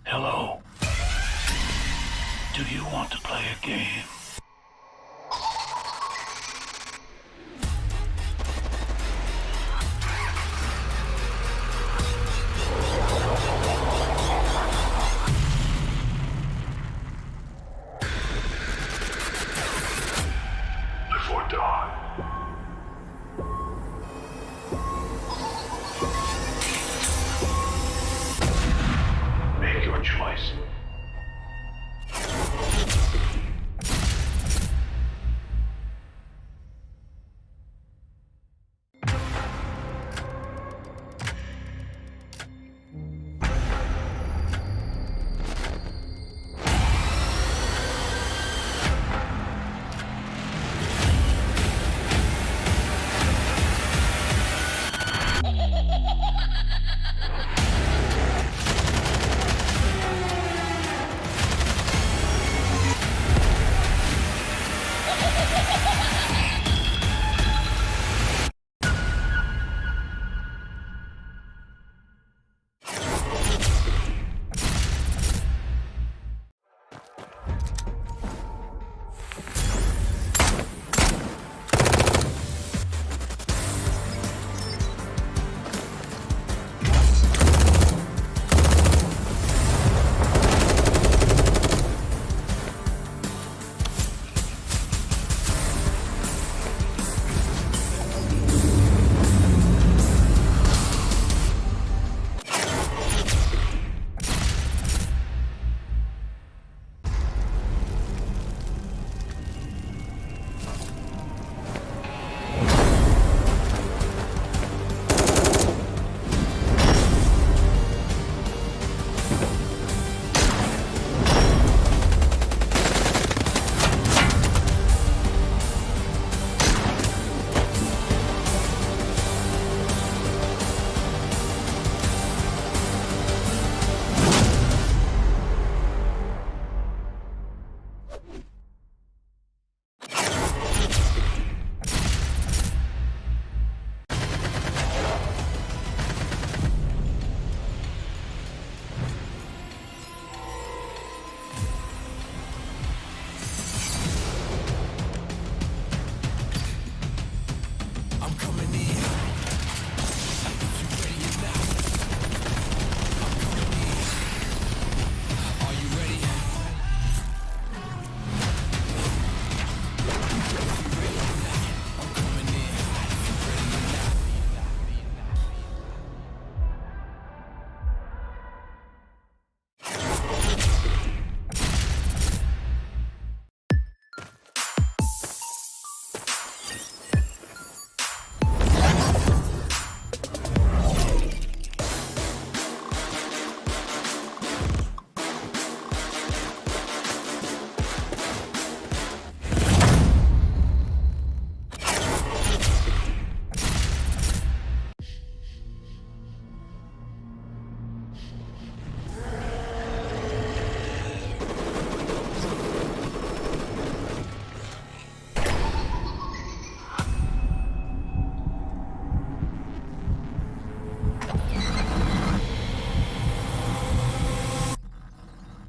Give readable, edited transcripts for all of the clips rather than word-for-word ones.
Hello. Do you want to play a game? Before dawn. Make your choice.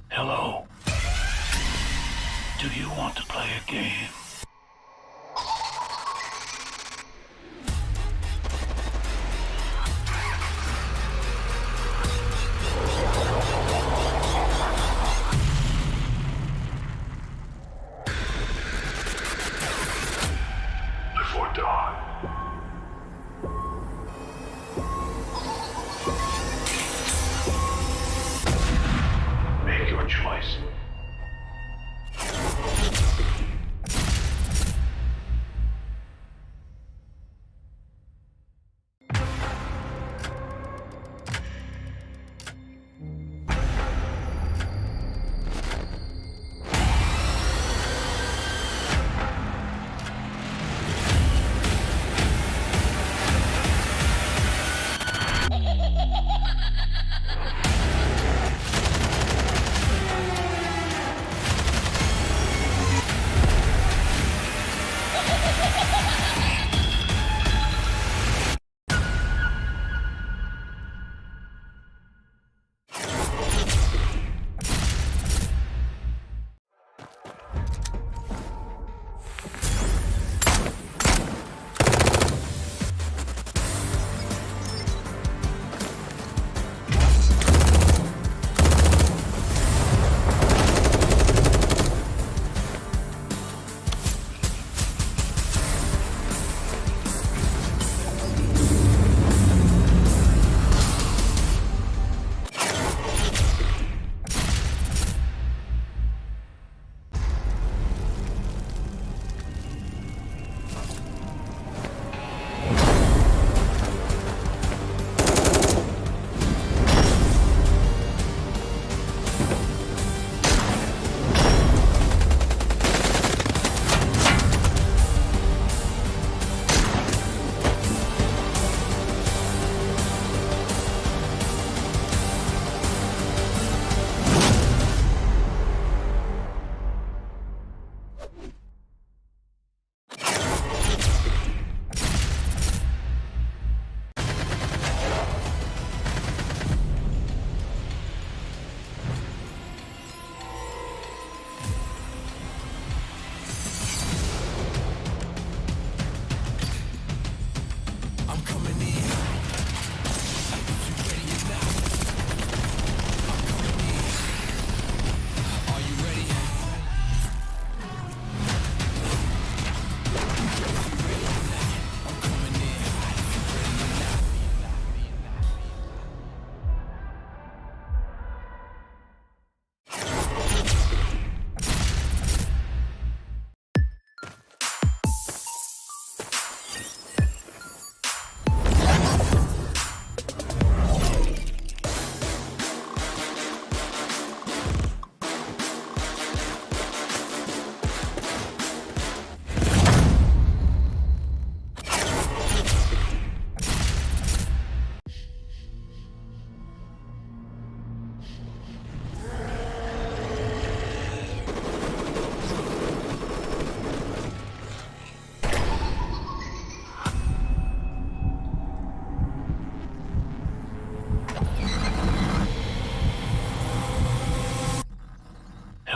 Hello. Do you want to play a game? Before dawn. Make your choice.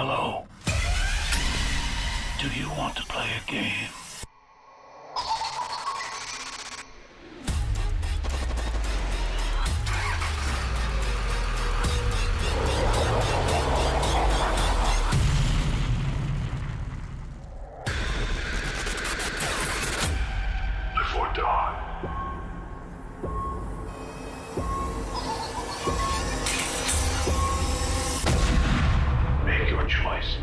Hello. Do you want to play a game? Live or die. Make your choice.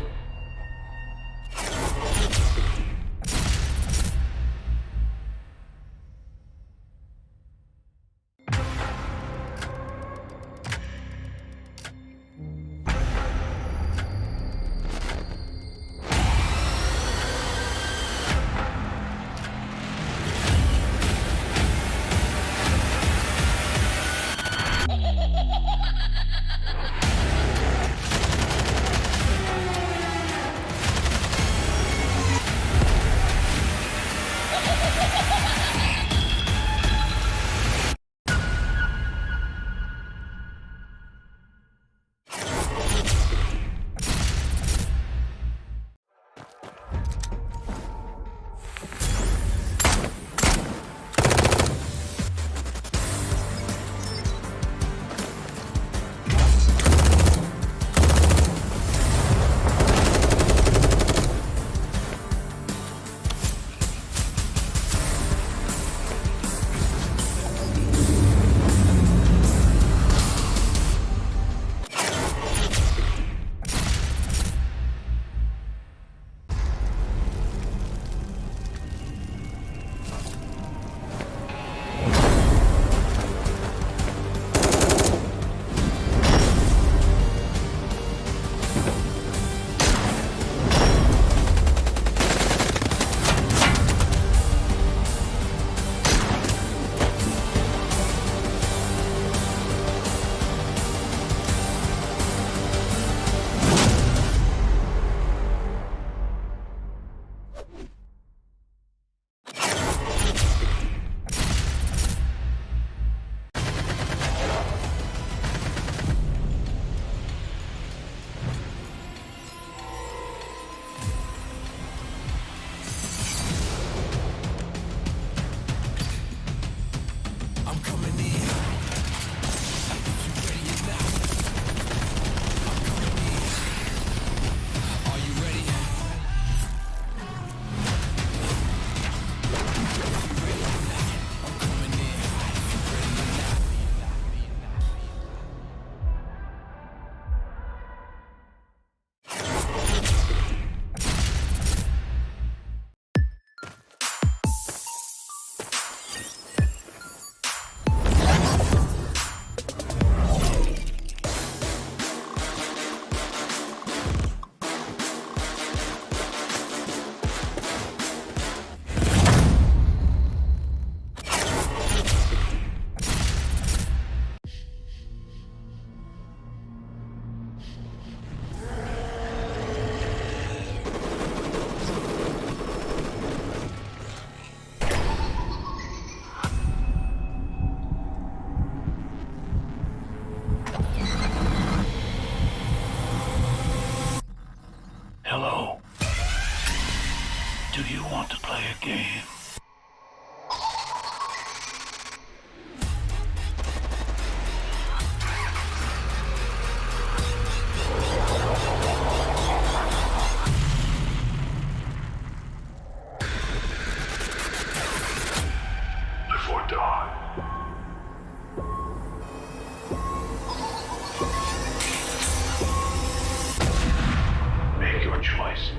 Hello. Do you want to play a game? Live or die. Make your choice.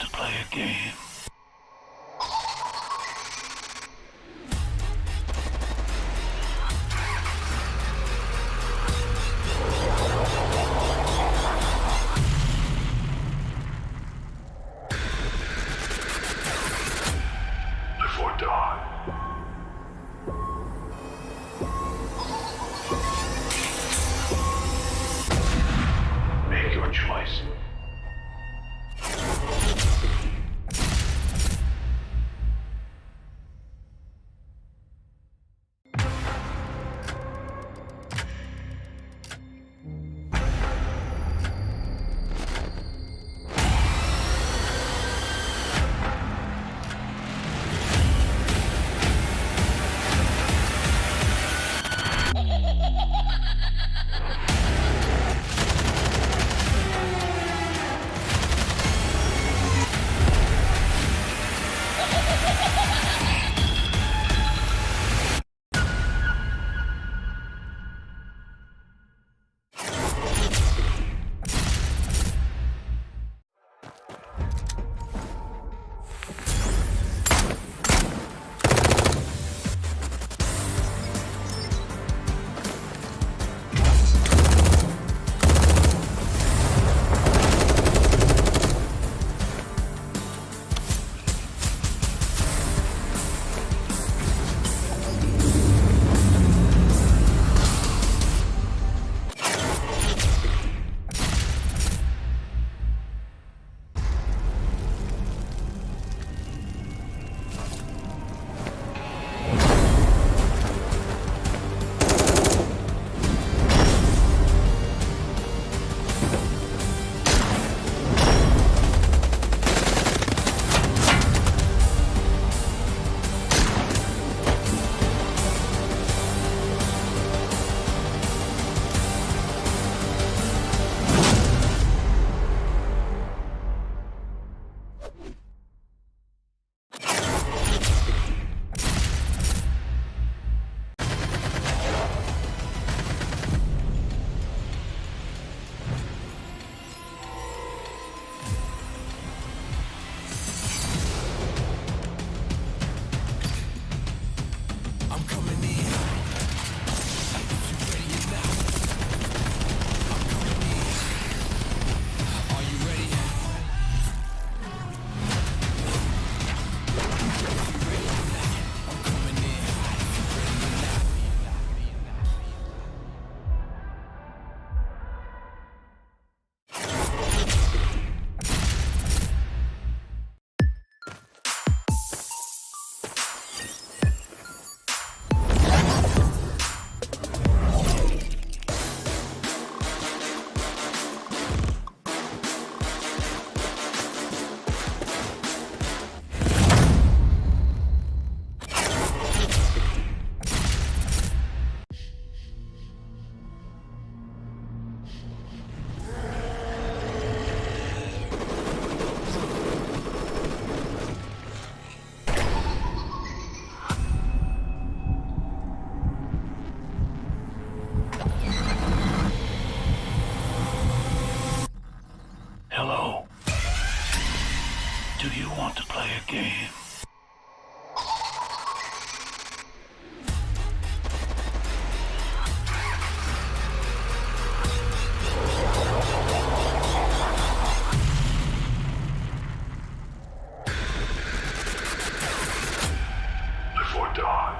to play a game? Before dawn. Make your choice. Hello. Do you want to play a game? Before dawn.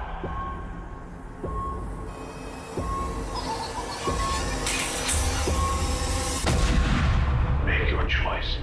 Make your choice.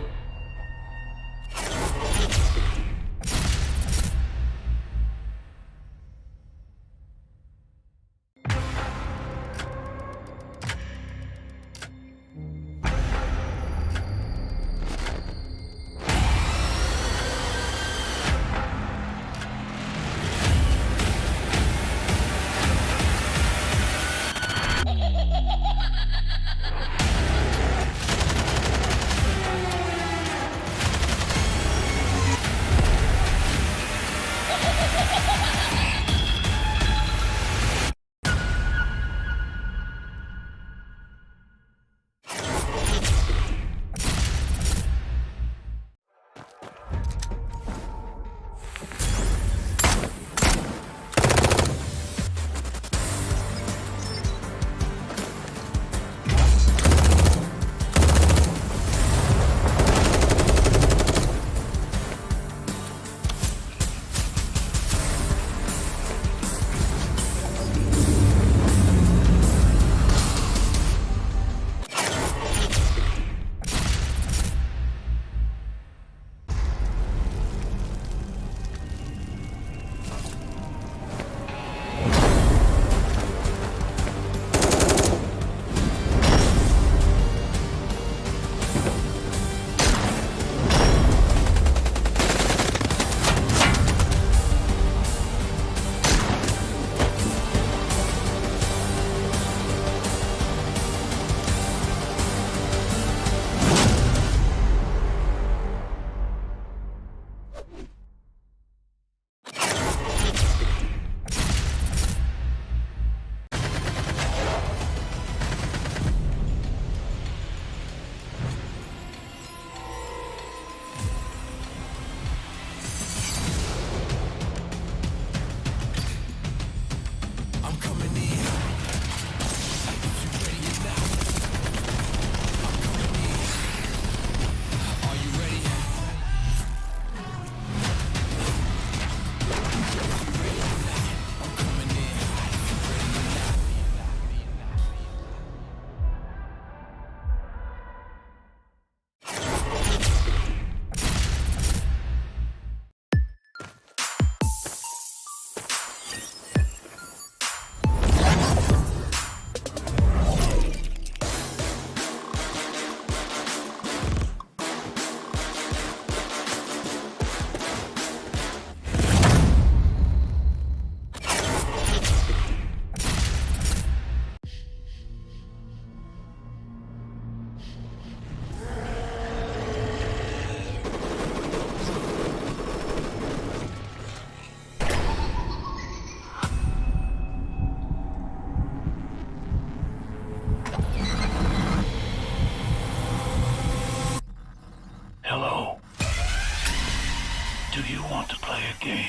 game.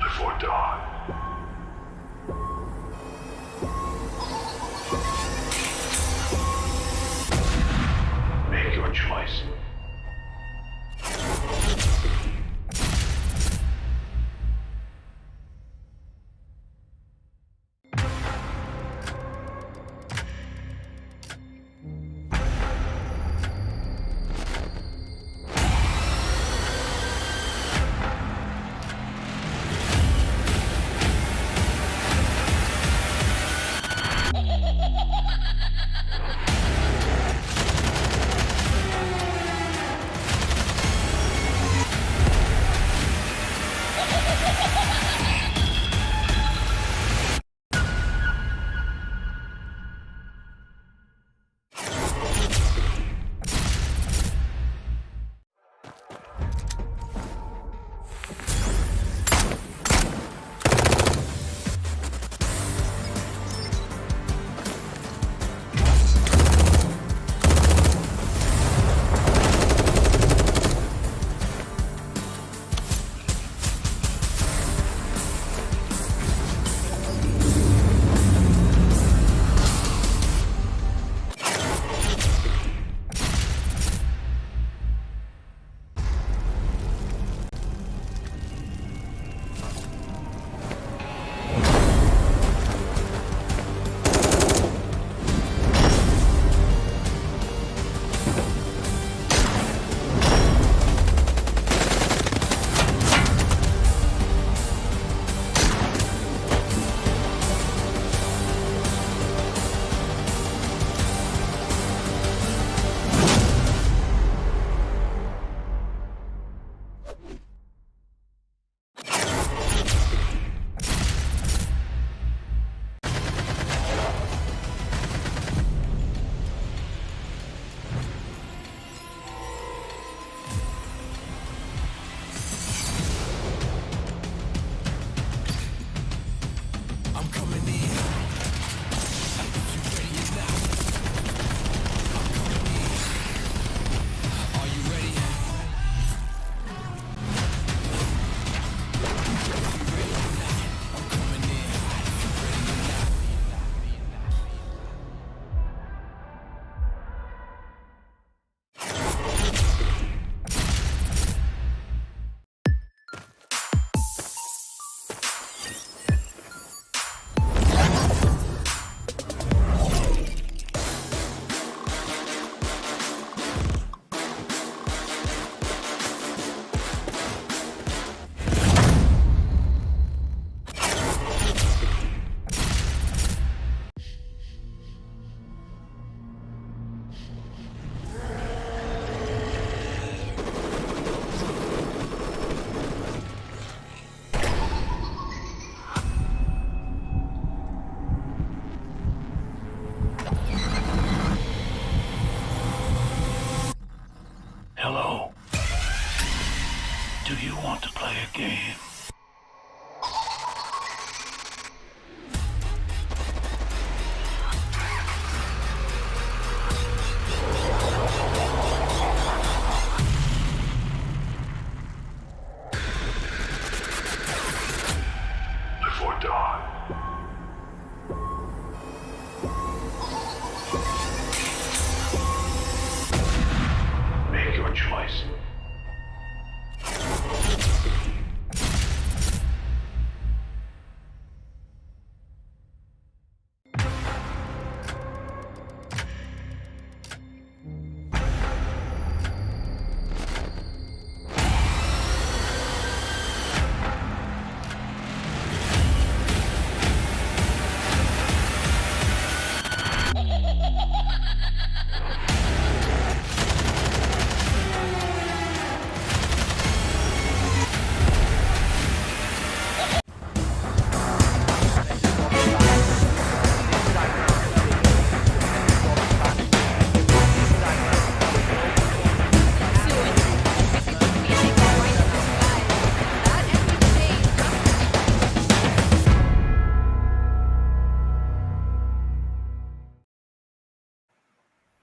Live or die. Make your choice.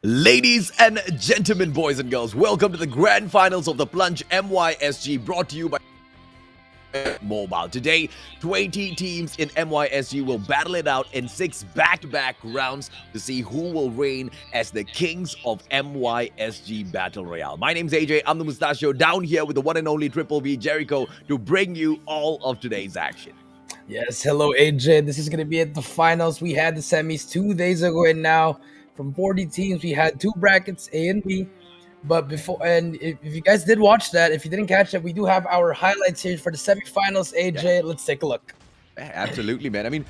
Ladies and gentlemen, boys and girls, welcome to the grand finals of the Plunge MYSG, brought to you by Mobile. Today, 20 teams in MYSG will battle it out in 6 back-to-back rounds to see who will reign as the kings of MYSG Battle Royale. My name's AJ, I'm the Mustachio, down here with the one and only Triple V Jericho to bring you all of today's action. Yes, hello AJ. This is going to be at the finals. We had the semis 2 days ago, and now from 40 teams, we had 2 brackets, A and B. But before, and if you guys did watch that, if you didn't catch it, we do have our highlights here for the semifinals. AJ, yeah. Let's take a look. Absolutely, man. I mean,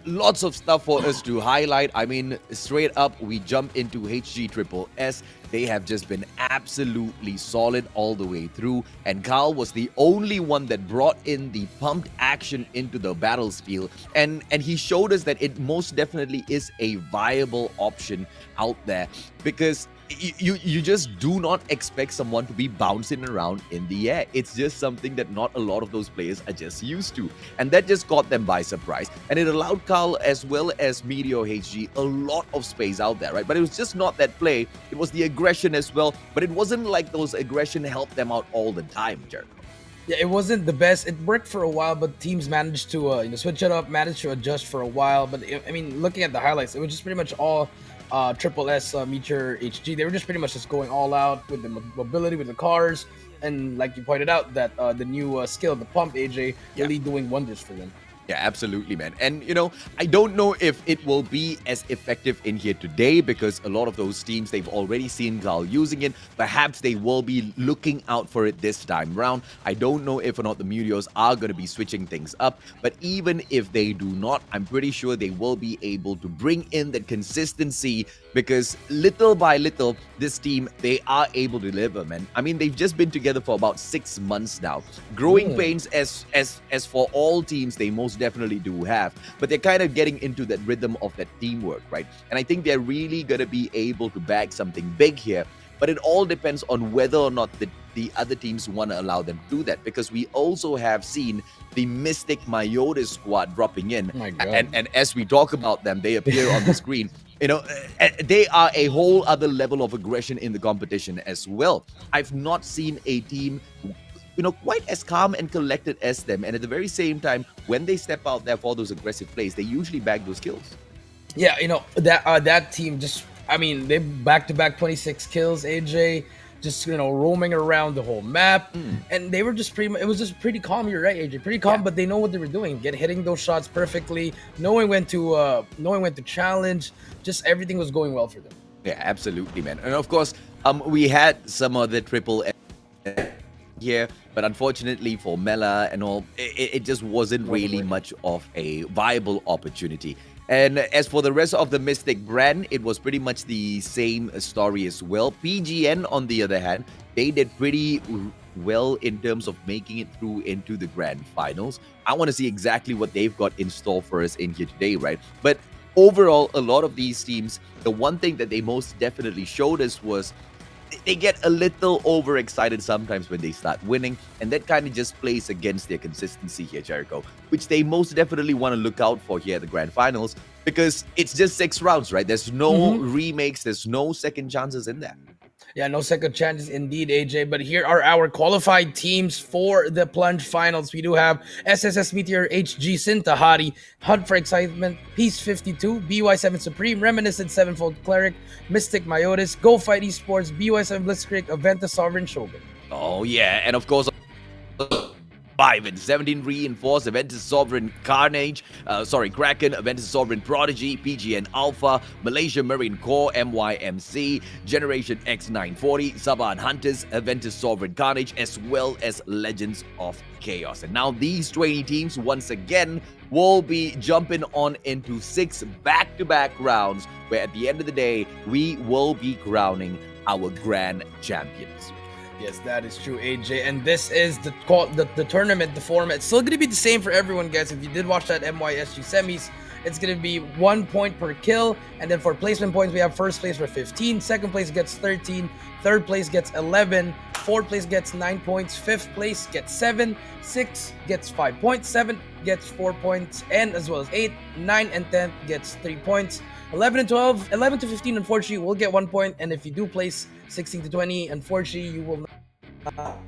lots of stuff for us to highlight. I mean, straight up, we jump into HG Triple S. They have just been absolutely solid all the way through. And Carl was the only one that brought in the pumped action into the battlefield. And he showed us that it most definitely is a viable option out there, because you just do not expect someone to be bouncing around in the air. It's just something that not a lot of those players are just used to. And that just caught them by surprise. And it allowed Carl as well as Meteor HG a lot of space out there, right? But it was just not that play. It was the aggression as well. But it wasn't like those aggression helped them out all the time, Jericho. Yeah, it wasn't the best. It worked for a while, but teams managed to switch it up, managed to adjust for a while. But I mean, looking at the highlights, it was just pretty much all Triple S, Meteor HG. They were just pretty much just going all out with the mobility, with the cars, and like you pointed out, that the new skill, the pump, AJ, really doing wonders for them. Yeah, absolutely, man. And, I don't know if it will be as effective in here today, because a lot of those teams, they've already seen Carl using it. Perhaps they will be looking out for it this time round. I don't know if or not the Meteors are going to be switching things up. But even if they do not, I'm pretty sure they will be able to bring in that consistency, because little by little, this team, they are able to deliver, man. I mean, they've just been together for about 6 months now. Growing pains as for all teams, they most definitely do have, but they're kind of getting into that rhythm of that teamwork, right? And I think they're really going to be able to bag something big here, but it all depends on whether or not the other teams want to allow them to do that, because we also have seen the Mystic Myotis squad dropping in. Oh my God. And as we talk about them, they appear on the screen. They are a whole other level of aggression in the competition as well. I've not seen a team quite as calm and collected as them. And at the very same time, when they step out there for those aggressive plays, they usually bag those kills. Yeah, that team just, I mean, they back-to-back 26 kills, AJ, just, roaming around the whole map. And they were just it was just pretty calm. You're right, AJ, pretty calm, but they know what they were doing, hitting those shots perfectly, knowing when to challenge. Just everything was going well for them. Yeah, absolutely, man. And of course, we had some of the triple here, but unfortunately for Mela and all, it just wasn't really much of a viable opportunity. And as for the rest of the Mystic brand, it was pretty much the same story as well. PGN, on the other hand, they did pretty well in terms of making it through into the grand finals. I want to see exactly what they've got in store for us in here today, right? But overall, a lot of these teams, the one thing that they most definitely showed us was they get a little overexcited sometimes when they start winning, and that kind of just plays against their consistency here, Jericho, which they most definitely want to look out for here at the grand finals, because it's just 6 rounds, right? There's no remakes, there's no second chances in there. Yeah, no second chances indeed, AJ. But here are our qualified teams for the Plunge finals. We do have SSS Meteor HG Sintahari, Hunt for Excitement, Peace 52, BY7 Supreme, Reminiscent 7-Fold Cleric, Mystic Myotis, Go Fight Esports, BY7 Blitzkrieg, Aventa Sovereign Shogun. Oh yeah, and of course 5 and 17 Reinforced, Aventus Sovereign Carnage, Kraken, Aventus Sovereign Prodigy, PGN Alpha, Malaysia Marine Corps, MYMC, Generation X940, Saban Hunters, Aventus Sovereign Carnage, as well as Legends of Chaos. And now these 20 teams, once again, will be jumping on into 6 back-to-back rounds, where at the end of the day, we will be crowning our grand champions. Yes, that is true, AJ. And this is the tournament, the format. It's still going to be the same for everyone, guys. If you did watch that MYSG semis, it's going to be 1 point per kill. And then for placement points, we have first place for 15. Second place gets 13. Third place gets 11. Fourth place gets 9 points. Fifth place gets 7. 6 gets 5 points. 7 gets 4 points, and as well as 8, 9, and 10 gets 3 points. 11 and 12, 11 to 15, unfortunately, will get 1 point, and if you do place 16 to 20, unfortunately, you will not.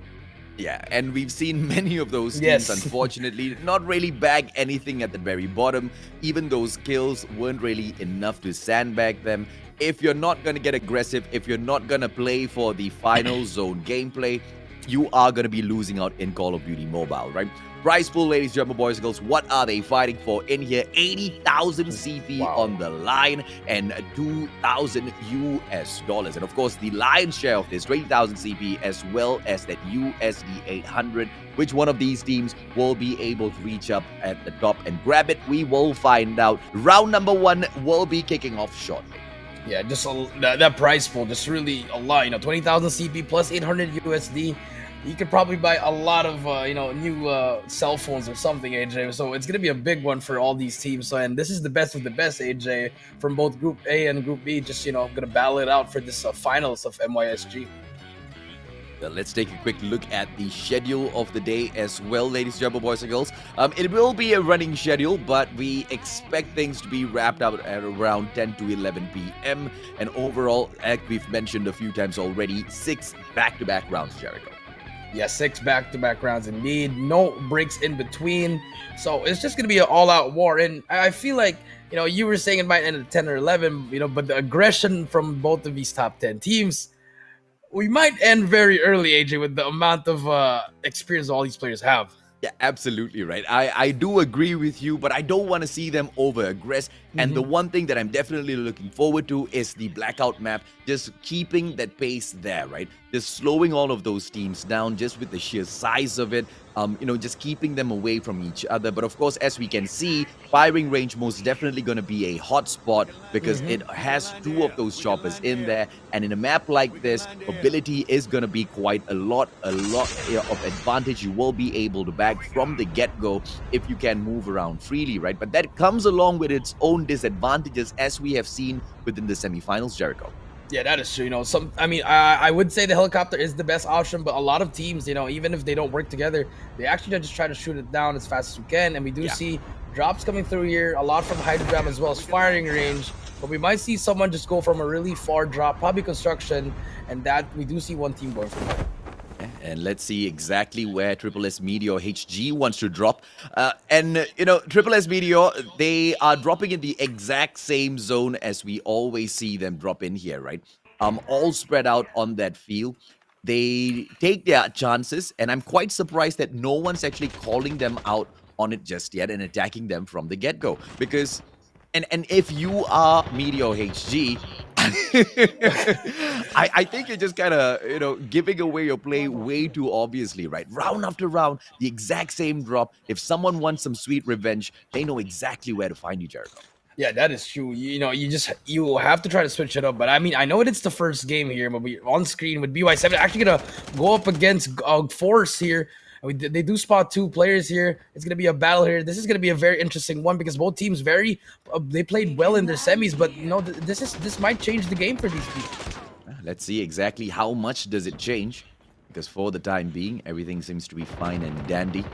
Yeah, and we've seen many of those teams, Yes. unfortunately, not really bag anything at the very bottom. Even those kills weren't really enough to sandbag them. If you're not going to get aggressive, if you're not going to play for the final zone gameplay, you are going to be losing out in Call of Duty Mobile, right? Prize pool, ladies, gentlemen, boys and girls, what are they fighting for in here? 80,000 CP Wow. on the line and 2,000 US dollars. And of course, the lion's share of this, 20,000 CP, as well as that USD 800. Which one of these teams will be able to reach up at the top and grab it? We will find out. Round number 1 will be kicking off shortly. Yeah, just that price pool, just really a lot. 20,000 CP plus 800 USD. You could probably buy a lot of new cell phones or something, AJ. So it's gonna be a big one for all these teams. So, and this is the best of the best, AJ, from both Group A and Group B. Just gonna battle it out for this finals of MYSG. Well, let's take a quick look at the schedule of the day as well, ladies and gentlemen, boys and girls. It will be a running schedule, but we expect things to be wrapped up at around 10 to 11 p.m. And overall, like we've mentioned a few times already, 6 back-to-back rounds, Jericho. Yeah, 6 back-to-back rounds indeed. No breaks in between. So it's just going to be an all-out war. And I feel like, you were saying it might end at 10 or 11, but the aggression from both of these top 10 teams, we might end very early, AJ, with the amount of experience all these players have. Yeah, absolutely right. I do agree with you, but I don't want to see them over-aggress. And the one thing that I'm definitely looking forward to is the Blackout map, just keeping that pace there, right? Just slowing all of those teams down just with the sheer size of it, just keeping them away from each other. But of course, as we can see, firing range most definitely going to be a hot spot because it has 2 of those choppers in there. And in a map like this, mobility is going to be quite a lot of advantage. You will be able to bag from the get-go if you can move around freely, right? But that comes along with its own disadvantages, as we have seen within the semifinals, Jericho. Yeah, that is true. I would say the helicopter is the best option, but a lot of teams, even if they don't work together, they actually just try to shoot it down as fast as we can. And we do see drops coming through here, a lot from hydrogram as well as firing range. But we might see someone just go from a really far drop, probably construction, and that we do see one team going from there. And let's see exactly where Triple S Meteor HG wants to drop. Triple S Meteor, they are dropping in the exact same zone as we always see them drop in here, right? All spread out on that field. They take their chances, and I'm quite surprised that no one's actually calling them out on it just yet and attacking them from the get-go. Because, and if you are Meteor HG, I think you're just kind of, giving away your play way too obviously, right? Round after round, the exact same drop. If someone wants some sweet revenge, they know exactly where to find you, Jericho. Yeah, that is true. You have to try to switch it up. But I mean, I know it's the first game here, but we on screen with BY7 actually gonna go up against Force here. They do spot 2 players here. It's gonna be a battle here. This is gonna be a very interesting one because both teams they played well in their semis, but this might change the game for these people. Let's see exactly how much does it change. Because for the time being, everything seems to be fine and dandy.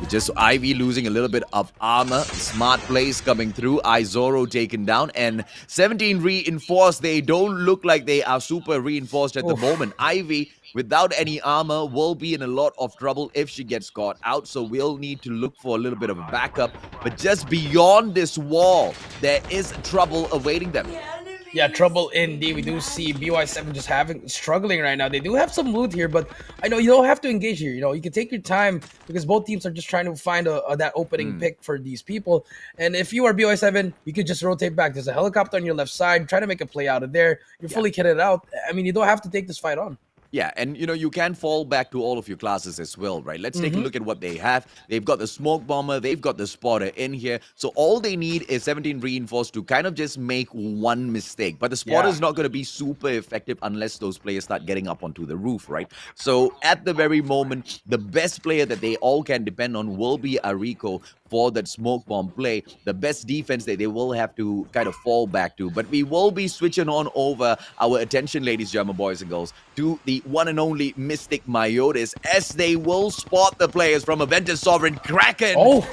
Just Ivy losing a little bit of armor. Smart plays coming through. Izoro taken down. And 17 reinforced. They don't look like they are super reinforced at the moment. Ivy, without any armor, will be in a lot of trouble if she gets caught out. So we'll need to look for a little bit of a backup. But just beyond this wall, there is trouble awaiting them. Yeah, trouble indeed. We do see BY7 just struggling right now. They do have some loot here, but I know you don't have to engage here. You can take your time because both teams are just trying to find that opening pick for these people. And if you are BY7, you could just rotate back. There's a helicopter on your left side. Try to make a play out of there. You're fully kitted out. I mean, you don't have to take this fight on. Yeah, and you can fall back to all of your classes as well, right? Let's take a look at what they have. They've got the smoke bomber, they've got the spotter in here. So all they need is 17 reinforced to kind of just make one mistake. But the spotter is not going to be super effective unless those players start getting up onto the roof, right? So at the very moment, the best player that they all can depend on will be Ariko for that smoke bomb play. The best defense that they will have to kind of fall back to. But we will be switching on over our attention, ladies, German boys and girls, to the the one and only Mystic Myotis, as they will spot the players from Aventus Sovereign Kraken. Oh,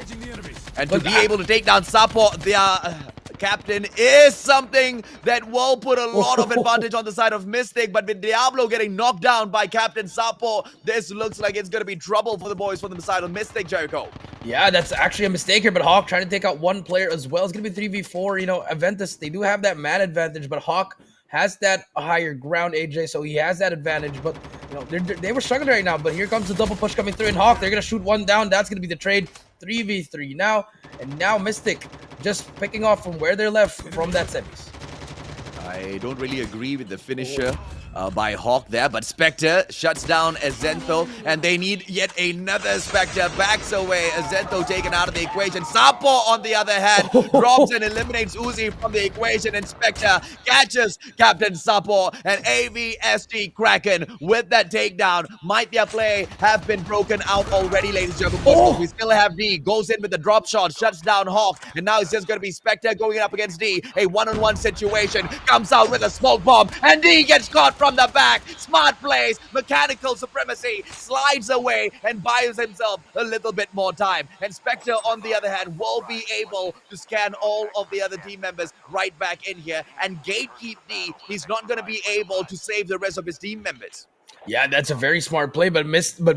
And to be able to take down Sapo, their captain, is something that will put a lot of advantage on the side of Mystic. But with Diablo getting knocked down by Captain Sapo, this looks like it's going to be trouble for the boys from the side of Mystic, Jericho. yeah, that's actually a mistake here, but Hawk trying to take out one player as well. It's going to be 3v4. You know, Aventus, they do have that man advantage, but Hawk has that higher ground, AJ, so he has that advantage. But, you know, they were struggling right now, but here comes the double push coming through, and Hawk, they're going to shoot one down. That's going to be the trade. 3v3 now, and now Mystic just picking off from where they're left from that semis. I don't really agree with the finisher by Hawk there, but Spectre shuts down Azentho, and they need yet another Spectre. Backs away, Azentho taken out of the equation. Sapo, on the other hand, drops and eliminates Uzi from the equation, and Spectre catches Captain Sapo, and MYSG Kraken with that takedown. Might their play have been broken out already, ladies and gentlemen? We still have D, goes in with the drop shot, shuts down Hawk, and now it's just going to be Spectre going up against D. A one-on-one situation, comes out with a smoke bomb, and D gets caught from the back. Smart plays, mechanical supremacy, slides away and buys himself a little bit more time. And Spectre, on the other hand, will be able to scan all of the other team members right back in here and gatekeep D. He's not going to be able to save the rest of his team members. Yeah, that's a very smart play, but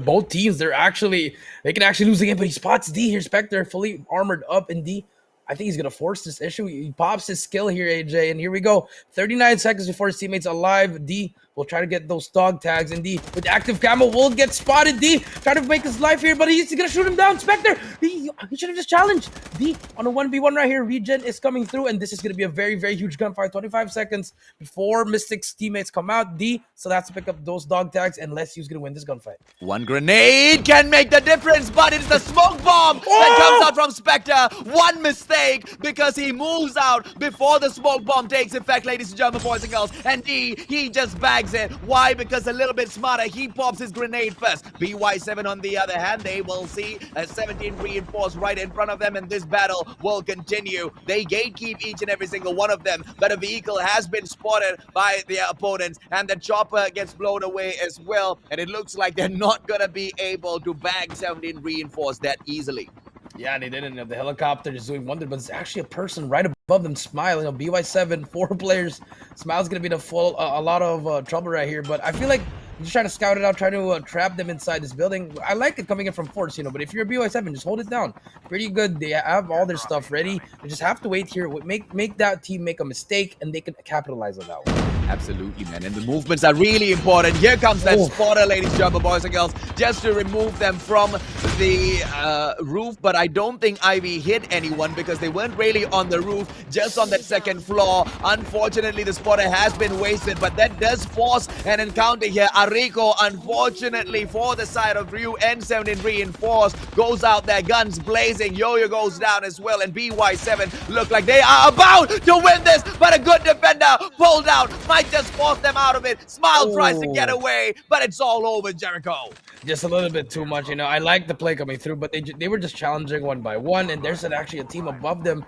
both teams, they can actually lose the game. But he spots D here, Spectre fully armored up, and D, I think he's gonna force this issue. He pops his skill here, AJ, and here we go. 39 seconds before his teammates alive. D will try to get those dog tags, and D with active camo will get spotted. D try to make his life here, but he's gonna shoot him down. Spectre, he should have just challenged. D on a 1v1 right here. Regen is coming through, and this is gonna be a very, very huge gunfight. 25 seconds before Mystic's teammates come out. D still has to pick up those dog tags, and Lesio's gonna win this gunfight. One grenade can make the difference, but it's the smoke bomb that comes out from Spectre. One mistake, because he moves out before the smoke bomb takes effect, ladies and gentlemen, boys and girls. And D, he just bags it. Why? Because a little bit smarter, he pops his grenade first. BY7, on the other hand, they will see a 17 reinforced right in front of them, and this battle will continue. They gatekeep each and every single one of them, but a vehicle has been spotted by their opponents, and the chopper gets blown away as well, and it looks like they're not gonna be able to bag 17 reinforced that easily. Yeah, they didn't. The helicopter is doing wonders, but it's actually a person right above them, Smile. You know, BY7, 4 players. Smile's gonna be in a lot of trouble right here. But I feel like he's trying to scout it out, trying to trap them inside this building. I like it coming in from Force, you know. But if you're a BY7, just hold it down. Pretty good. They have all their stuff ready. They just have to wait here. Make that team make a mistake, and they can capitalize on that one. Absolutely, man. And the movements are really important. Here comes that spotter, ladies and gentlemen, boys and girls, just to remove them from the roof. But I don't think Ivy hit anyone because they weren't really on the roof, just on that second floor. Unfortunately, the spotter has been wasted, but that does force an encounter here. Ariko, unfortunately, for the side of Ryu, N17 reinforced, goes out there, guns blazing. Yo-Yo goes down as well, and BY7 look like they are about to win this, but a good defender pulled out. Might just force them out of it. Smile tries to get away, but it's all over, Jericho. Just a little bit too much, you know. I like the play coming through, but they were just challenging one by one, and there's actually a team above them.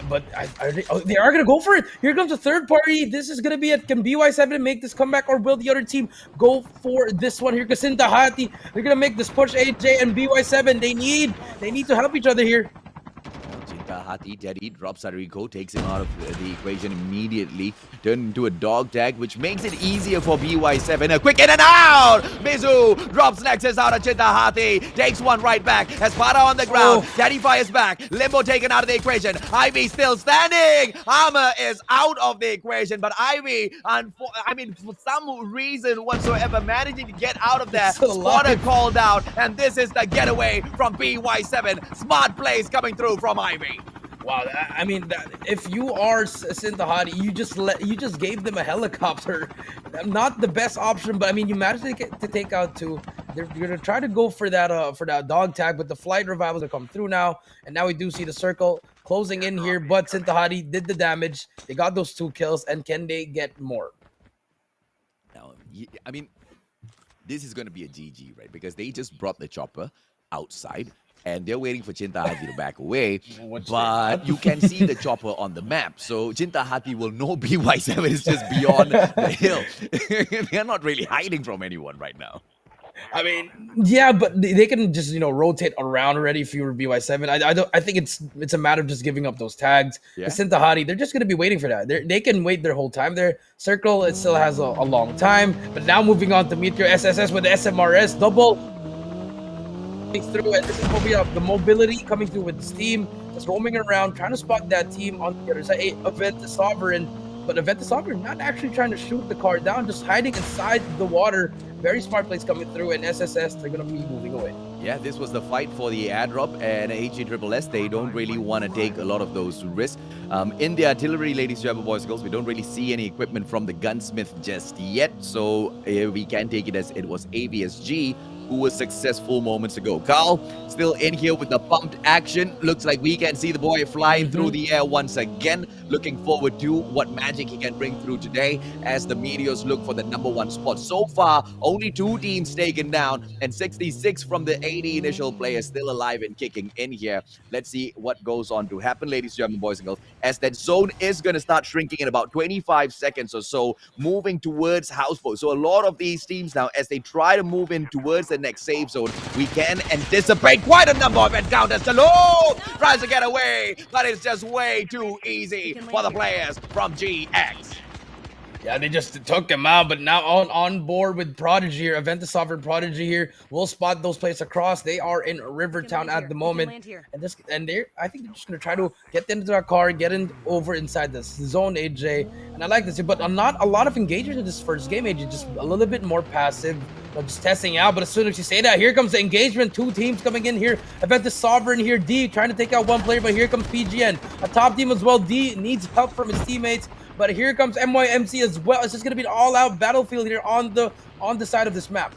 But they are going to go for it. Here comes the third party. This is going to be it. Can BY7 make this comeback, or will the other team go for this one here? Kasintahati, they're going to make this push. AJ and BY7, they need to help each other here. Hati Teddy drops Ariko, takes him out of the equation immediately, turned into a dog tag, which makes it easier for BY7. A quick in and out! Mizu drops Nexus out of Chintahati, takes one right back. Espada on the ground, Teddy fires back. Limbo taken out of the equation. Ivy still standing. Armor is out of the equation, but Ivy, for some reason whatsoever, managing to get out of there. Spotter called out, and this is the getaway from BY7. Smart plays coming through from Ivy. Wow, I mean, if you are Sintahati, you just gave them a helicopter. Not the best option, but I mean, you managed to take out 2. They're gonna try to go for that dog tag, but the flight revivals are come through now, and now we do see the circle closing in here. But Sintahati did the damage. They got those 2 kills, and can they get more? Now, I mean, this is going to be a GG, right? Because they just brought the chopper outside. and they're waiting for Cinta Hati to back away. Which they're But not. you can see the chopper on the map. So Cinta Hati will know BY7 is just beyond the hill. They're not really hiding from anyone right now. I mean, yeah, but they can just rotate around already if you were BY7. I think it's a matter of just giving up those tags. Yeah. The Sintahati, they're just gonna be waiting for that. They can wait their whole time. Their circle, it still has a long time. But now moving on to Meteor SSS with the SMRS double through, and this is what we have, the mobility coming through with this team, just roaming around, trying to spot that team on the other side. Hey, Event the Sovereign, but Event the Sovereign not actually trying to shoot the car down, just hiding inside the water. Very smart plays coming through, and SSS, they're going to be moving away. Yeah, this was the fight for the airdrop, and HGSS, they don't really want to take a lot of those risks. In the artillery, ladies and gentlemen, boys and girls, we don't really see any equipment from the gunsmith just yet, so we can take it as it was MYSG who was successful moments ago. Carl, still in here with the pumped action. Looks like we can see the boy flying through the air once again. Looking forward to what magic he can bring through today as the Meteors look for the #1 spot. So far, only 2 teams taken down, and 66 from the 80 initial players still alive and kicking in here. Let's see what goes on to happen, ladies and gentlemen, boys and girls, as that zone is going to start shrinking in about 25 seconds or so, moving towards Houseboat. So a lot of these teams now, as they try to move in towards the next safe zone, we can anticipate quite a number of encounters. Salute tries to get away, but it's just way too easy for the players from GX. Yeah, they just took him out, but now on board with Prodigy here, Event the Sovereign Prodigy here. We'll spot those players across. They are in Rivertown at the moment, and they're I think they're just gonna try to get into our car, get in over inside this zone, AJ. And I like this, but not a lot of engagement in this first game, AJ. Just a little bit more passive, just testing out. But as soon as you say that, here comes the engagement. 2 teams coming in here. Event the Sovereign here, D trying to take out 1 player, but here comes PGN, a top team as well. D needs help from his teammates. But here comes MYMC as well. It's just going to be an all-out battlefield here on the side of this map.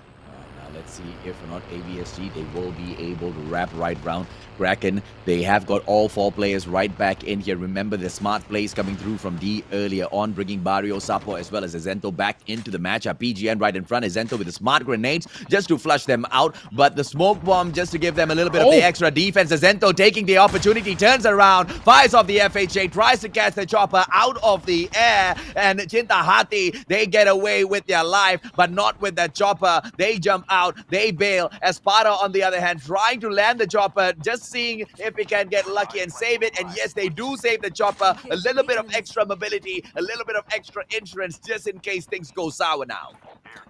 Now let's see if or not MYSG, they will be able to wrap right round Kraken. They have got all 4 players right back in here. Remember the smart plays coming through from D earlier on, bringing Barrio, Sapo, as well as Azento back into the matchup. PGN right in front. Azento with the smart grenades just to flush them out. But the smoke bomb just to give them a little bit of the extra defense. Azento taking the opportunity, turns around, fires off the FHA, tries to catch the chopper out of the air. And Cinta Hati, they get away with their life, but not with the chopper. They jump out, they bail. Espada, on the other hand, trying to land the chopper, just seeing if he can get lucky and save it. And yes, they do save the chopper. A little bit of extra mobility, a little bit of extra insurance just in case things go sour now.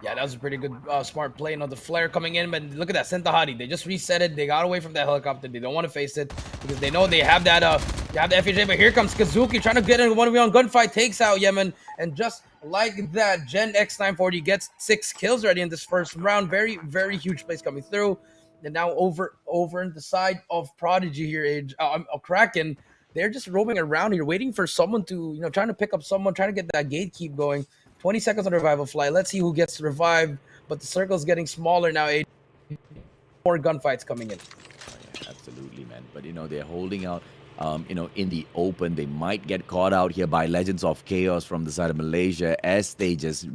Yeah, that was a pretty good, smart play. The flare coming in, but look at that, Sentahati. They just reset it. They got away from that helicopter. They don't want to face it because they know they have that, they have the FHA. But here comes Kazuki trying to get in a 1v1 gunfight, takes out Yemen, and just like that, Gen X940 gets 6 kills already in this first round. Very, very huge plays coming through. And now over in the side of Prodigy here, Kraken, they're just roaming around here, waiting for someone to, trying to pick up someone, trying to get that gatekeep going. 20 seconds on revival flight. Let's see who gets revived. But the circle's getting smaller now. More gunfights coming in. Oh, yeah, absolutely, man. But, they're holding out, in the open. They might get caught out here by Legends of Chaos from the side of Malaysia as they just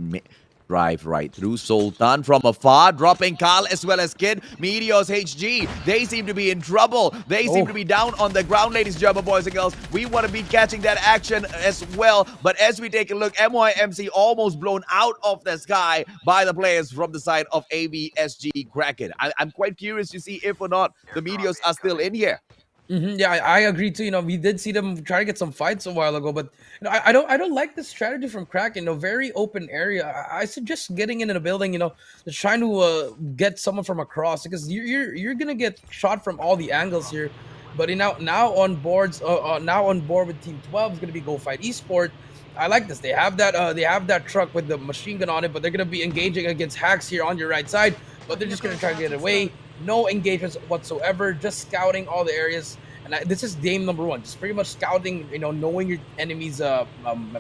drive right through. Sultan from afar, dropping Carl as well as Kid. Meteors HG, they seem to be in trouble. They seem to be down on the ground, ladies and gentlemen, boys and girls. We want to be catching that action as well. But as we take a look, MYMC almost blown out of the sky by the players from the side of MYSG Kraken. I'm quite curious to see if or not the Meteors are still in here. Yeah, I agree too. We did see them try to get some fights a while ago, but I don't like this strategy from Kraken. Very open area. I suggest getting into the building. Just trying to get someone from across because you're gonna get shot from all the angles here. But now on board with Team 12 is gonna be Go Fight Esport. I like this. They have that truck with the machine gun on it, but they're gonna be engaging against hacks here on your right side. But they're just gonna try to get away. No engagements whatsoever, just scouting all the areas. And this is game number 1, just pretty much scouting, knowing your enemy's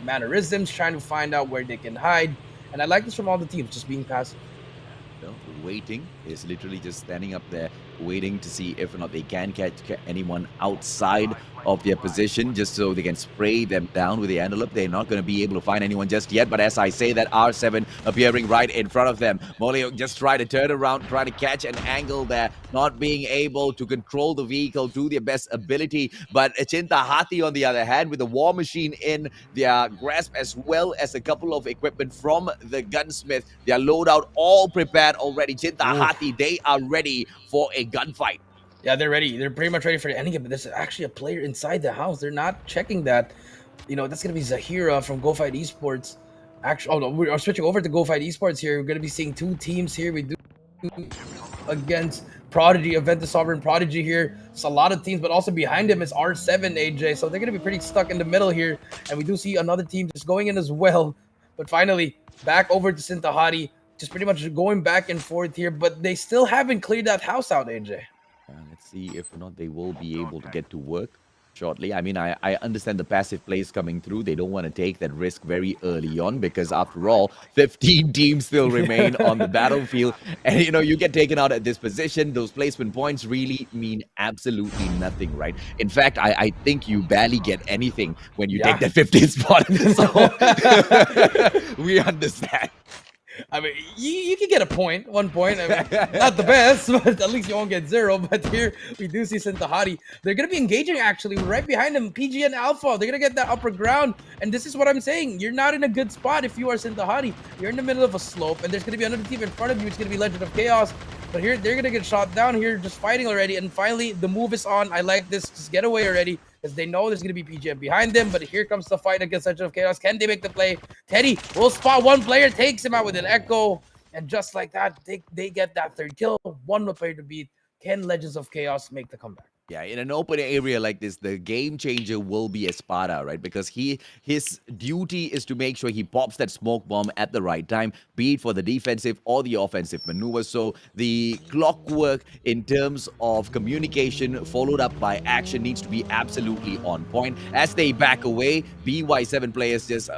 mannerisms, trying to find out where they can hide. And I like this from all the teams, just being passive. Waiting is literally just standing up there, waiting to see if or not they can catch anyone outside of their position just so they can spray them down with the envelope. They're not going to be able to find anyone just yet, but as I say that, R7 appearing right in front of them. Molio just try to turn around, try to catch an angle there, not being able to control the vehicle to their best ability. But Chinta Hathi, on the other hand, with the war machine in their grasp, as well as a couple of equipment from the gunsmith, their loadout all prepared already. Chinta Hathi, they are ready for a gunfight. Yeah, they're ready. They're pretty much ready for the ending game, but there's actually a player inside the house. They're not checking that. You know, that's going to be Zahira from Go Fight Esports. Actually, oh no, we are switching over to Go Fight Esports here. We're going to be seeing two teams here. We do against Prodigy, Event the Sovereign Prodigy here. It's a lot of teams, but also behind them is R7, AJ. So they're going to be pretty stuck in the middle here. And we do see another team just going in as well. But finally, back over to Sintahati, just pretty much going back and forth here. But they still haven't cleared that house out, AJ. Let's see if or not they will be able to get to work shortly. I mean, I understand the passive plays coming through. They don't want to take that risk very early on because, after all, 15 teams still remain on the battlefield. And, you know, you get taken out at this position. Those placement points really mean absolutely nothing, right? In fact, I think you barely get anything when you take that 15th spot. So we understand. I mean, you can get a point, 1 point. I mean, not the best, but at least you won't get 0. But here we do see Sintahati. They're going to be engaging, actually, right behind them. PG and Alpha, they're going to get that upper ground. And this is what I'm saying. You're not in a good spot if you are Sintahati. You're in the middle of a slope, and there's going to be another team in front of you. It's going to be Legend of Chaos. But here, they're going to get shot down here, just fighting already. And finally, the move is on. I like this. Just get away already, because they know there's going to be PGM behind them. But here comes the fight against Legend of Chaos. Can they make the play? Teddy will spot one player, takes him out with an echo. And just like that, they get that third kill. One more player to beat. Can Legends of Chaos make the comeback? Yeah, in an open area like this, the game changer will be Espada, right? Because his duty is to make sure he pops that smoke bomb at the right time, be it for the defensive or the offensive maneuver. So the clockwork in terms of communication followed up by action needs to be absolutely on point. As they back away, BY7 players just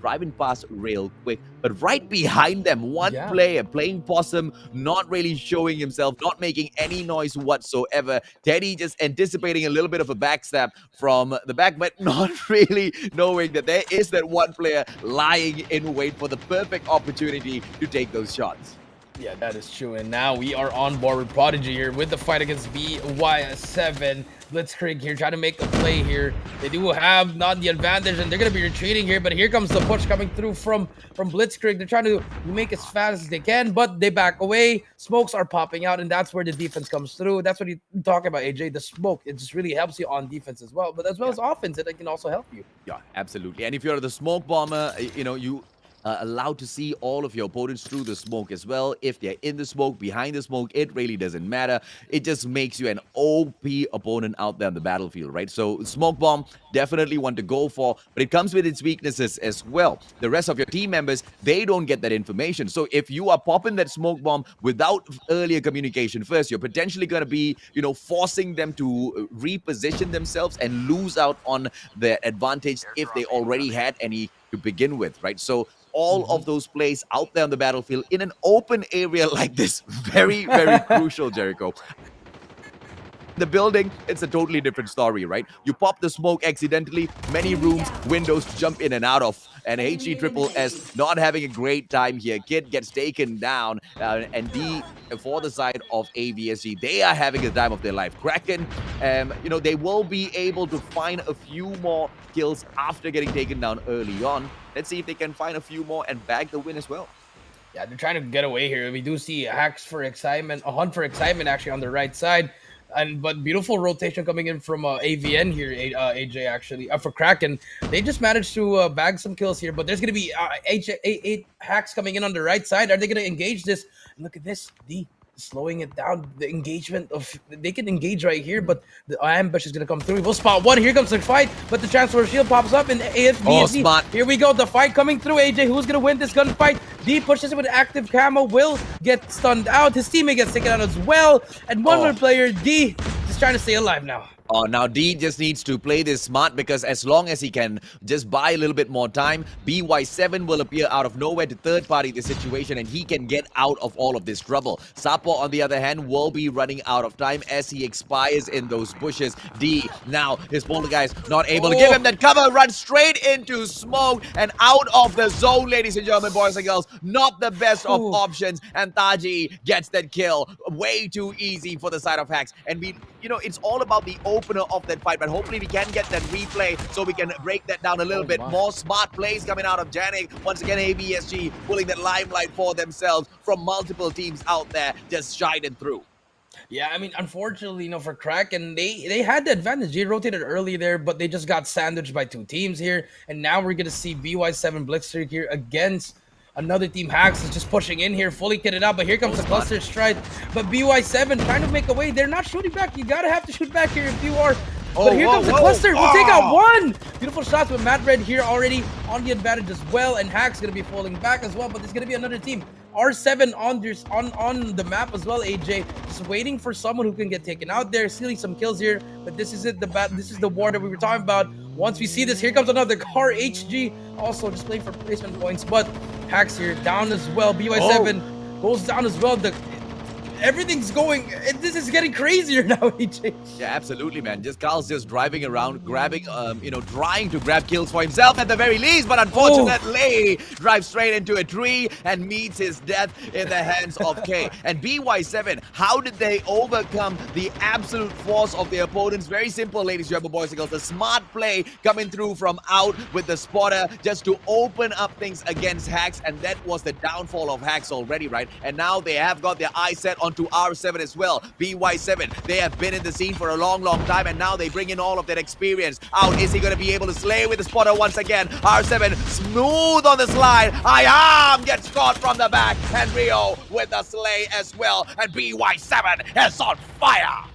driving past real quick. But right behind them, one player playing possum, not really showing himself, not making any noise whatsoever. Teddy just anticipating a little bit of a backstab from the back, but not really knowing that there is that one player lying in wait for the perfect opportunity to take those shots. Yeah, that is true. And now we are on board with Prodigy here with the fight against BY7. Blitzkrieg here trying to make a play here. They do have not the advantage, and they're going to be retreating here. But here comes the push coming through from Blitzkrieg. They're trying to make as fast as they can, but they back away. Smokes are popping out, and that's where the defense comes through. That's what you talk about, AJ. The smoke, it just really helps you on defense as well. But as well as offense, it can also help you. Yeah, absolutely. And if you're the smoke bomber, you know, you allowed to see all of your opponents through the smoke as well. If they're in the smoke, behind the smoke, it really doesn't matter. It just makes you an OP opponent out there on the battlefield, right? So smoke bomb, definitely want to go for, but it comes with its weaknesses as well. The rest of your team members, they don't get that information. So if you are popping that smoke bomb without earlier communication first, you're potentially going to be, you know, forcing them to reposition themselves and lose out on their advantage if they already had any to begin with, right? So all of those plays out there on the battlefield in an open area like this, very, very crucial, Jericho. The building, it's a totally different story, right? You pop the smoke accidentally, many rooms, windows to jump in and out of, and HE Triple S not having a great time here. Kid gets taken down, and D, for the side of AVSG, they are having the time of their life. Kraken, you know, they will be able to find a few more kills after getting taken down early on. Let's see if they can find a few more and bag the win as well. Yeah, they're trying to get away here. We do see hacks for excitement, a hunt for excitement actually on the right side. But beautiful rotation coming in from AVN here, AJ actually, for Kraken. They just managed to bag some kills here, but there's going to be 8 hacks coming in on the right side. Are they going to engage this? And look at this, D slowing it down. The engagement of, they can engage right here, but the ambush is going to come through. We'll spot one. Here comes the fight, but the transfer shield pops up in AFBSD. Here we go, the fight coming through. AJ, who's going to win this gunfight? D pushes it with active camo, will get stunned out. His teammate gets taken out as well. And one more player, D, just trying to stay alive now. Oh, now D just needs to play this smart because as long as he can just buy a little bit more time, BY7 will appear out of nowhere to third party the situation and he can get out of all of this trouble. Sapo, on the other hand, will be running out of time as he expires in those bushes. D, now his boulder guys not able to give him that cover, run straight into smoke and out of the zone, ladies and gentlemen, boys and girls. Not the best of options, and Taji gets that kill. Way too easy for the side of Hacks. And we, it's all about the opener of that fight, but hopefully we can get that replay so we can break that down a little bit. More smart plays coming out of Janik. Once again, AVSG pulling that limelight for themselves from multiple teams out there, just shining through. Yeah, I mean, unfortunately, for Kraken, they had the advantage. They rotated early there, but they just got sandwiched by two teams here. And now we're going to see BY7 Blitzkrieg here against another team. Hacks is just pushing in here, fully kitted out. But here comes the cluster strike. But BY7 trying to make a way. They're not shooting back. You got to have to shoot back here if you are. But here comes the cluster. We'll take out one. Beautiful shots with Matt Red here already on the advantage as well. And Hack's going to be falling back as well. But there's going to be another team. R7 on the map as well, AJ. Just waiting for someone who can get taken out there, stealing some kills here. But this is it. This is the war that we were talking about. Once we see this, here comes another car. HG also just playing for placement points. But Hacks here down as well. BY7 goes down as well. Everything's going. This is getting crazier now, AJ. Yeah, absolutely, man. Carl's just driving around, grabbing, trying to grab kills for himself at the very least, but unfortunately, drives straight into a tree and meets his death in the hands of K. And BY7, how did they overcome the absolute force of their opponents? Very simple, ladies and gentlemen, boys and girls. The smart play coming through from out with the spotter just to open up things against Hacks, and that was the downfall of Hacks already, right? And now they have got their eyes set on to R7 as well. BY7, they have been in the scene for a long time, and now they bring in all of that experience out. Is he going to be able to slay with the spotter once again? R7 smooth on the slide. IAM gets caught from the back, and Rio with the slay as well. And BY7 is on fire.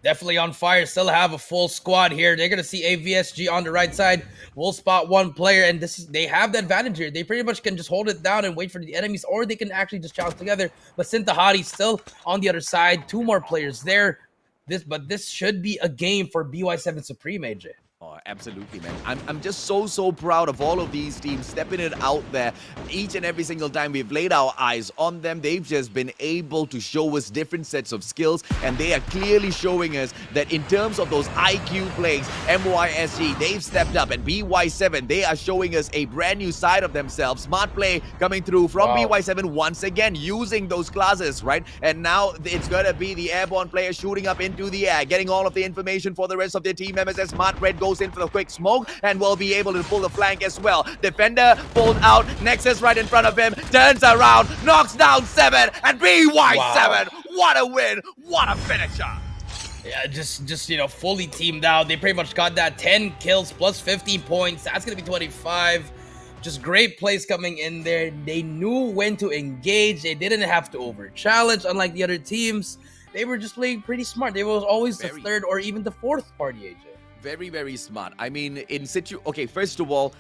Definitely on fire. Still have a full squad here. They're going to see AVSG on the right side. We'll spot one player, and they have the advantage here. They pretty much can just hold it down and wait for the enemies, or they can actually just challenge together. But Sintahadi still on the other side. Two more players there. This should be a game for BY7 Supreme, AJ. Oh, absolutely, man. I'm just so proud of all of these teams stepping it out there. Each and every single time we've laid our eyes on them, they've just been able to show us different sets of skills, and they are clearly showing us that in terms of those IQ plays, MYSG, they've stepped up, and BY7, they are showing us a brand new side of themselves. Smart play coming through from BY7 once again, using those classes, right? And now it's gonna be the airborne player shooting up into the air, getting all of the information for the rest of their team members as Smart Red goes in for the quick smoke and will be able to pull the flank as well. Defender pulled out, Nexus right in front of him, turns around, knocks down 7, and BY7, what a win, what a finisher. Yeah, just fully teamed out. They pretty much got that 10 kills plus 15 points. That's gonna be 25. Just great plays coming in there. They knew when to engage. They didn't have to over challenge, unlike the other teams. They were just playing pretty smart. They were always the third or even the fourth party, AJ. Very smart. I mean, okay, first of all,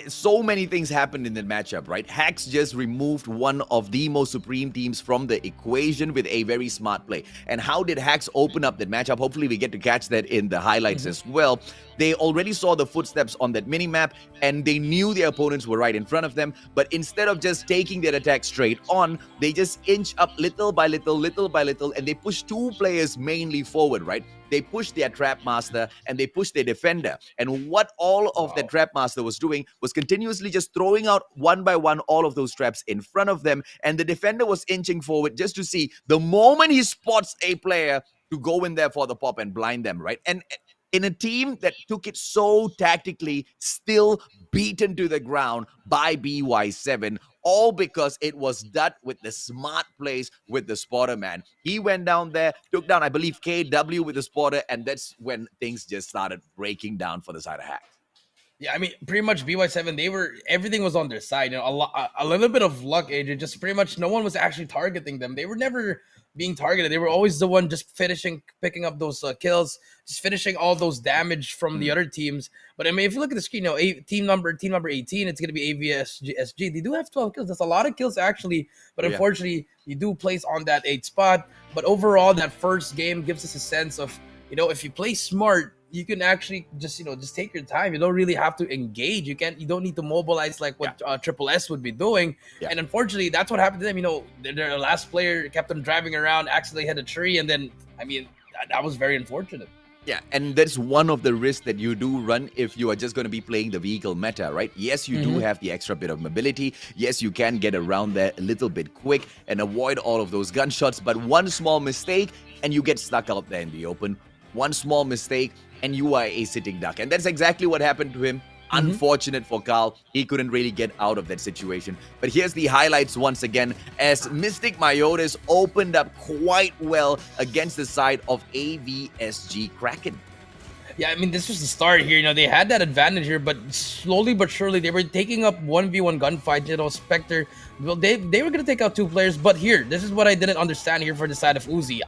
so many things happened in the matchup, right? Hacks just removed one of the most supreme teams from the equation with a very smart play. And how did Hacks open up that matchup? Hopefully we get to catch that in the highlights as well. They already saw the footsteps on that mini-map, and they knew their opponents were right in front of them. But instead of just taking their attack straight on, they just inch up little by little, and they push two players mainly forward, right? They pushed their Trap Master and they pushed their Defender. And what all of the Trap Master was doing was continuously just throwing out one by one all of those traps in front of them. And the Defender was inching forward just to see the moment he spots a player to go in there for the pop and blind them, right? And in a team that took it so tactically, still beaten to the ground by BY7, all because it was done with the smart plays with the spotter, man. He went down there, took down, I believe, KW with the spotter, and that's when things just started breaking down for the side of Hacks. Yeah, I mean, pretty much BY7, everything was on their side. A little bit of luck, AJ. Just pretty much no one was actually targeting them. They were never being targeted. They were always the one just picking up those kills, just finishing all those damage from the other teams. But I mean, if you look at the screen, team number 18, it's going to be AVSG. They do have 12 kills. That's a lot of kills, actually. But unfortunately, you do place on that 8th spot. But overall, that first game gives us a sense of if you play smart, you can actually just take your time. You don't really have to engage. You don't need to mobilize like what Triple S would be doing. And unfortunately, that's what happened to them. Their last player kept them driving around, accidentally hit a tree, and then that was very unfortunate. Yeah, and that's one of the risks that you do run if you are just going to be playing the vehicle meta, right? Yes, you do have the extra bit of mobility. Yes, you can get around there a little bit quick and avoid all of those gunshots. But one small mistake and you get stuck out there in the open. One small mistake and you are a sitting duck. And that's exactly what happened to him. Unfortunate for Carl, he couldn't really get out of that situation. But here's the highlights once again, as Mystic Myotis opened up quite well against the side of AVSG Kraken. Yeah, this was the start here. They had that advantage here, but slowly but surely they were taking up 1v1 gunfight. Spectre, well, they were going to take out 2 players, but here, this is what I didn't understand here for the side of Uzi.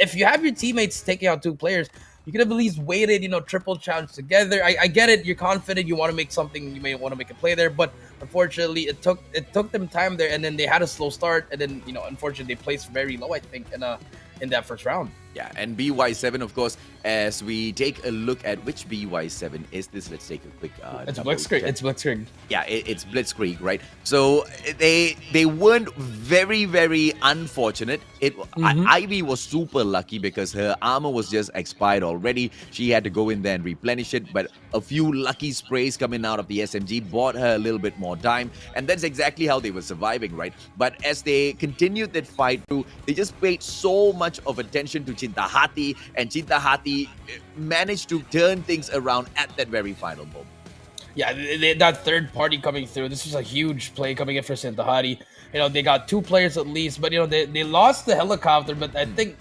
If you have your teammates taking out 2 players, you could have at least waited, triple challenge together. I get it. You're confident. You want to make something. You may want to make a play there, but unfortunately, it took them time there, and then they had a slow start, and then unfortunately, they placed very low. I think in that first round. Yeah, and BY7, of course, as we take a look at which BY7 is this, let's take a quick it's Blitzkrieg. It's Blitzkrieg. Yeah, it's Blitzkrieg, right? So they weren't very, very unfortunate. Ivy was super lucky because her armor was just expired already. She had to go in there and replenish it, but a few lucky sprays coming out of the SMG bought her a little bit more time, and that's exactly how they were surviving, right? But as they continued that fight through, they just paid so much of attention to Chintahati, and Chintahati managed to turn things around at that very final moment. Yeah, that third party coming through, this was a huge play coming in for Chintahati. They got 2 players at least, but they lost the helicopter, but I think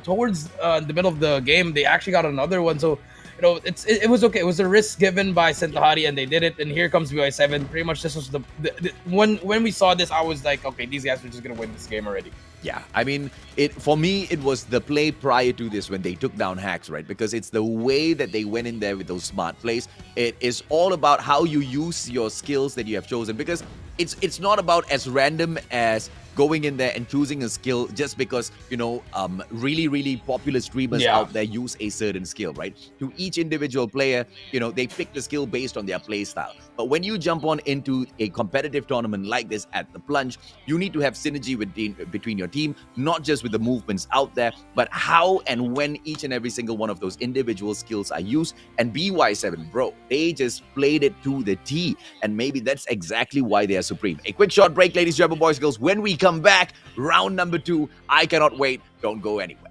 towards the middle of the game, they actually got another one. So it was okay. It was a risk given by Chintahati, and they did it. And here comes BY7. Pretty much, this was the when we saw this, I was like, okay, these guys are just gonna win this game already. Yeah, for me, it was the play prior to this when they took down Hacks, right? Because it's the way that they went in there with those smart plays. It is all about how you use your skills that you have chosen, because it's not about as random as going in there and choosing a skill just because, really, really popular streamers out there use a certain skill, right? To each individual player, they pick the skill based on their play style. But when you jump on into a competitive tournament like this at the Plunge, you need to have synergy between your team, not just with the movements out there, but how and when each and every single one of those individual skills are used. And BY7, bro, they just played it to the T. And maybe that's exactly why they are supreme. A quick short break, ladies and gentlemen, boys and girls. When we come back, round number 2. I cannot wait. Don't go anywhere.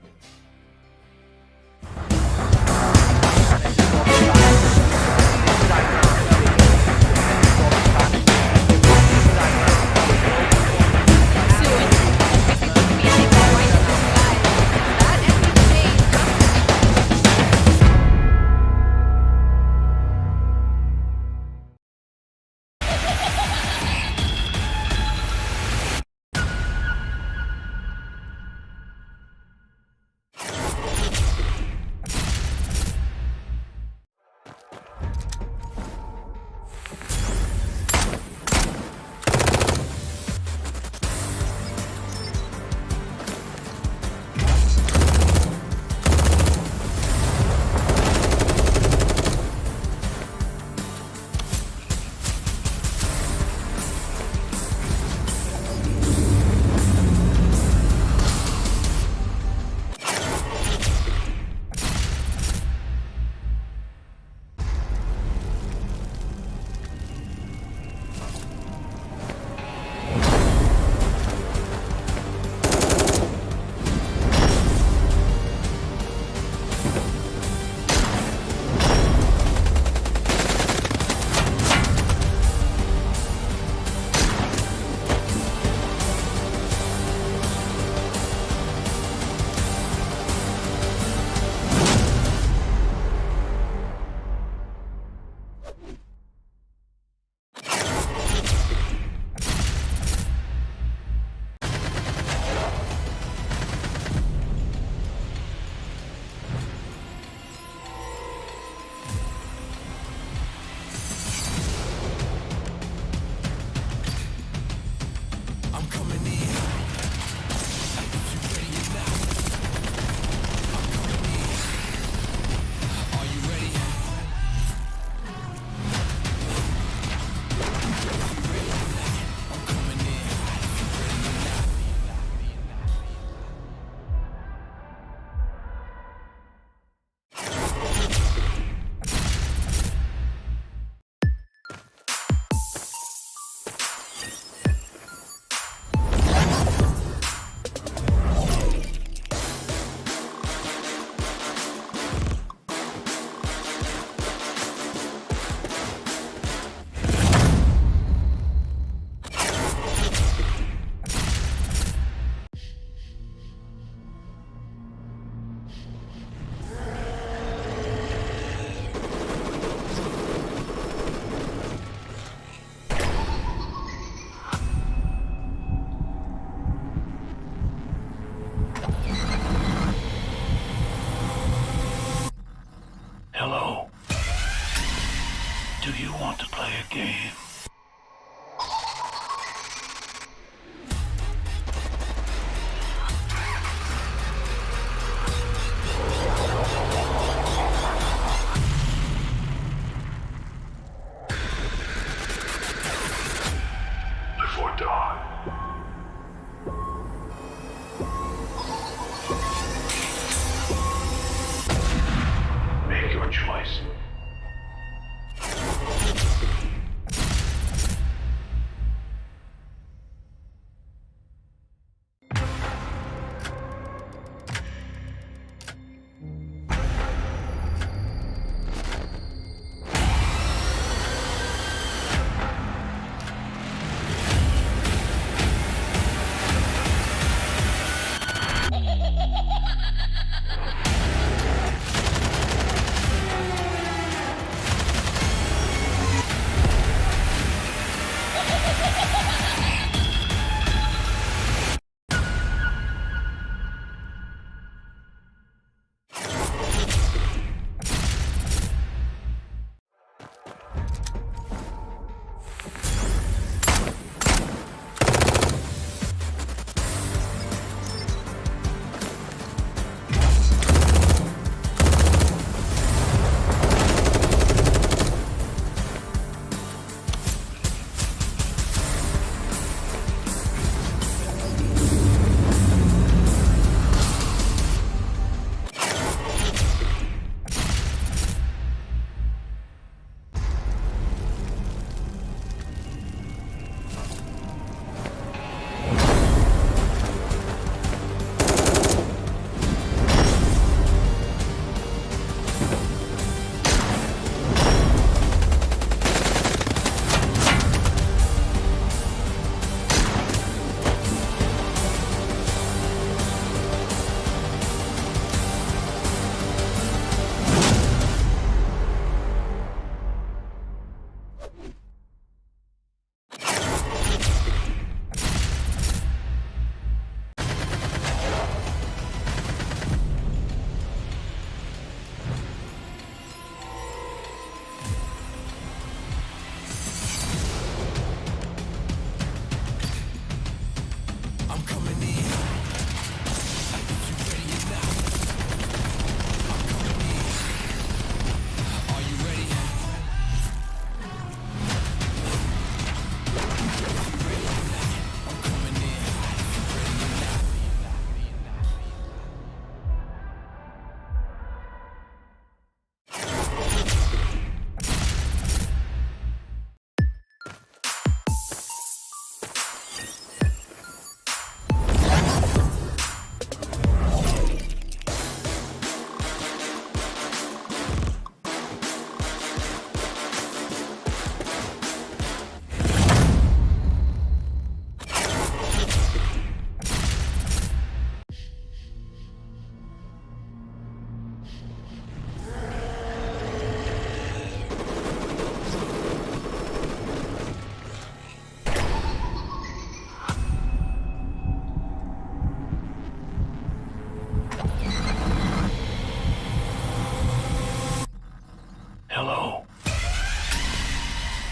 Hello.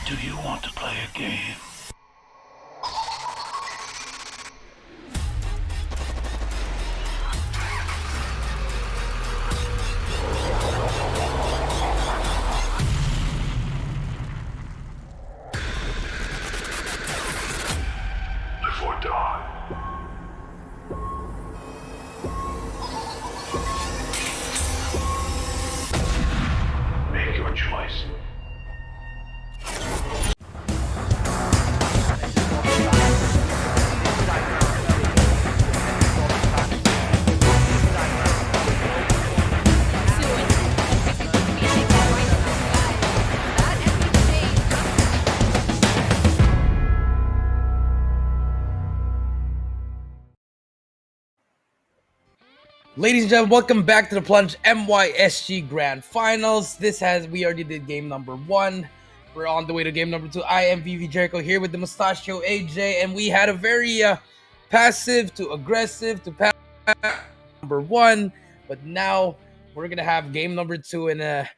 Do you want to play a game? Live or die. Make your choice. Ladies and gentlemen, welcome back to the Plunge MYSG Grand Finals. We already did game number 1. We're on the way to game number 2. I am VV Jericho here with the Mustachio AJ, and we had a very passive to aggressive to passive number 1, but now we're gonna have game number 2, and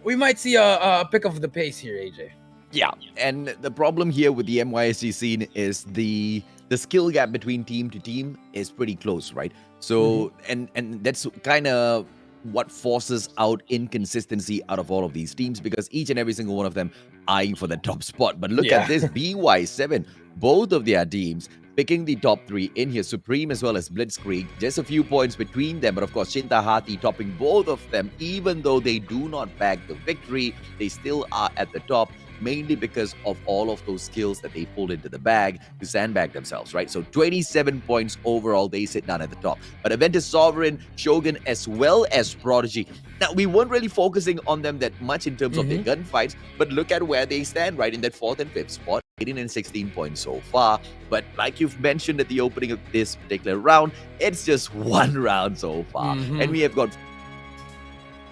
we might see a pick of the pace here, AJ. Yeah, and the problem here with the MYSG scene is the skill gap between team to team is pretty close, right? So, and that's kind of what forces out inconsistency out of all of these teams, because each and every single one of them eyeing for the top spot. But look Yeah. at this, BY7, both of their teams picking the top 3 in here, Supreme as well as Blitzkrieg. Just a few points between them, but of course Shinta Hati topping both of them. Even though they do not bag the victory, they still are at the top, mainly because of all of those skills that they pulled into the bag to sandbag themselves, right? So 27 points overall, they sit down at the top. But Aventus Sovereign, Shogun, as well as Prodigy. Now, we weren't really focusing on them that much in terms of their gunfights, but look at where they stand, right, in that 4th and 5th spot. 18 and 16 points so far. But like you've mentioned at the opening of this particular round, it's just one round so far. And we have got...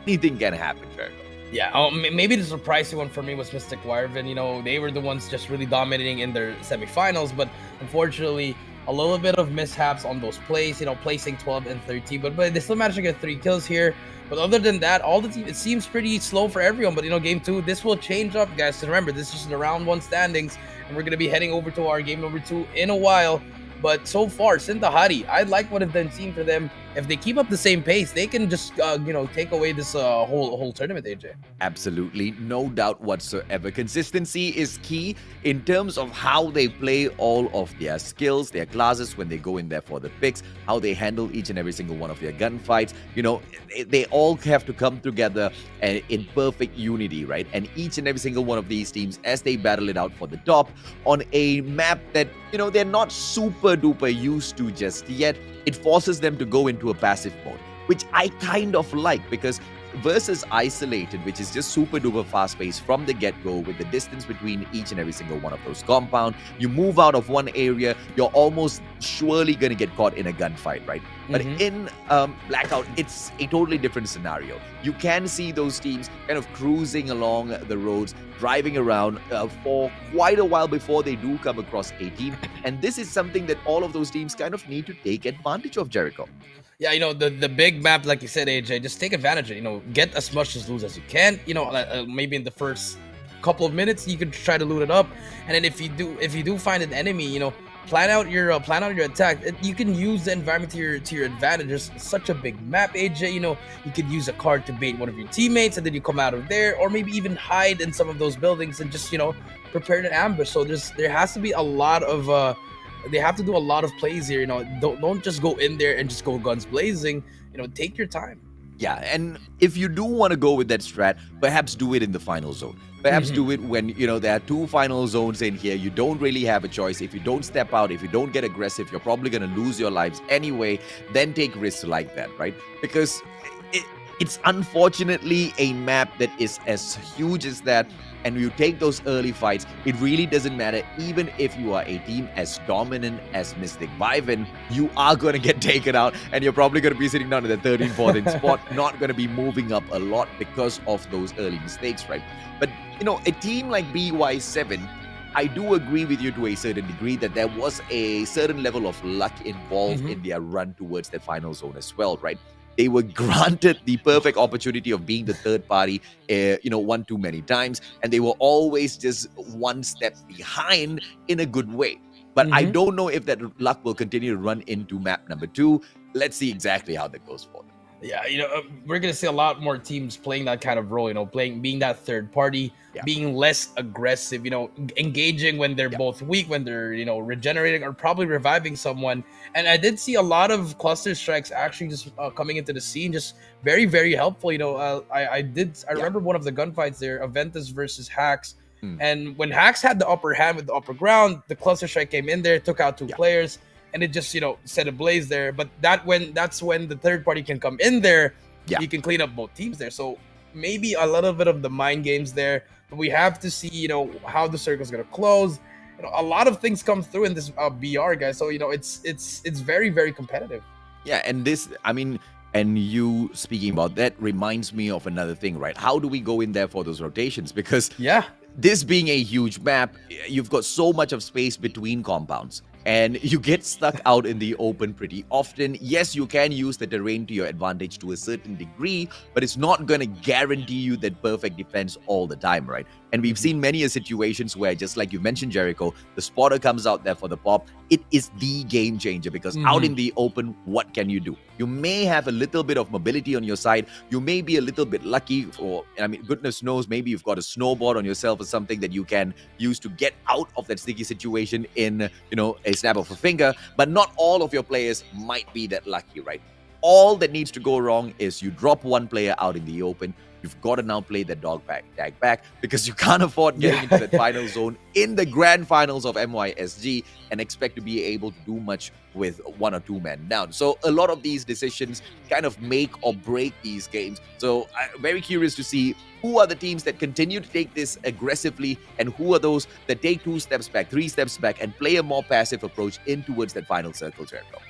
anything can happen, Jericho. Yeah, maybe the surprising one for me was Mystic Wyvern. You know, they were the ones just really dominating in their semifinals, but unfortunately, a little bit of mishaps on those plays. You know, placing 12 and 13, but they still managed to get 3 kills here. But other than that, all the team, it seems pretty slow for everyone. But you know, game 2, this will change up, guys. So remember, this is the round 1 standings, and we're gonna be heading over to our game number 2 in a while. But so far, Sintahari, I like what I've been seeing for them. If they keep up the same pace, they can just you know, take away this whole tournament, AJ. Absolutely, no doubt whatsoever. Consistency is key in terms of how they play all of their skills, their classes when they go in there for the picks, how they handle each and every single one of their gunfights. You know, they all have to come together in perfect unity, right? And each and every single one of these teams, as they battle it out for the top on a map that, you know, they're not super duper used to just yet, it forces them to go into a passive mode, which I kind of like, because versus isolated, which is just super duper fast paced from the get-go, with the distance between each and every single one of those compound, you move out of one area, you're almost surely going to get caught in a gunfight, right? But in Blackout, it's a totally different scenario. You can see those teams kind of cruising along the roads, driving around for quite a while before they do come across a team. And this is something that all of those teams kind of need to take advantage of, Jericho. Yeah, you know, the big map, like you said, AJ, just take advantage of it. You know, get as much as loot as you can. You know, maybe in the first couple of minutes, you could try to loot it up, and then if you do find an enemy, you know, plan out your attack. You can use the environment to your advantage. It's such a big map, AJ. You know, you could use a card to bait one of your teammates, and then you come out of there, or maybe even hide in some of those buildings and just, you know, prepare an ambush. So there has to be a lot of they have to do a lot of plays here. You know, don't just go in there and just go guns blazing. You know, take your time. Yeah, and if you do want to go with that strat, perhaps do it in the final zone. Perhaps do it when, you know, there are 2 final zones in here. You don't really have a choice. If you don't step out, if you don't get aggressive, you're probably going to lose your lives anyway. Then take risks like that, right? Because it's unfortunately a map that is as huge as that, and you take those early fights, it really doesn't matter. Even if you are a team as dominant as Mystic Wyvern, you are going to get taken out, and you're probably going to be sitting down at the 13th, 14th spot, not going to be moving up a lot because of those early mistakes, right? But, you know, a team like BY7, I do agree with you to a certain degree that there was a certain level of luck involved in their run towards the final zone as well, right? They were granted the perfect opportunity of being the third party, you know, one too many times, and they were always just one step behind in a good way. But I don't know if that luck will continue to run into map number 2. Let's see exactly how that goes for them. Yeah, you know, we're gonna see a lot more teams playing that kind of role. You know, being that third party, being less aggressive. You know, engaging when they're both weak, when they're, you know, regenerating or probably reviving someone. And I did see a lot of cluster strikes actually just coming into the scene, just very very helpful. You know, I remember one of the gunfights there, Aventus versus Hacks. And when Hacks had the upper hand with the upper ground, the cluster strike came in there, took out 2 players. And it just, you know, set ablaze there. But that's when the third party can come in there. You can clean up both teams there. So maybe a little bit of the mind games there. But we have to see, you know, how the circle's gonna close. You know, a lot of things come through in this BR, guys. So, you know, it's very very competitive. Yeah, and this, I mean, and you speaking about that reminds me of another thing, right? How do we go in there for those rotations? Because this being a huge map, you've got so much of space between compounds, and you get stuck out in the open pretty often. Yes, you can use the terrain to your advantage to a certain degree, but it's not going to guarantee you that perfect defense all the time, right? And we've seen many situations where, just like you mentioned, Jericho, the spotter comes out there for the pop. It is the game changer, because out in the open, what can you do? You may have a little bit of mobility on your side. You may be a little bit lucky, or, I mean, goodness knows, maybe you've got a snowboard on yourself or something that you can use to get out of that sticky situation in, you know, a snap of a finger. But not all of your players might be that lucky, right? All that needs to go wrong is you drop one player out in the open. You've got to now play that tag back, because you can't afford getting into that final zone in the grand finals of MYSG and expect to be able to do much with 1 or 2 men down. So a lot of these decisions kind of make or break these games. So I'm very curious to see who are the teams that continue to take this aggressively, and who are those that take 2 steps back, 3 steps back, and play a more passive approach in towards that final circle, Jericho.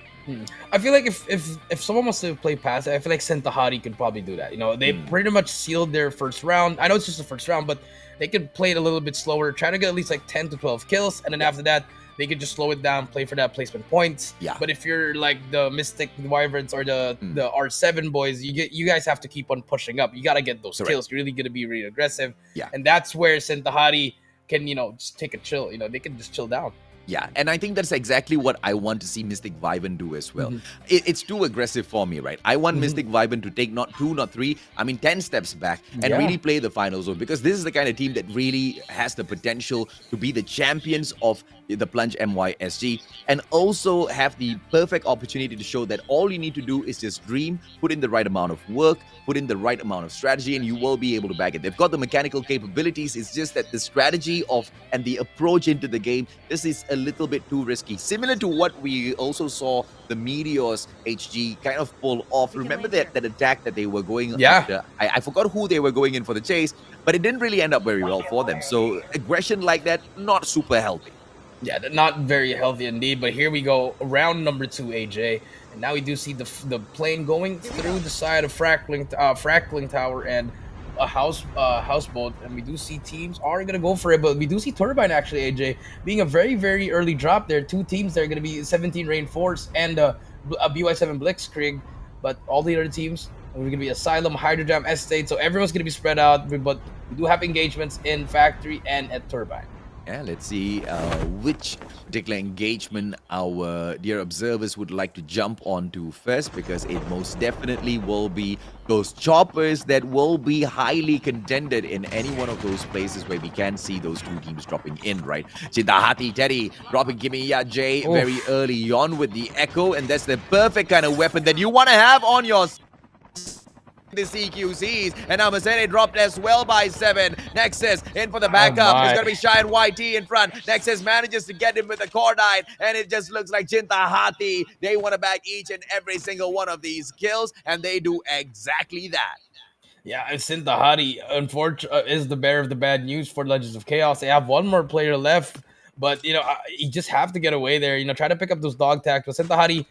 I feel like if someone wants to play passive, I feel like Sentahari could probably do that. You know, they pretty much sealed their first round. I know it's just the first round, but they could play it a little bit slower, try to get at least like 10 to 12 kills, and then after that, they could just slow it down, play for that placement points. Yeah. But if you're like the Mystic Wyverns or the R7 boys, you guys have to keep on pushing up. You gotta get those kills. You're really gonna be really aggressive. Yeah. And that's where Sentahari can, just take a chill. They can just chill down. Yeah, and I think that's exactly what I want to see Mystic Wyvern do as well. It's too aggressive for me, right? I want Mystic Wyvern to take not 2, not 3, 10 steps back and really play the final zone, because this is the kind of team that really has the potential to be the champions of the Plunge MYSG, and also have the perfect opportunity to show that all you need to do is just dream, put in the right amount of work, put in the right amount of strategy, and you will be able to back it. They've got the mechanical capabilities. It's just that the strategy and the approach into the game, this is a little bit too risky. Similar to what we also saw the Meteors HG kind of pull off. Remember that attack that they were going after? I forgot who they were going in for the chase, but it didn't really end up very well for them. So aggression like that, not super healthy. Yeah, not very healthy indeed. But here we go, round number 2, AJ, and now we do see the plane going through the side of Frackling Tower and a houseboat, and we do see teams are gonna go for it. But we do see Turbine actually, AJ, being a very, very early drop there. 2 teams that are gonna be 17 Reinforce and a BY7 Blitzkrieg, but all the other teams are gonna be Asylum, Hydrojam, Estate. So everyone's gonna be spread out, but we do have engagements in Factory and at Turbine. Yeah, let's see which particular engagement our dear observers would like to jump onto first, because it most definitely will be those choppers that will be highly contended in any one of those places where we can see those 2 teams dropping in, right? Cintahati Teddy dropping Kimiya J very early on with the Echo, and that's the perfect kind of weapon that you want to have on your the CQCs, and now Mercedes dropped as well by 7. Nexus in for the backup. It's gonna be Shy and YT in front. Nexus manages to get him with the Cordite, and it just looks like Cintahati. They want to back each and every single one of these kills, and they do exactly that. Yeah, Cintahati, unfortunately, is the bearer of the bad news for Legends of Chaos. They have one more player left, but you just have to get away there. Try to pick up those dog tags. But Cintahati,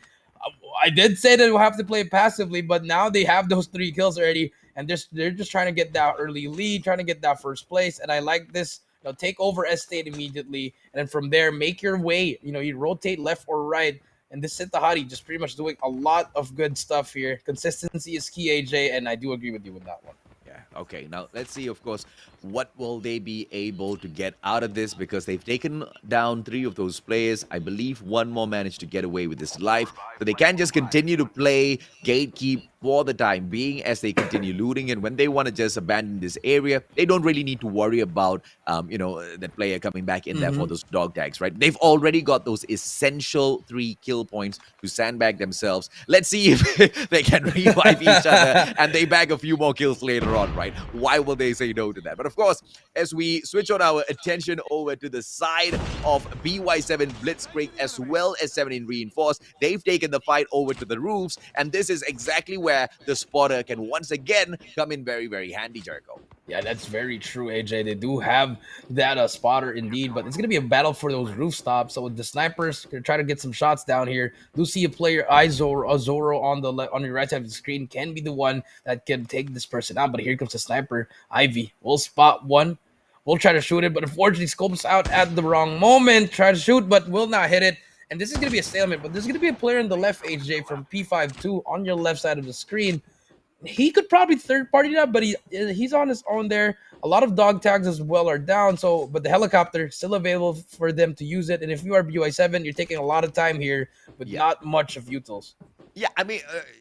I did say that we'll have to play passively, but now they have those 3 kills already, and they're just trying to get that early lead, trying to get that first place. And I like this. Take over Estate immediately, and then from there, make your way. You rotate left or right. And this Cintahati just pretty much doing a lot of good stuff here. Consistency is key, AJ, and I do agree with you with that one. Yeah, okay. Now, let's see, of course, what will they be able to get out of this, because they've taken down 3 of those players. I believe 1 more managed to get away with his life. So they can just continue to play gatekeep for the time being as they continue looting. And when they want to just abandon this area, they don't really need to worry about, that player coming back in there for those dog tags, right? They've already got those essential 3 kill points to sandbag themselves. Let's see if they can revive each other and they bag a few more kills later on, right? Why will they say no to that? But of course, as we switch on our attention over to the side of BY7 Blitzkrieg as well as 17 Reinforced, they've taken the fight over to the roofs, and this is exactly where the spotter can once again come in very, very handy, Jericho. Yeah, that's very true, AJ. They do have that spotter indeed, but it's going to be a battle for those roof stops. So the snipers can try to get some shots down here. Do see a player, Zoro on your right side of the screen, can be the one that can take this person out. But here comes the sniper, Ivy. We'll spot one. We'll try to shoot it, but unfortunately scopes out at the wrong moment. Try to shoot, but will not hit it. And this is going to be a stalemate, but there's going to be a player in the left, HJ, from P52 on your left side of the screen. He could probably third-party that, but he's on his own there. A lot of dog tags as well are down, but the helicopter is still available for them to use it. And if you are BY7, you're taking a lot of time here with not much of utils. Yeah,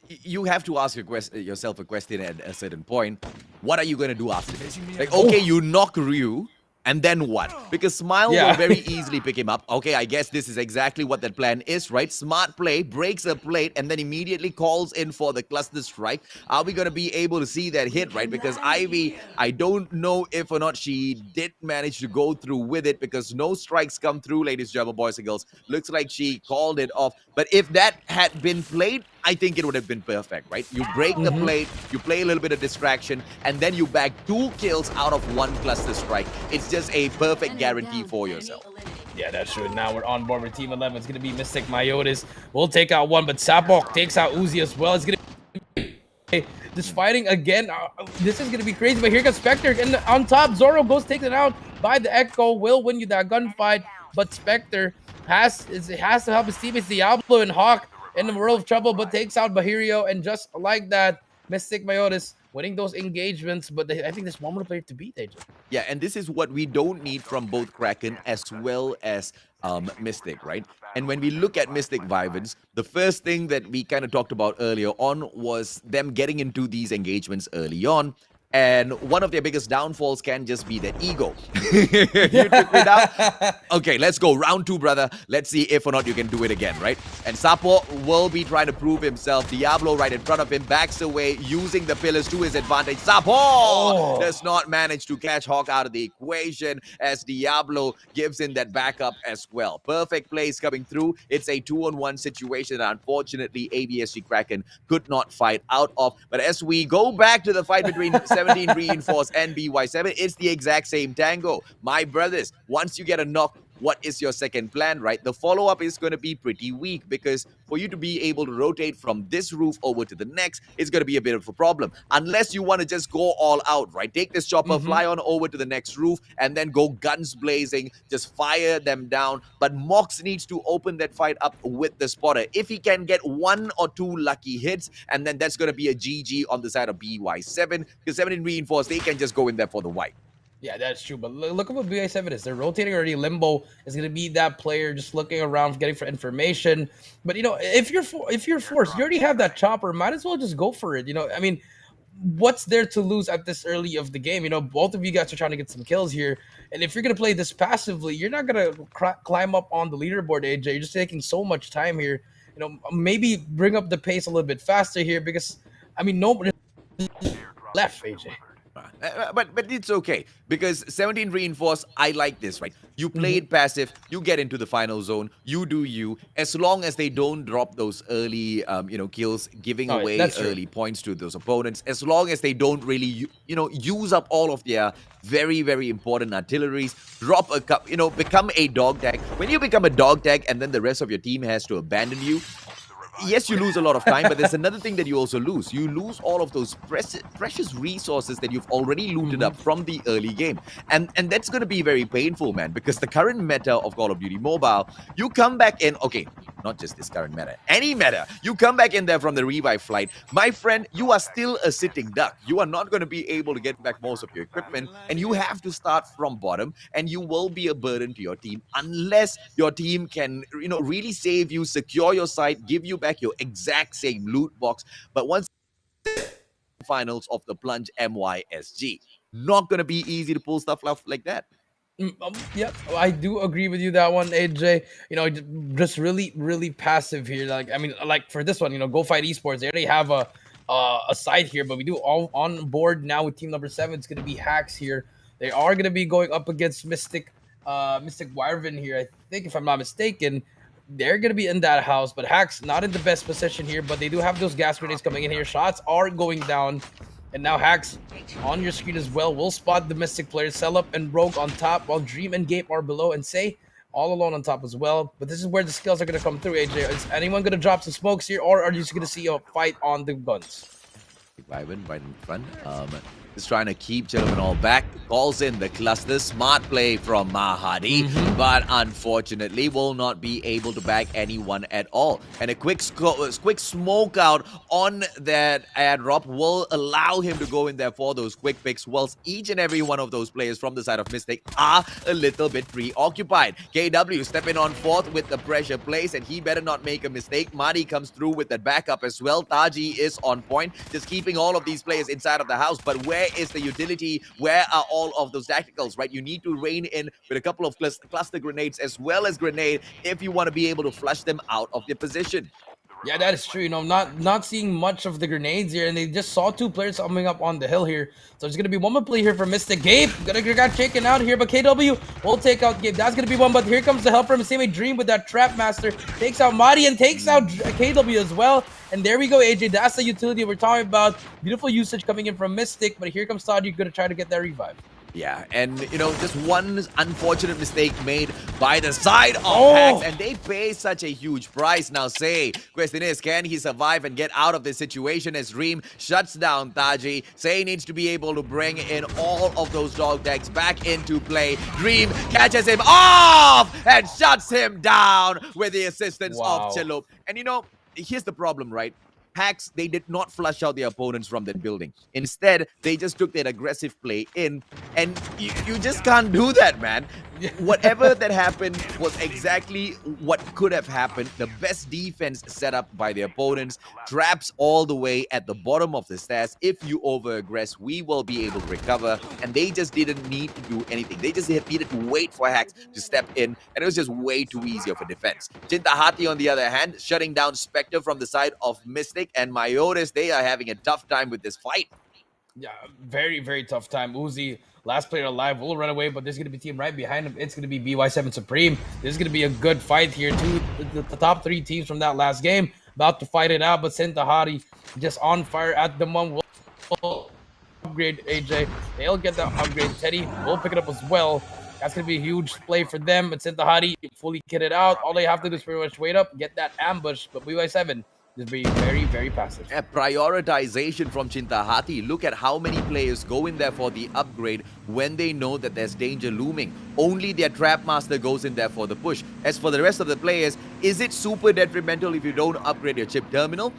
you have to ask yourself a question at a certain point. What are you going to do after this? Like, okay, you knock Ryu, and then what? Because Smile will very easily pick him up. Okay, I guess this is exactly what that plan is, right? Smart play, breaks a plate, and then immediately calls in for the cluster strike. Are we going to be able to see that hit, right? Because Ivy, I don't know if or not she did manage to go through with it, because no strikes come through, ladies and gentlemen, boys and girls. Looks like she called it off. But if that had been played, I think it would have been perfect, right? You break the plate, you play a little bit of distraction, and then you bag 2 kills out of 1 cluster strike. It's just a perfect guarantee for yourself. Yeah, that's true. Now we're on board with Team 11. It's going to be Mystic Myotis. We'll take out one, but Sapok takes out Uzi as well. It's going to be just fighting again. This is going to be crazy, but here comes Spectre. And on top, Zoro goes taken out by the Echo. Will win you that gunfight, but Spectre has to help his teammates. Diablo and Hawk in the world of trouble, but takes out Bahirio. And just like that, Mystic Myotis winning those engagements. But I think there's one more player to beat, AJ. Yeah, and this is what we don't need from both Kraken as well as Mystic, right? And when we look at Mystic Vivens, the first thing that we kind of talked about earlier on was them getting into these engagements early on. And one of their biggest downfalls can just be their ego. You took me down? Okay, let's go. Round 2, brother. Let's see if or not you can do it again, right? And Sapo will be trying to prove himself. Diablo right in front of him, backs away, using the pillars to his advantage. Sapo does not manage to catch Hawk out of the equation as Diablo gives in that backup as well. Perfect plays coming through. It's a 2-on-1 situation that unfortunately ABSG Kraken could not fight out of. But as we go back to the fight between 17 Reinforced and BY7, it's the exact same tango. My brothers, once you get a knock, what is your second plan, right? The follow-up is going to be pretty weak because for you to be able to rotate from this roof over to the next, it's going to be a bit of a problem. Unless you want to just go all out, right? Take this chopper, fly on over to the next roof, and then go guns blazing, just fire them down. But Mox needs to open that fight up with the spotter. If he can get 1 or 2 lucky hits, and then that's going to be a GG on the side of BY7, because 17 Reinforced, they can just go in there for the wipe. Yeah, that's true. But look at what BI7 is. They're rotating already. Limbo is going to be that player just looking around, getting for information. But, you know, if you're forced, you already have that chopper. Might as well just go for it. You know, I mean, what's there to lose at this early of the game? You know, both of you guys are trying to get some kills here. And if you're going to play this passively, you're not going to climb up on the leaderboard, AJ. You're just taking so much time here. You know, maybe bring up the pace a little bit faster here because, I mean, nobody left, AJ. But it's okay because 17 Reinforced, I like this, right? You play it passive, you get into the final zone, you do you. As long as they don't drop those early, kills, giving away early points to those opponents. As long as they don't really, use up all of their very, very important artilleries. Drop a cup, become a dog tag. When you become a dog tag and then the rest of your team has to abandon you, yes, you lose a lot of time, but there's another thing that you also lose. You lose all of those precious resources that you've already looted up from the early game. And that's going to be very painful, man, because the current meta of Call of Duty Mobile, you come back in, okay, not just this current meta, any meta, you come back in there from the revive flight. My friend, you are still a sitting duck. You are not going to be able to get back most of your equipment, and you have to start from bottom, and you will be a burden to your team unless your team can, really save you, secure your site, give you back your exact same loot box. But once finals of the Plunge MYSG, not going to be easy to pull stuff off like that. Yep, I do agree with you that one, AJ. You know, just really, really passive here. Like, I mean, like for this one, Go Fight Esports, they already have a side here, but we do all on board now with team number 7. It's going to be Hacks here. They are going to be going up against Mystic Wyvern here, I think, if I'm not mistaken. They're going to be in that house, but Hacks not in the best position here, but they do have those gas grenades coming in here. Shots are going down. And now Hacks on your screen as well will spot the Mystic players. Sell up and Rogue on top while Dream and Gape are below and Say all alone on top as well. But this is where the skills are going to come through, AJ. Is anyone going to drop some smokes here, or are you just going to see a fight on the guns? Vyvern right in front. Just trying to keep Gentlemen all back. Calls in the cluster. Smart play from Mahadi, but unfortunately will not be able to bag anyone at all. And a quick smoke out on that airdrop will allow him to go in there for those quick picks, whilst each and every one of those players from the side of Mystic are a little bit preoccupied. KW stepping on fourth with the pressure plays, and he better not make a mistake. Madi comes through with that backup as well. Taji is on point, just keeping all of these players inside of the house. But where is the utility? Where are all of those tacticals, right? You need to rein in with a couple of cluster grenades as well as grenade if you want to be able to flush them out of their position. Yeah, that is true. Not seeing much of the grenades here, and they just saw 2 players coming up on the hill here. So there's gonna be one more play here for Mystic. Gabe got taken out here, but KW will take out Gabe. That's gonna be one, but here comes the help from Same Dream with that Trap Master. Takes out Madi and takes out KW as well. And there we go, AJ. That's the utility we're talking about. Beautiful usage coming in from Mystic, but here comes Todd. You're gonna try to get that revive. Yeah, and just one unfortunate mistake made by the side of Oh! Hacks, and they pay such a huge price. Now, question is, can he survive and get out of this situation as Dream shuts down Taji? Say needs to be able to bring in all of those dog tags back into play. Dream catches him off and shuts him down with the assistance Wow. of Chalup. And here's the problem, right? Hacks, they did not flush out their opponents from that building. Instead, they just took that aggressive play in, and you just can't do that, man. Whatever that happened was exactly what could have happened. The best defense set up by the opponents, traps all the way at the bottom of the stairs. If you over-aggress, we will be able to recover, and they just didn't need to do anything. They just needed to wait for Hacks to step in, and it was just way too easy of a defense. Chintahati, on the other hand, shutting down Spectre from the side of Mystic, and Myotis, they are having a tough time with this fight. Yeah, very, very tough time. Uzi, last player alive, will run away, but there's going to be a team right behind him. It's going to be BY7 Supreme. This is going to be a good fight here, too. The top three teams from that last game about to fight it out, but Chintahati just on fire at the moment. Will upgrade AJ. They'll get that upgrade. Teddy will pick it up as well. That's going to be a huge play for them. But Chintahati fully kitted out. All they have to do is pretty much wait up, get that ambush, but BY7 is being very, very passive. A prioritization from Chintahati. Look at how many players go in there for the upgrade when they know that there's danger looming. Only their Trap Master goes in there for the push. As for the rest of the players, is it super detrimental if you don't upgrade your chip terminal?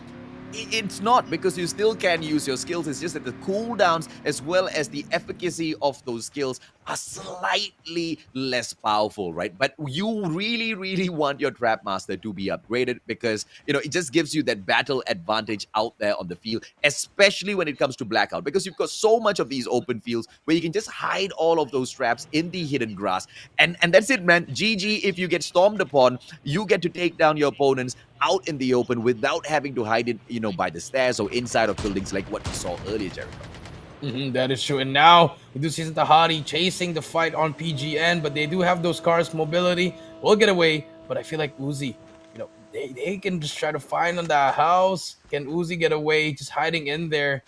It's not, because you still can use your skills. It's just that the cooldowns as well as the efficacy of those skills are slightly less powerful, right? But you really, really want your Trap Master to be upgraded, because, it just gives you that battle advantage out there on the field, especially when it comes to Blackout, because you've got so much of these open fields where you can just hide all of those traps in the hidden grass. And that's it, man. GG, if you get stormed upon, you get to take down your opponents out in the open without having to hide it, by the stairs or inside of buildings like what we saw earlier, Jericho. That is true. And now we do see Chintahati chasing the fight on PGN, but they do have those cars. Mobility will get away, but I feel like Uzi, they can just try to find on that house. Can Uzi get away just hiding in there?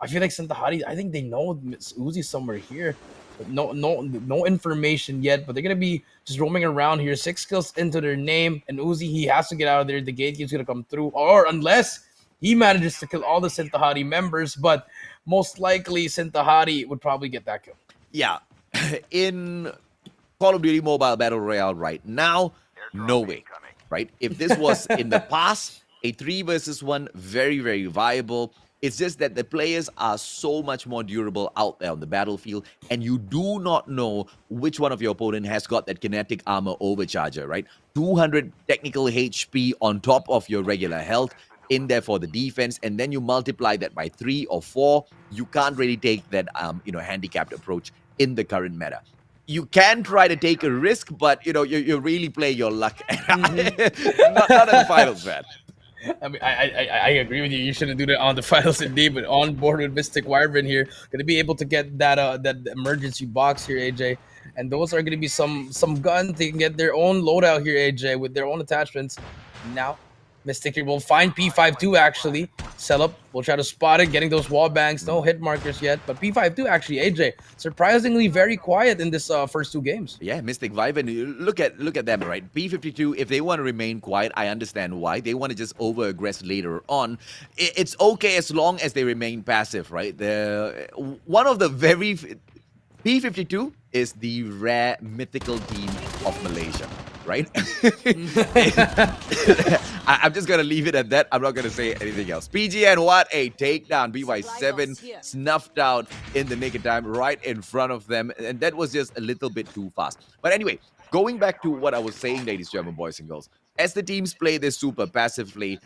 I feel like Chintahati, I think they know Uzi somewhere here. But no information yet, but they're gonna be just roaming around here. 6 kills into their name, and Uzi, he has to get out of there. The gatekeeper's gonna come through, or unless he manages to kill all the Chintahati members, but most likely Chintahati would probably get that kill. Yeah, in Call of Duty Mobile Battle Royale right now, no way, right? If this was in the past, a 3 versus 1, very, very viable. It's just that the players are so much more durable out there on the battlefield, and you do not know which one of your opponent has got that kinetic armor overcharger, right? 200 technical HP on top of your regular health in there for the defense, and then you multiply that by 3 or 4. You can't really take that, handicapped approach in the current meta. You can try to take a risk, but, you really play your luck. Not in the finals, man. I mean, I agree with you. You shouldn't do that on the finals indeed, but on board with Mystic Wyvern here, gonna be able to get that that emergency box here, AJ. And those are gonna be some guns. They can get their own loadout here, AJ, with their own attachments. Now, Mystic here will find P52 actually. Setup will try to spot it, getting those wall bangs. No hit markers yet, but P52 actually, AJ, surprisingly very quiet in this first 2 games. Yeah, Mystic Vyvern, look at them, right? P52, if they want to remain quiet, I understand why. They want to just over-aggress later on. It's okay as long as they remain passive, right? One of the very... P52 is the rare mythical team of Malaysia, right? I'm just going to leave it at that. I'm not going to say anything else. PGN, what a takedown. BY7 snuffed out in the nick of time right in front of them. And that was just a little bit too fast. But anyway, going back to what I was saying, ladies, German boys and girls, as the teams play this super passively,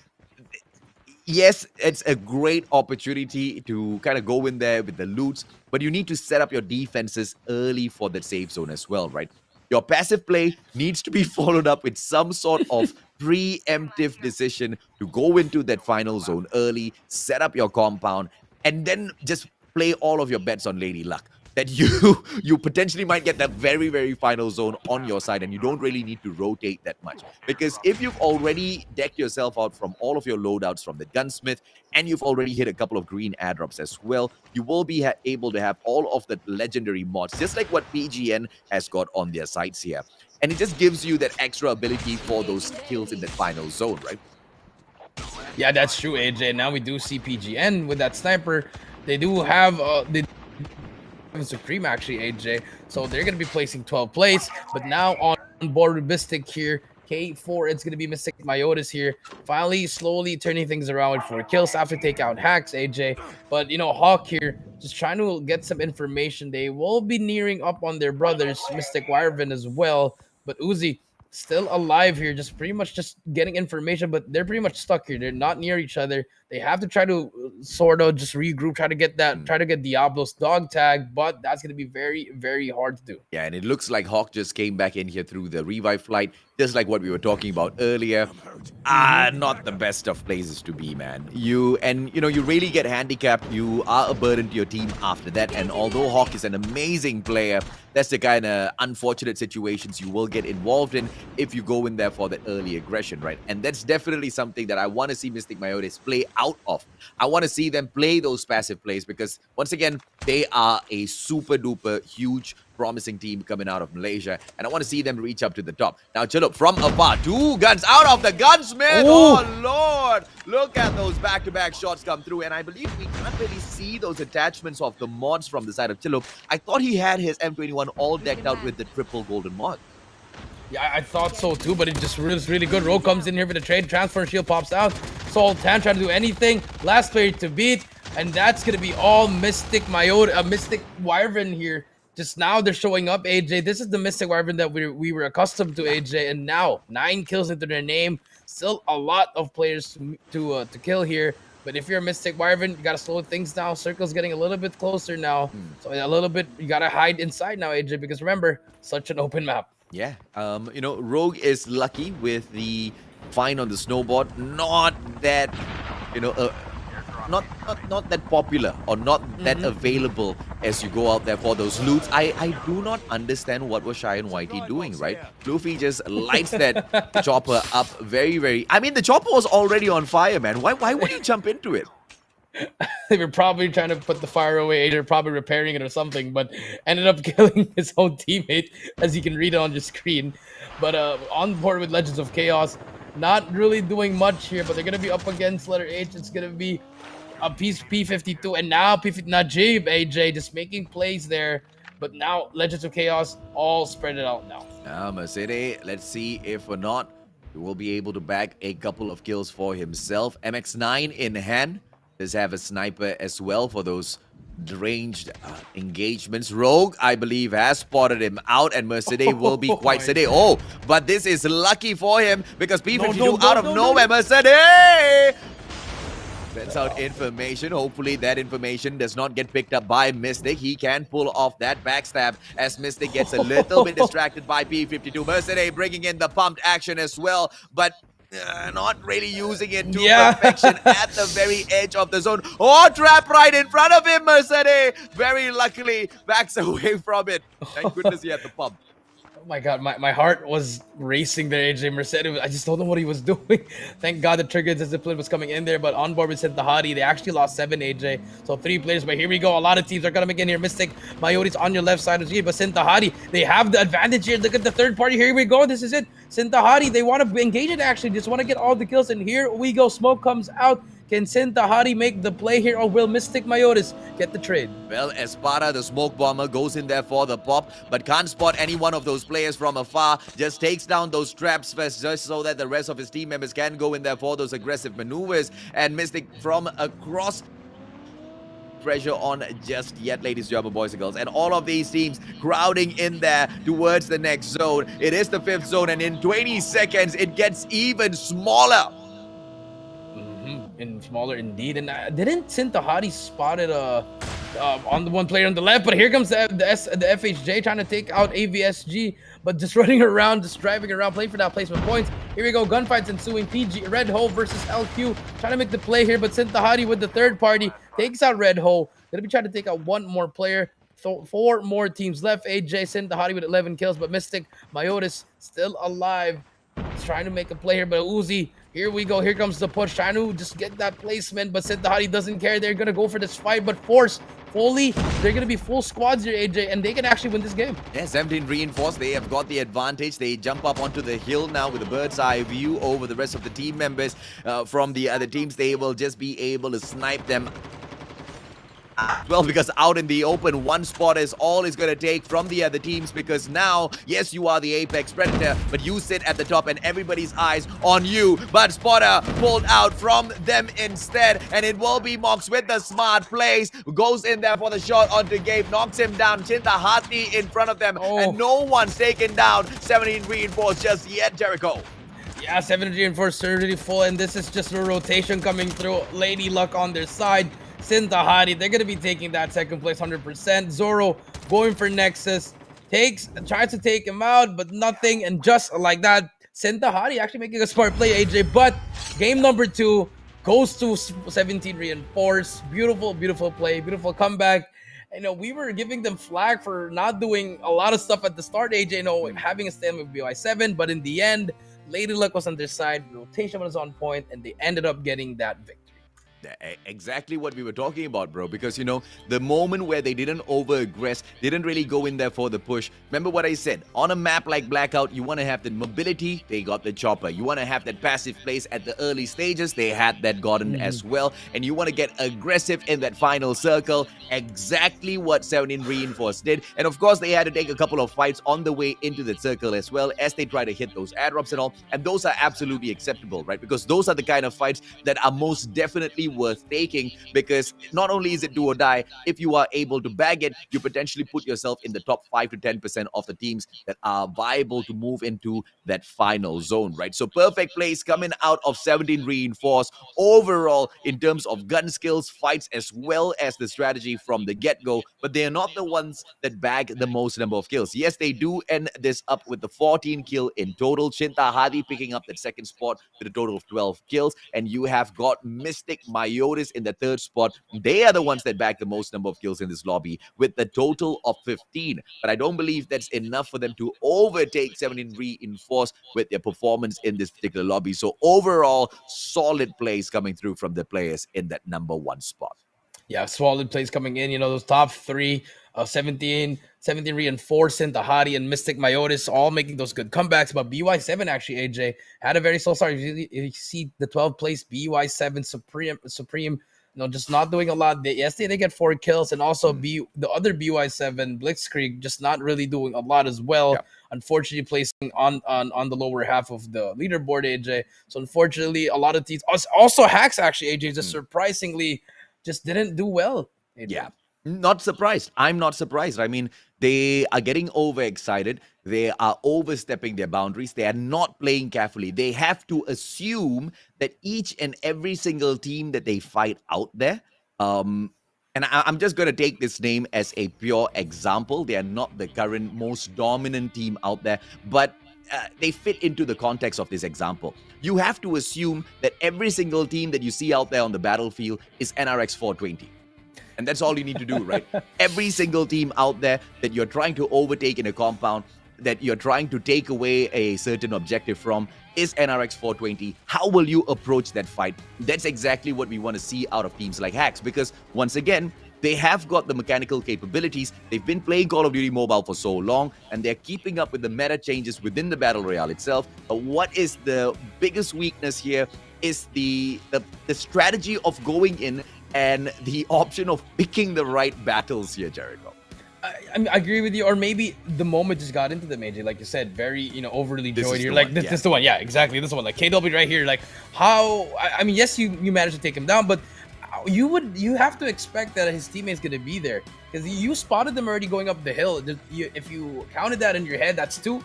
yes, it's a great opportunity to kind of go in there with the loots, but you need to set up your defenses early for the safe zone as well, right? Your passive play needs to be followed up with some sort of preemptive decision to go into that final zone early, set up your compound, and then just play all of your bets on Lady Luck. that you potentially might get that very, very final zone on your side, and you don't really need to rotate that much. Because if you've already decked yourself out from all of your loadouts from the gunsmith, and you've already hit a couple of green airdrops as well, you will be able to have all of the legendary mods, just like what PGN has got on their sites here. And it just gives you that extra ability for those kills in that final zone, right? Yeah, that's true, AJ. Now we do see PGN with that sniper. They do have Supreme actually, AJ. So they're gonna be placing 12 plays, but now on board with Mystic here. K4, it's gonna be Mystic Myotis here. Finally, slowly turning things around with 4 kills after take out Hacks, AJ. But you know, Hawk here just trying to get some information. They will be nearing up on their brothers, Mystic Wyvern as well. But Uzi still alive here, just pretty much just getting information, but they're pretty much stuck here. They're not near each other. They have to try to sort of just regroup, try to get Diablo's dog tag, but that's going to be very, very hard to do. Yeah, and it looks like Hawk just came back in here through the revive flight, just like what we were talking about earlier. Not the best of places to be, man. You really get handicapped. You are a burden to your team after that. And although Hawk is an amazing player, that's the kind of unfortunate situations you will get involved in if you go in there for that early aggression, right? And that's definitely something that I want to see Mystic Myotis play out of. I want to see them play those passive plays because, once again, they are a super duper huge promising team coming out of Malaysia, and I want to see them reach up to the top. Now, Chaloop, from afar, 2 guns out of the gunsmith. Oh, Lord. Look at those back-to-back shots come through, and I believe we can't really see those attachments of the mods from the side of Chaloop. I thought he had his M21 all decked out with the triple golden mod. Yeah, I thought so too, but it just was really good. Rogue comes in here for the trade. Transfer shield pops out. Sultan trying to do anything. Last player to beat, and that's going to be all Mystic Wyvern here. Just now they're showing up, AJ. This is the Mystic Wyvern that we were accustomed to, AJ. And now 9 kills into their name. Still a lot of players to kill here. But if you're a Mystic Wyvern, you gotta slow things down. Circle's getting a little bit closer now. So a little bit, you gotta hide inside now, AJ. Because remember, such an open map. Yeah, Rogue is lucky with the find on the snowboard. Not that, not that popular or not that available as you go out there for those loots. I do not understand what was Shy and Whitey doing, right? Luffy just lights that chopper up very, very... I mean, the chopper was already on fire, man. Why would he jump into it? They were probably trying to put the fire away. They're probably repairing it or something, but ended up killing his own teammate, as you can read it on your screen. But on board with Legends of Chaos, not really doing much here, but they're going to be up against letter H. It's going to be a piece P52, and now Najib, AJ, just making plays there. But now Legends of Chaos all spread it out now. Now, Mercedes, let's see if or not he will be able to bag a couple of kills for himself. MX9 in hand. Does have a sniper as well for those deranged engagements. Rogue, I believe, has spotted him out, and Mercedes will be quite sedate. Oh, but this is lucky for him because P52 out of nowhere. Mercedes sends out information. Hopefully that information does not get picked up by Mystic. He can pull off that backstab as Mystic gets a little bit distracted by P52. Mercedes bringing in the pumped action as well, but not really using it to perfection at the very edge of the zone. Oh, trap right in front of him, Mercedes. Very luckily backs away from it. Thank goodness he had the pump. Oh my god, my heart was racing there, AJ. Mercedes, I just don't know what he was doing. Thank god the trigger discipline was coming in there, but on board with Sintahadi, they actually lost 7, AJ. So 3 players, but here we go. A lot of teams are coming in here. Mystic, Myotis on your left side of the but Sintahadi, they have the advantage here. Look at the third party. Here we go. This is it. Sintahadi, they want to engage it actually. Just want to get all the kills, and here we go. Smoke comes out. Can Sintahadi make the play here, or will Mystic Myotis get the trade? Well, Espada, the smoke bomber, goes in there for the pop, but can't spot any one of those players from afar. Just takes down those traps first, just so that the rest of his team members can go in there for those aggressive maneuvers. And Mystic from across, pressure on just yet, ladies and gentlemen, boys and girls, and all of these teams crowding in there towards the next zone. It is the 5th zone, and in 20 seconds it gets even smaller. And smaller indeed. And didn't Sintahadi spot it on the one player on the left? But here comes the FHJ trying to take out AVSG, but just running around, just driving around, playing for that placement points. Here we go, gunfights ensuing. PG Red Hole versus LQ, trying to make the play here, but Sintahadi with the third party takes out Red Hole. Gonna be trying to take out one more player. 4 more teams left. AJ Sintahari with 11 kills, but Mystic Myotis still alive. He's trying to make a play here, but Uzi, here we go. Here comes the push, trying to just get that placement, but Sintahari doesn't care. They're going to go for this fight, but Force, fully, they're going to be full squads here, AJ, and they can actually win this game. Yeah, 17 reinforced. They have got the advantage. They jump up onto the hill now with a bird's eye view over the rest of the team members from the other teams. They will just be able to snipe them. Well, because out in the open, one spot is all it's going to take from the other teams, because now, yes, you are the apex predator, but you sit at the top and everybody's eyes on you. But Spotter pulled out from them instead, and it will be Mox with the smart plays. Goes in there for the shot onto Gabe, knocks him down. Sintahari in front of them, and no one's taken down 17 reinforced just yet, Jericho. Yeah, 17 reinforced, surgery full, and this is just a rotation coming through. Lady Luck on their side. Sintahari, they're going to be taking that second place 100%. Zoro going for Nexus, tries to take him out, but nothing. And just like that, Sintahari actually making a smart play, AJ. But game number 2 goes to 17 reinforced. Beautiful, beautiful play, beautiful comeback. You know, we were giving them flag for not doing a lot of stuff at the start, AJ. You know, having a stand with BY7, but in the end, Lady Luck was on their side, rotation was on point, and they ended up getting that victory. Exactly what we were talking about, bro, because, you know, the moment where they didn't over-aggress, didn't really go in there for the push. Remember what I said, on a map like Blackout, you want to have the mobility, they got the chopper. You want to have that passive plays at the early stages, they had that gotten as well. And you want to get aggressive in that final circle, exactly what 17 Reinforced did. And of course, they had to take a couple of fights on the way into the circle as well, as they try to hit those airdrops and all. And those are absolutely acceptable, right? Because those are the kind of fights that are most definitely worth taking, because not only is it do or die, if you are able to bag it, you potentially put yourself in the top 5 to 10% of the teams that are viable to move into that final zone, right? So perfect plays coming out of 17 Reinforced overall in terms of gun skills, fights, as well as the strategy from the get-go, but they are not the ones that bag the most number of kills. Yes, they do end this up with the 14 kill in total. Sintahari picking up that second spot with a total of 12 kills, and you have got Mystic Myotis in the third spot. They are the ones that bag the most number of kills in this lobby with the total of 15. But I don't believe that's enough for them to overtake 17 Reinforced with their performance in this particular lobby. So overall, solid plays coming through from the players in that number 1 spot. Yeah, solid plays coming in. You know, those top 3, 17 Reinforced, Sintahari, and Mystic Myotis all making those good comebacks. But BY7 actually, AJ, had a very slow start. You see the 12th place BY7 Supreme, you know, just not doing a lot. Yesterday they get 4 kills, and also the other BY7 Blitzkrieg just not really doing a lot as well. Yeah. Unfortunately, placing on the lower half of the leaderboard, AJ. So unfortunately, a lot of teams, also Hacks actually, AJ, just surprisingly just didn't do well, AJ. Yeah. Not surprised. I'm not surprised. I mean, they are getting overexcited. They are overstepping their boundaries. They are not playing carefully. They have to assume that each and every single team that they fight out there, and I'm just going to take this name as a pure example. They are not the current most dominant team out there, but they fit into the context of this example. You have to assume that every single team that you see out there on the battlefield is NRX 420. And that's all you need to do, right? Every single team out there that you're trying to overtake in a compound, that you're trying to take away a certain objective from, is NRX 420. How will you approach that fight? That's exactly what we want to see out of teams like Hacks, because once again, they have got the mechanical capabilities. They've been playing Call of Duty Mobile for so long, and they're keeping up with the meta changes within the Battle Royale itself. But what is the biggest weakness here is the strategy of going in and the option of picking the right battles here, Jericho. I agree with you, or maybe the moment just got into the major, like you said, very, you know, overly joyed. You're like, this is the one. Yeah, exactly. This one, like KW right here. Like, how? I mean, yes, you managed to take him down, but you have to expect that his teammate's gonna be there, because you spotted them already going up the hill. If you counted that in your head, that's 2.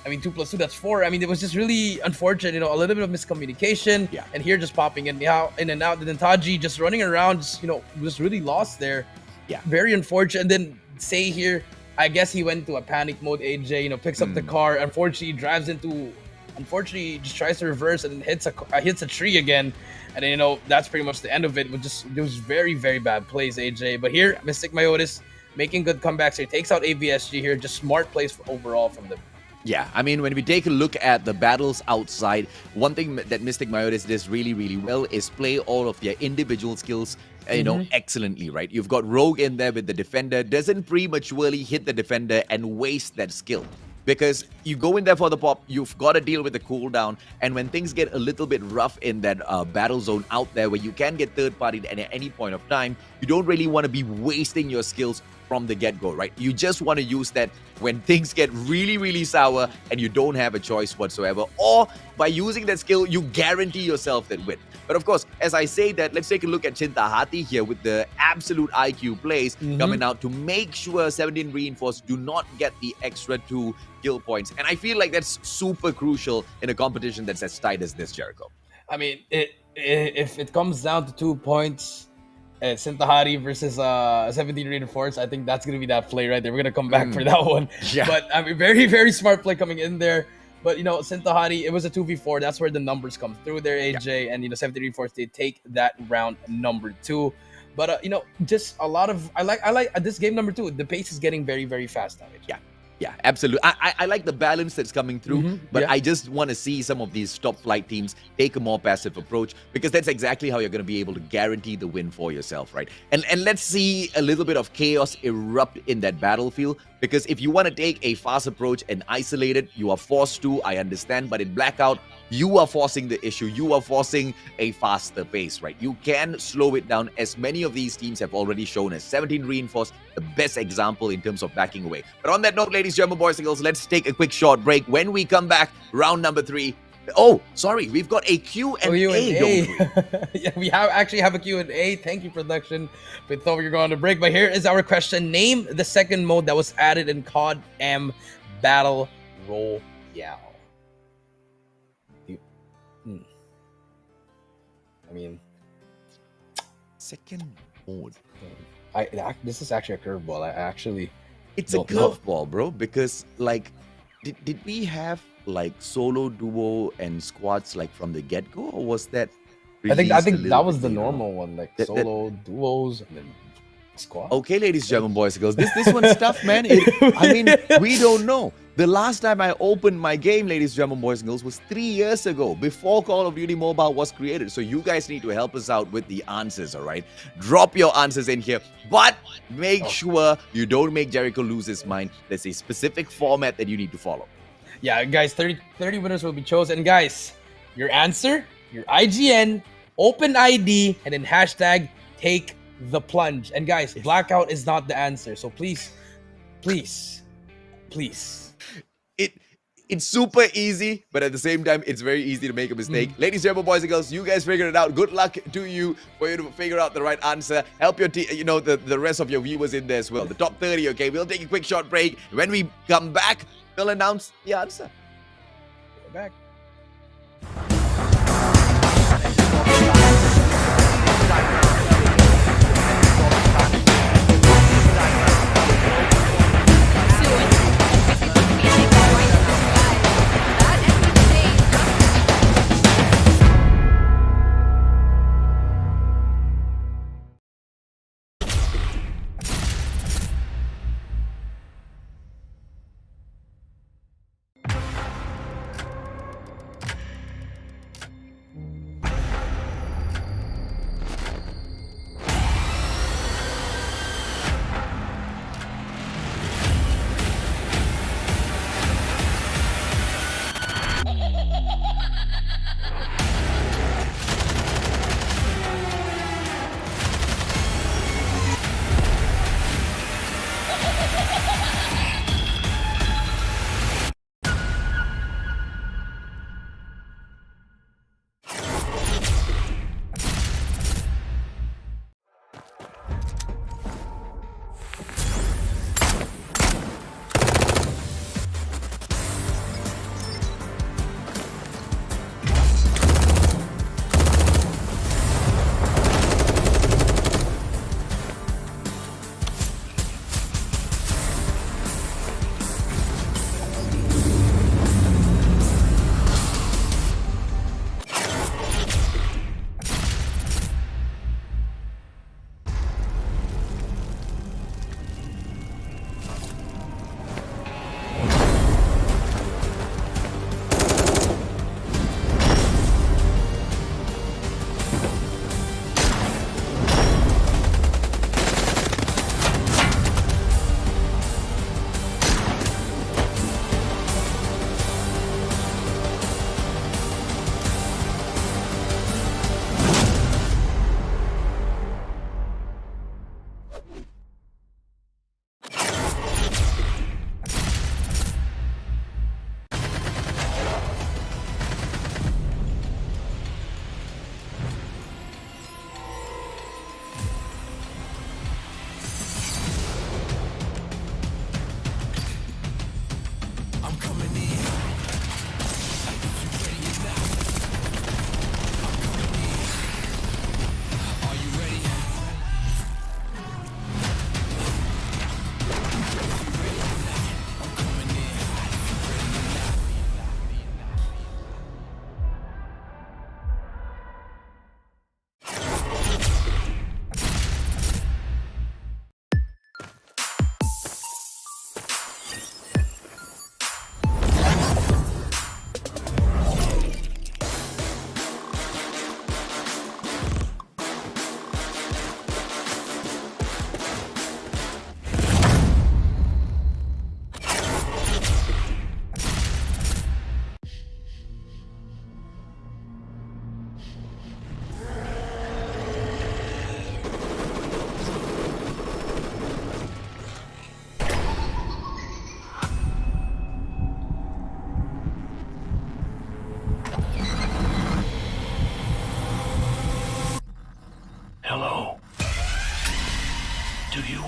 I mean, 2 plus 2, that's 4. I mean, it was just really unfortunate, you know, a little bit of miscommunication. Yeah. And here just popping in and out. And then Taji just running around, just, you know, was really lost there. Yeah. Very unfortunate. And then Say here, I guess he went into a panic mode, AJ, you know, picks up the car. Unfortunately, just tries to reverse and hits a tree again. And then, you know, that's pretty much the end of it. It was very, very bad plays, AJ. But here, Mystic Myotis making good comebacks here. Takes out AVSG here. Just smart plays overall from them. Yeah, I mean, when we take a look at the battles outside, one thing that Mystic Myotis does really, really well is play all of their individual skills, you know, excellently, right? You've got Rogue in there with the defender, doesn't prematurely hit the defender and waste that skill. Because you go in there for the pop, you've got to deal with the cooldown, and when things get a little bit rough in that battle zone out there where you can get third-partied at any point of time, you don't really want to be wasting your skills from the get-go, right? You just want to use that when things get really, really sour and you don't have a choice whatsoever, or by using that skill, you guarantee yourself that win. But of course, as I say that, let's take a look at Chintahati here with the absolute IQ plays coming out to make sure 17 Reinforced do not get the extra 2 kill points. And I feel like that's super crucial in a competition that's as tight as this, Jericho. I mean, if it comes down to 2 points, Sintahari versus 17 Reinforced, I think that's going to be that play right there. We're going to come back for that one. Yeah. But I mean, very, very smart play coming in there. But, you know, Sintahari, it was a 2v4. That's where the numbers come through there, AJ. And, you know, 17 Reinforced, they take that round number 2. But, you know, just a lot of... I like this game number 2. The pace is getting very, very fast now, AJ. Yeah, absolutely. I like the balance that's coming through, but I just want to see some of these top flight teams take a more passive approach, because that's exactly how you're going to be able to guarantee the win for yourself, right? And let's see a little bit of chaos erupt in that battlefield, because if you want to take a fast approach and isolate it, you are forced to, I understand, but in Blackout, you are forcing the issue. You are forcing a faster pace, right? You can slow it down, as many of these teams have already shown us. 17 Reinforced, the best example in terms of backing away. But on that note, ladies, gentlemen, boys and girls, let's take a quick short break. When we come back, round number 3. Oh, sorry, we've got a Q&A, don't we? Yeah, we actually have a Q&A. Thank you, production. We thought we were going to break, but here is our question. Name the second mode that was added in COD M Battle Royale. I mean, second mode. This is actually a curveball. It's a curveball, bro, because like, did we have like solo, duo, and squads like from the get-go, or was that? I think that was the later? normal one, like solo, duos, and then squad. Okay, ladies and gentlemen, boys and girls, this one's tough, man. I mean, we don't know. The last time I opened my game, ladies and gentlemen, boys and girls, was 3 years ago, before Call of Duty Mobile was created. So you guys need to help us out with the answers, all right? Drop your answers in here, but make sure you don't make Jericho lose his mind. There's a specific format that you need to follow. Yeah, guys, 30 winners will be chosen. Guys, your answer, your IGN, open ID, and then hashtag take the plunge. And guys, Blackout is not the answer. So please. It's super easy, but at the same time, it's very easy to make a mistake. Ladies and gentlemen, boys and girls, you guys figured it out. Good luck to you for you to figure out the right answer. Help your the rest of your viewers in there as well. The top 30, okay? We'll take a quick short break. When we come back, we'll announce the answer. We're back.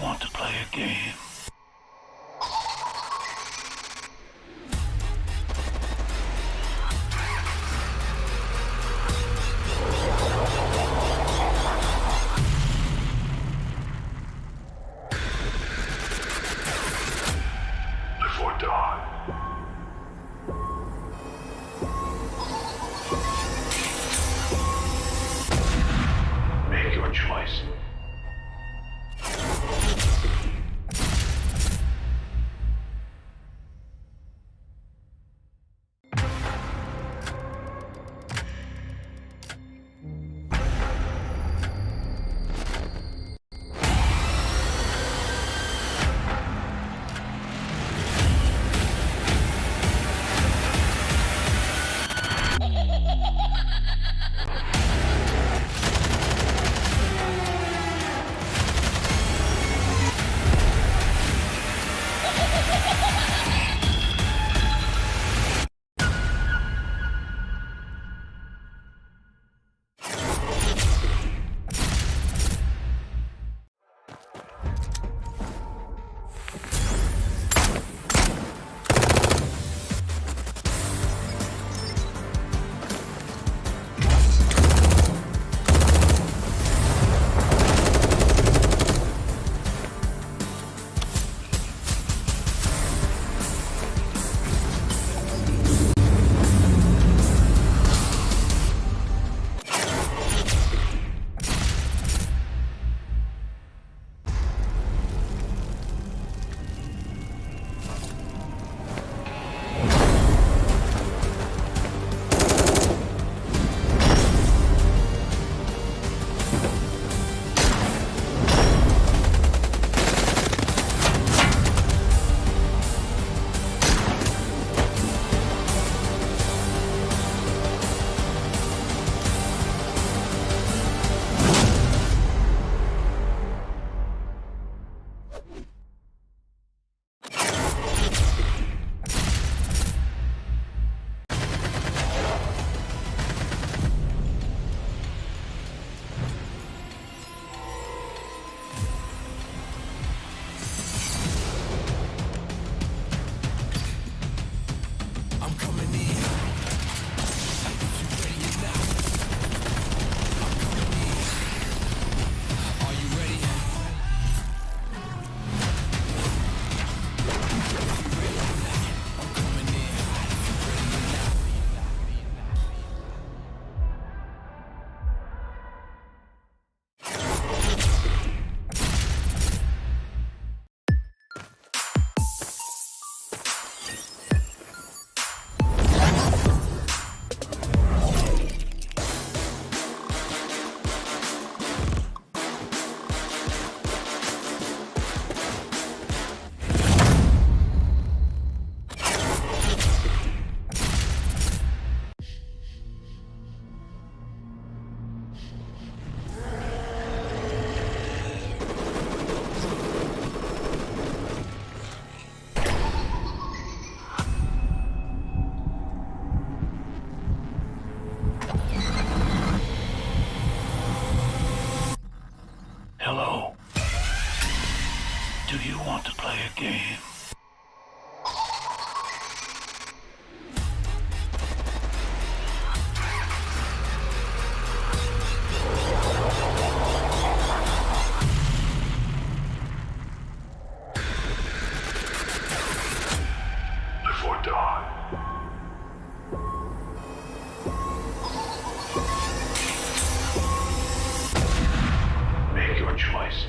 want to play a game? Live or die. Make your choice. Hello. Do you want to play a game? Live or die. Make your choice.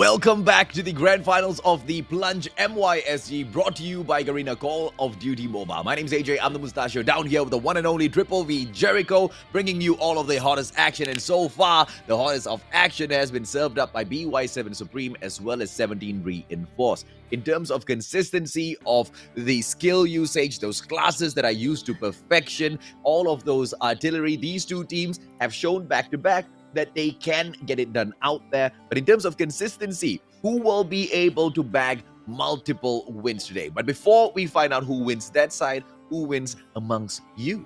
Welcome back to the grand finals of the Plunge MYSG, brought to you by Garena Call of Duty Mobile. My name's AJ, I'm the Mustachio, down here with the one and only Triple V Jericho, bringing you all of the hottest action. And so far, the hottest of action has been served up by BY7 Supreme as well as 17 Reinforced. In terms of consistency of the skill usage, those classes that are used to perfection, all of those artillery, these two teams have shown back-to-back that they can get it done out there. But in terms of consistency, who will be able to bag multiple wins today? But before we find out who wins that side, who wins amongst you?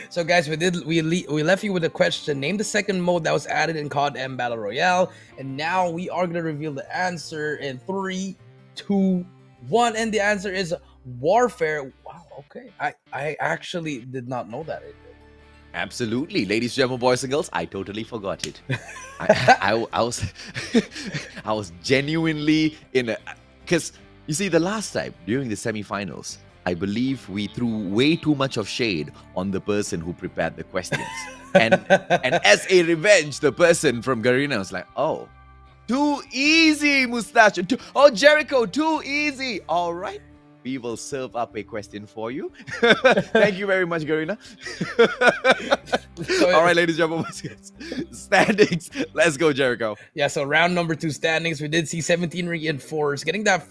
So guys, we left you with a question. Name the second mode that was added in CODM Battle Royale, and now we are gonna reveal the answer in 3, 2, 1, and the answer is Warfare. Wow, okay. I actually did not know that. Absolutely, ladies and gentlemen, boys and girls, I totally forgot it. I was I was genuinely in a, because you see, the last time during the semi-finals, I believe we threw way too much of shade on the person who prepared the questions, and as a revenge, the person from Garena was like, "Oh, too easy, Mustachio. Oh, Jericho, too easy. All right." We will serve up a question for you. Thank you very much, Garena. All right, ladies and gentlemen, standings. Let's go, Jericho. Yeah, so round number 2 standings, we did see 17 Reinforced getting that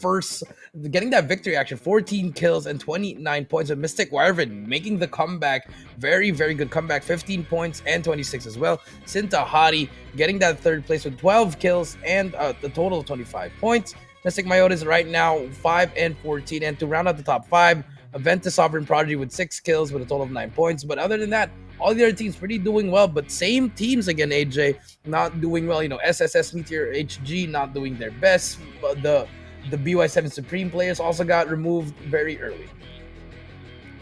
victory action, 14 kills and 29 points. And Mystic Wyvern making the comeback, very, very good comeback, 15 points and 26 as well. Sintahati getting that third place with 12 kills and a total of 25 points. Mystic Myotis right now 5 and 14, and to round out the top 5, Aventus Sovereign Prodigy with 6 kills with a total of 9 points. But other than that, all the other teams pretty doing well, but same teams again, AJ, not doing well. You know, SSS Meteor HG not doing their best. But the BY7 Supreme players also got removed very early.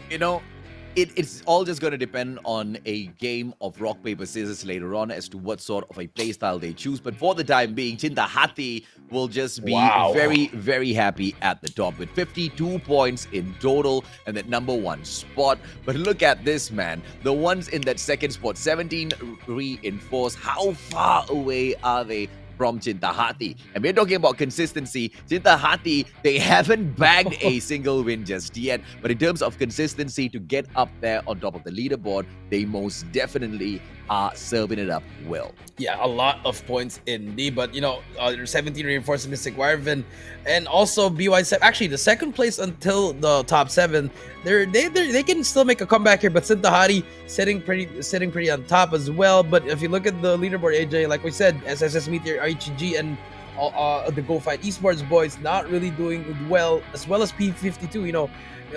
You know, it's all just going to depend on a game of rock, paper, scissors later on as to what sort of a playstyle they choose. But for the time being, Sintahati will just be very, very happy at the top with 52 points in total and that number 1 spot. But look at this, man. The ones in that second spot, 17 Reinforced. How far away are they from Sintahati? And we're talking about consistency. Sintahati, they haven't bagged a single win just yet, but in terms of consistency to get up there on top of the leaderboard, they most definitely are serving it up well. Yeah, a lot of points indeed, but you know, 17 Reinforced Mystic Wyvern and also BY7. Actually, the second place until the top 7, they can still make a comeback here, but Sintahati sitting pretty on top as well. But if you look at the leaderboard, AJ, like we said, SSS Meteor, IHG, and the Go Fight Esports boys not really doing well as P52. You know,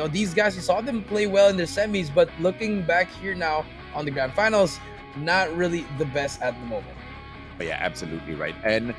these guys, you saw them play well in their semis, but looking back here now on the grand finals, not really the best at the moment. Yeah, absolutely right. And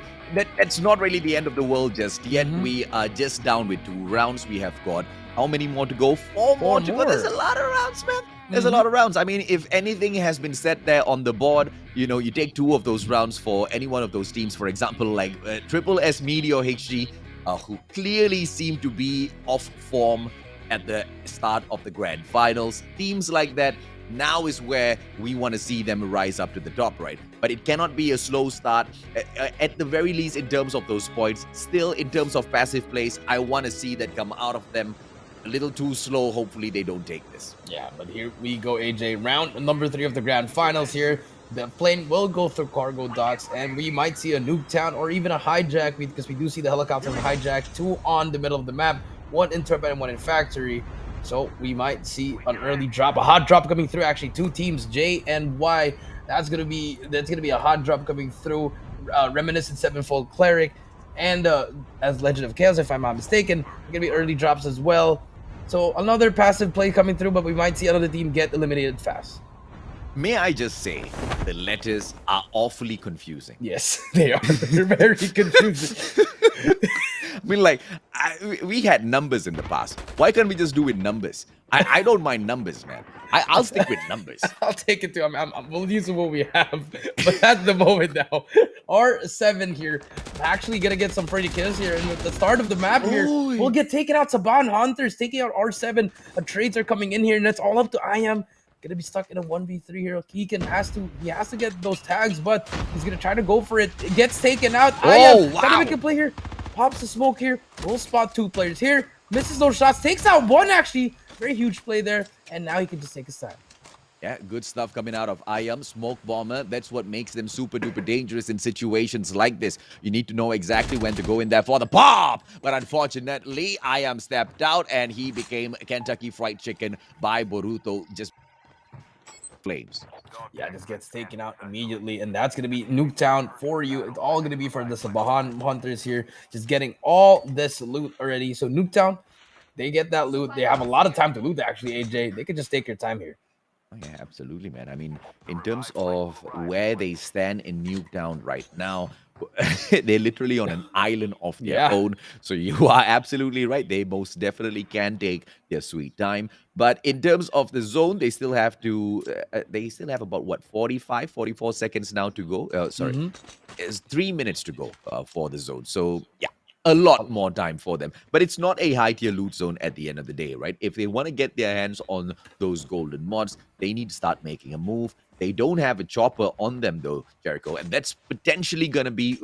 that's not really the end of the world just yet. We are just down with 2 rounds. We have got how many more to go? 4 more to go. There's a lot of rounds, man. There's a lot of rounds. I mean, if anything has been set there on the board, you know, you take 2 of those rounds for any one of those teams. For example, like Triple S Meteor HG, who clearly seem to be off form at the start of the grand finals. Teams like that, now is where we want to see them rise up to the top, right? But it cannot be a slow start, at the very least in terms of those points. Still, in terms of passive plays, I want to see that come out of them a little too slow. Hopefully they don't take this. Yeah, but here we go, AJ. Round number 3 of the grand finals here. The plane will go through cargo docks, and we might see a nuke town or even a hijack, because we do see the helicopters hijack, 2 on the middle of the map, 1 in turbine and 1 in factory. So we might see an early drop, a hot drop coming through. Actually, 2 teams, J and Y. That's gonna be a hot drop coming through. Reminiscent Sevenfold Cleric, and as Legend of Chaos, if I'm not mistaken, gonna be early drops as well. So another passive play coming through, but we might see another team get eliminated fast. May I just say, the letters are awfully confusing. Yes, they are. They're very confusing. I mean, like, we had numbers in the past. Why can't we just do with numbers? I don't mind numbers, man. I'll stick with numbers. I'll take it too. We'll use what we have. But at the moment now, R7 here, actually gonna get some pretty kills here. And at the start of the map here, we'll get taken out. Saban Hunters taking out R7. Trades are coming in here, and it's all up to IM gonna be stuck in a 1v3 here. He has to get those tags, but he's gonna try to go for it. It gets taken out. Oh, Trying to wow. make a play here. Pops the smoke here. Will spot 2 players here. Misses those shots. Takes out 1 actually. Very huge play there. And now he can just take his time. Yeah, good stuff coming out of IAM, Smoke Bomber. That's what makes them super duper dangerous in situations like this. You need to know exactly when to go in there for the pop. But unfortunately, IAM stepped out and he became Kentucky Fried Chicken by Boruto. Just flames. Yeah, just gets taken out immediately, and that's gonna be Nuketown for you. It's all gonna be for the Sabahan Hunters here, just getting all this loot already. So Nuketown, they get that loot. They have a lot of time to loot. Actually, AJ, they can just take your time here. Oh, yeah, absolutely, man. I mean, in terms of where they stand in Nuketown right now, they're literally on an island of their own. So you are absolutely right. They most definitely can take their sweet time. But in terms of the zone, they still have to, they still have about, what, 45, 44 seconds now to go. Sorry, it's 3 minutes to go for the zone. So, yeah. A lot more time for them. But it's not a high tier loot zone at the end of the day, right? If they want to get their hands on those golden mods, they need to start making a move. They don't have a chopper on them, though, Jericho. And that's potentially going to be,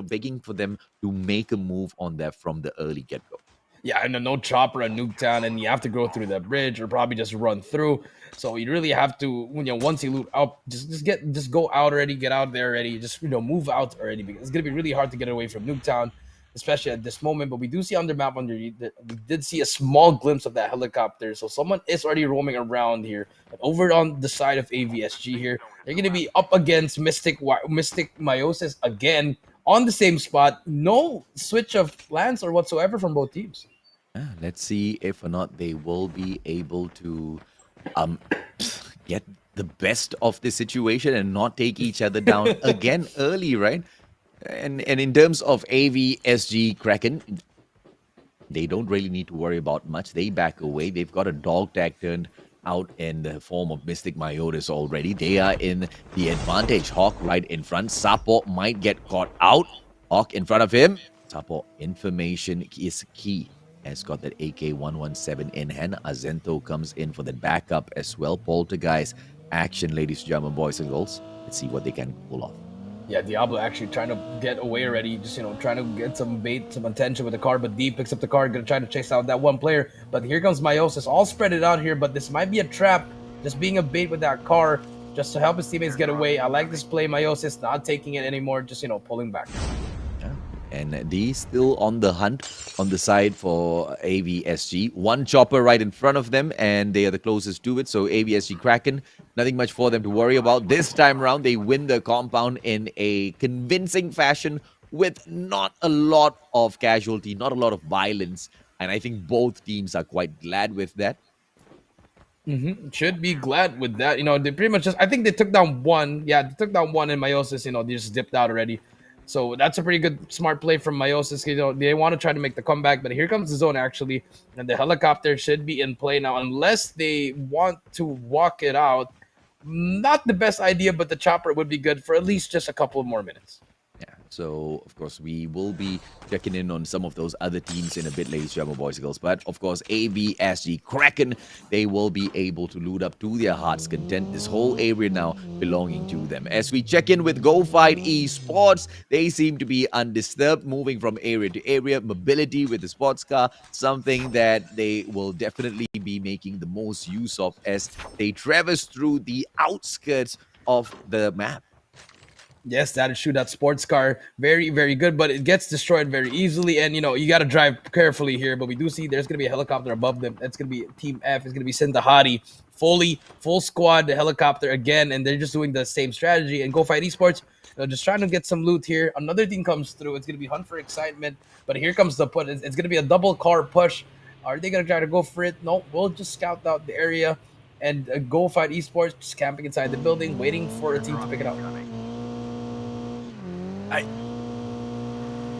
begging for them to make a move on that from the early get-go. Yeah, and no chopper at Nuketown, and you have to go through that bridge or probably just run through. So you really have to, once you loot out, just go out already, get out there already, just move out already, because it's gonna be really hard to get away from Nuketown, especially at this moment. But we do see on the map underneath that we did see a small glimpse of that helicopter. So someone is already roaming around here. But over on the side of AVSG here, they're gonna be up against Mystic Meiosis again on the same spot. No switch of plans or whatsoever from both teams. Let's see if or not they will be able to get the best of the situation and not take each other down again early, right? And in terms of AVSG Kraken, they don't really need to worry about much. They back away. They've got a dog tag turned out in the form of Mystic Meiosis already. They are in the advantage. Hawk right in front. Sapo might get caught out. Hawk in front of him. Sapo, information is key. Has got that AK-117 in hand. Azento comes in for the backup as well. Poltergeist action, ladies and gentlemen, boys and girls. Let's see what they can pull off. Yeah, Diablo actually trying to get away already. Just, trying to get some bait, some attention with the car. But D picks up the car, gonna try to chase out that one player. But here comes Meiosis, all spread it out here. But this might be a trap, just being a bait with that car, just to help his teammates get away. I like this play, Meiosis, not taking it anymore, just, pulling back. And D still on the hunt on the side for AVSG. One chopper right in front of them, and they are the closest to it. So AVSG Kraken, nothing much for them to worry about. This time around, they win the compound in a convincing fashion with not a lot of casualty, not a lot of violence. And I think both teams are quite glad with that. Should be glad with that. They pretty much I think they took down 1. Yeah, they took down 1, and Meiosis, they just dipped out already. So that's a pretty good, smart play from Meiosis. They want to try to make the comeback, but here comes the zone actually, and the helicopter should be in play now, unless they want to walk it out. Not the best idea, but the chopper would be good for at least just a couple of more minutes. Yeah, so of course we will be checking in on some of those other teams in a bit, ladies and gentlemen, boys and girls. But of course, AVSG Kraken, they will be able to loot up to their heart's content. This whole area now belonging to them. As we check in with Go Fight Esports, they seem to be undisturbed, moving from area to area. Mobility with the sports car, something that they will definitely be making the most use of as they traverse through the outskirts of the map. Yes, that shoot that sports car, very, very good, but it gets destroyed very easily, and you got to drive carefully here. But we do see there's gonna be a helicopter above them. That's gonna be Team F. It's gonna be Sindahari, full squad, the helicopter again, and they're just doing the same strategy. And Go Fight Esports, just trying to get some loot here. Another team comes through. It's gonna be Hunt for Excitement, but here comes the put. It's gonna be a double car push. Are they gonna try to go for it? No, we'll just scout out the area, and Go Fight Esports just camping inside the building, waiting for a team to pick it up.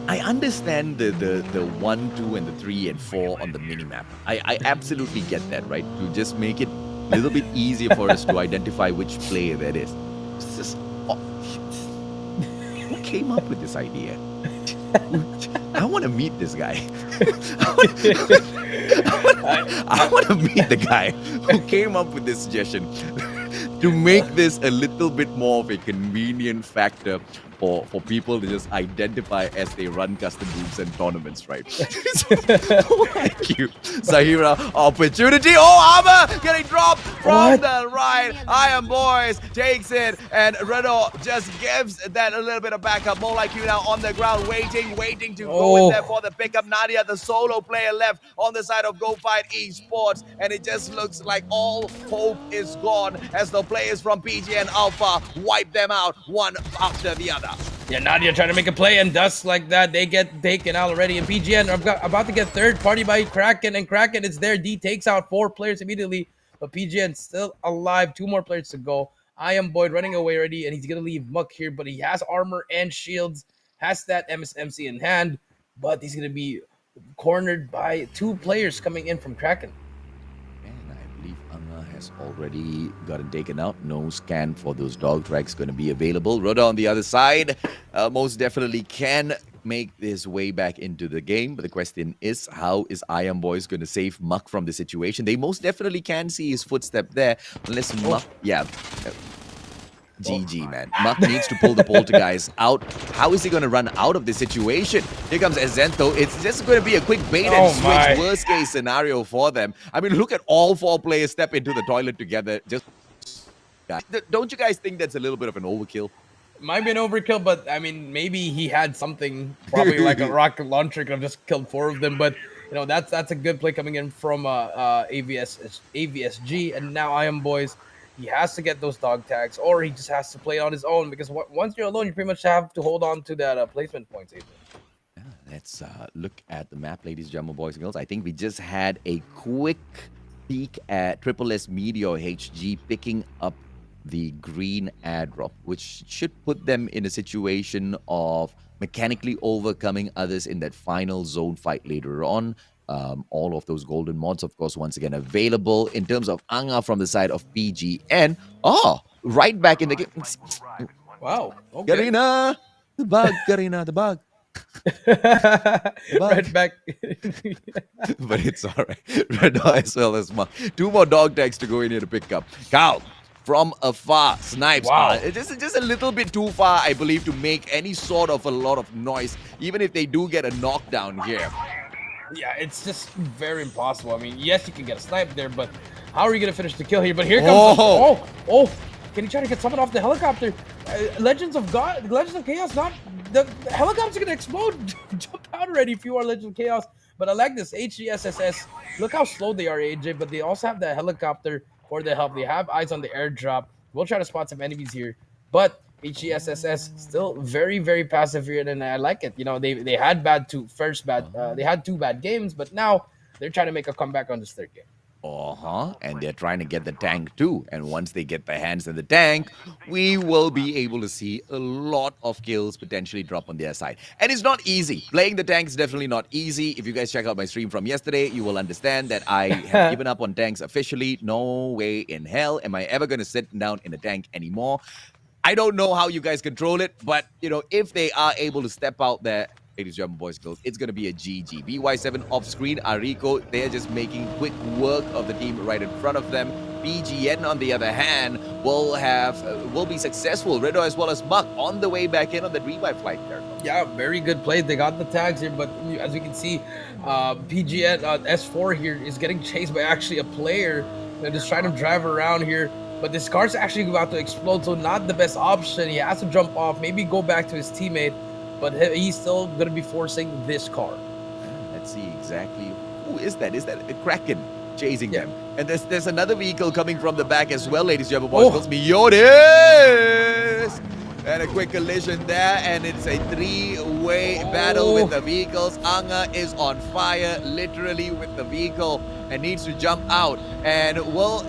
I understand the 1, 2, and the 3 and 4 on the minimap. I absolutely get that, right? To just make it a little bit easier for us to identify which player that is. It's just, who came up with this idea? I want to meet this guy. I want to meet the guy who came up with this suggestion to make this a little bit more of a convenient factor for people to just identify as they run custom rooms and tournaments, right? Thank you, Zahira. Opportunity. Oh, Armor getting dropped from the right. Iron Boys takes it, and Renault just gives that a little bit of backup. More like you now on the ground, waiting to go in there for the pickup. Nadia, the solo player left on the side of Go Fight Esports, and it just looks like all hope is gone as the players from PG and Alpha wipe them out one after the other. Yeah, Nadia trying to make a play, and just like that, they get taken out already. And PGN are about to get third party by Kraken, and Kraken is there. D takes out 4 players immediately, but PGN still alive. 2 more players to go. I am Boyd running away already, and he's going to leave Muck here, but he has armor and shields, has that MSMC in hand, but he's going to be cornered by 2 players coming in from Kraken. Has already gotten taken out. No scan for those dog tracks going to be available. Rhoda on the other side most definitely can make his way back into the game, but the question is, how is Iron Boys going to save Muck from the situation? They most definitely can see his footstep there, unless Muck, GG, man. Muck needs to pull the poltergeist out. How is he going to run out of this situation? Here comes Azento. It's just going to be a quick bait and switch. Worst case scenario for them. I mean, look at all 4 players step into the toilet together. Just don't you guys think that's a little bit of an overkill? Might be an overkill, but I mean, maybe he had something, probably like a rocket launcher, could have just killed 4 of them. But you know, that's a good play coming in from AVSG, and now Iron Boys. He has to get those dog tags, or he just has to play on his own, because once you're alone, you pretty much have to hold on to that placement points. Yeah, let's look at the map, ladies and gentlemen, boys and girls. I think we just had a quick peek at Triple S Meteor HG picking up the green airdrop, which should put them in a situation of mechanically overcoming others in that final zone fight later on. All of those golden mods, of course, once again available. In terms of Anga from the side of PGN, right back in the game. Wow. Okay. Garina, the bug. Garina, the bug. Right back. But it's all right. Red as well as Mark. 2 more dog tags to go in here to pick up. Carl, from afar, snipes. Wow. Just a little bit too far, I believe, to make any sort of a lot of noise, even if they do get a knockdown here. Yeah, it's just very impossible. I mean, yes, you can get a snipe there, but how are you going to finish the kill here? But here comes can he try to get someone off the helicopter? Legends of Chaos, not the helicopter's going to explode. Jump out already if you are Legends of Chaos. But I like this HGSSS. Look how slow they are, AJ, but they also have that helicopter for the help. They have eyes on the airdrop. We'll try to spot some enemies here, but HGSSS still very, very passive here, and I like it. You know, they had they had 2 bad games, but now they're trying to make a comeback on this 3rd game. And they're trying to get the tank too. And once they get their hands on the tank, we will be able to see a lot of kills potentially drop on their side. And it's not easy. Playing the tank is definitely not easy. If you guys check out my stream from yesterday, you will understand that I have given up on tanks officially. No way in hell am I ever going to sit down in a tank anymore. I don't know how you guys control it, but, you know, if they are able to step out there, ladies and gentlemen, boys and girls, it's going to be a GG. BY7 off screen, Arico, they're just making quick work of the team right in front of them. PGN, on the other hand, will be successful. Redo as well as Muck on the way back in on the revive flight there. Yeah, very good play. They got the tags here, but as you can see, PGN S4 here is getting chased by actually a player. They're just trying to drive around here. But this car's actually about to explode, so not the best option. He has to jump off, maybe go back to his teammate, but he's still going to be forcing this car. Let's see exactly who is that. Is that a Kraken chasing them? And there's another vehicle coming from the back as well, ladies and gentlemen, boys. It's Miotis! And a quick collision there, and it's a 3-way battle with the vehicles. Anga is on fire, literally, with the vehicle, and needs to jump out. And, well,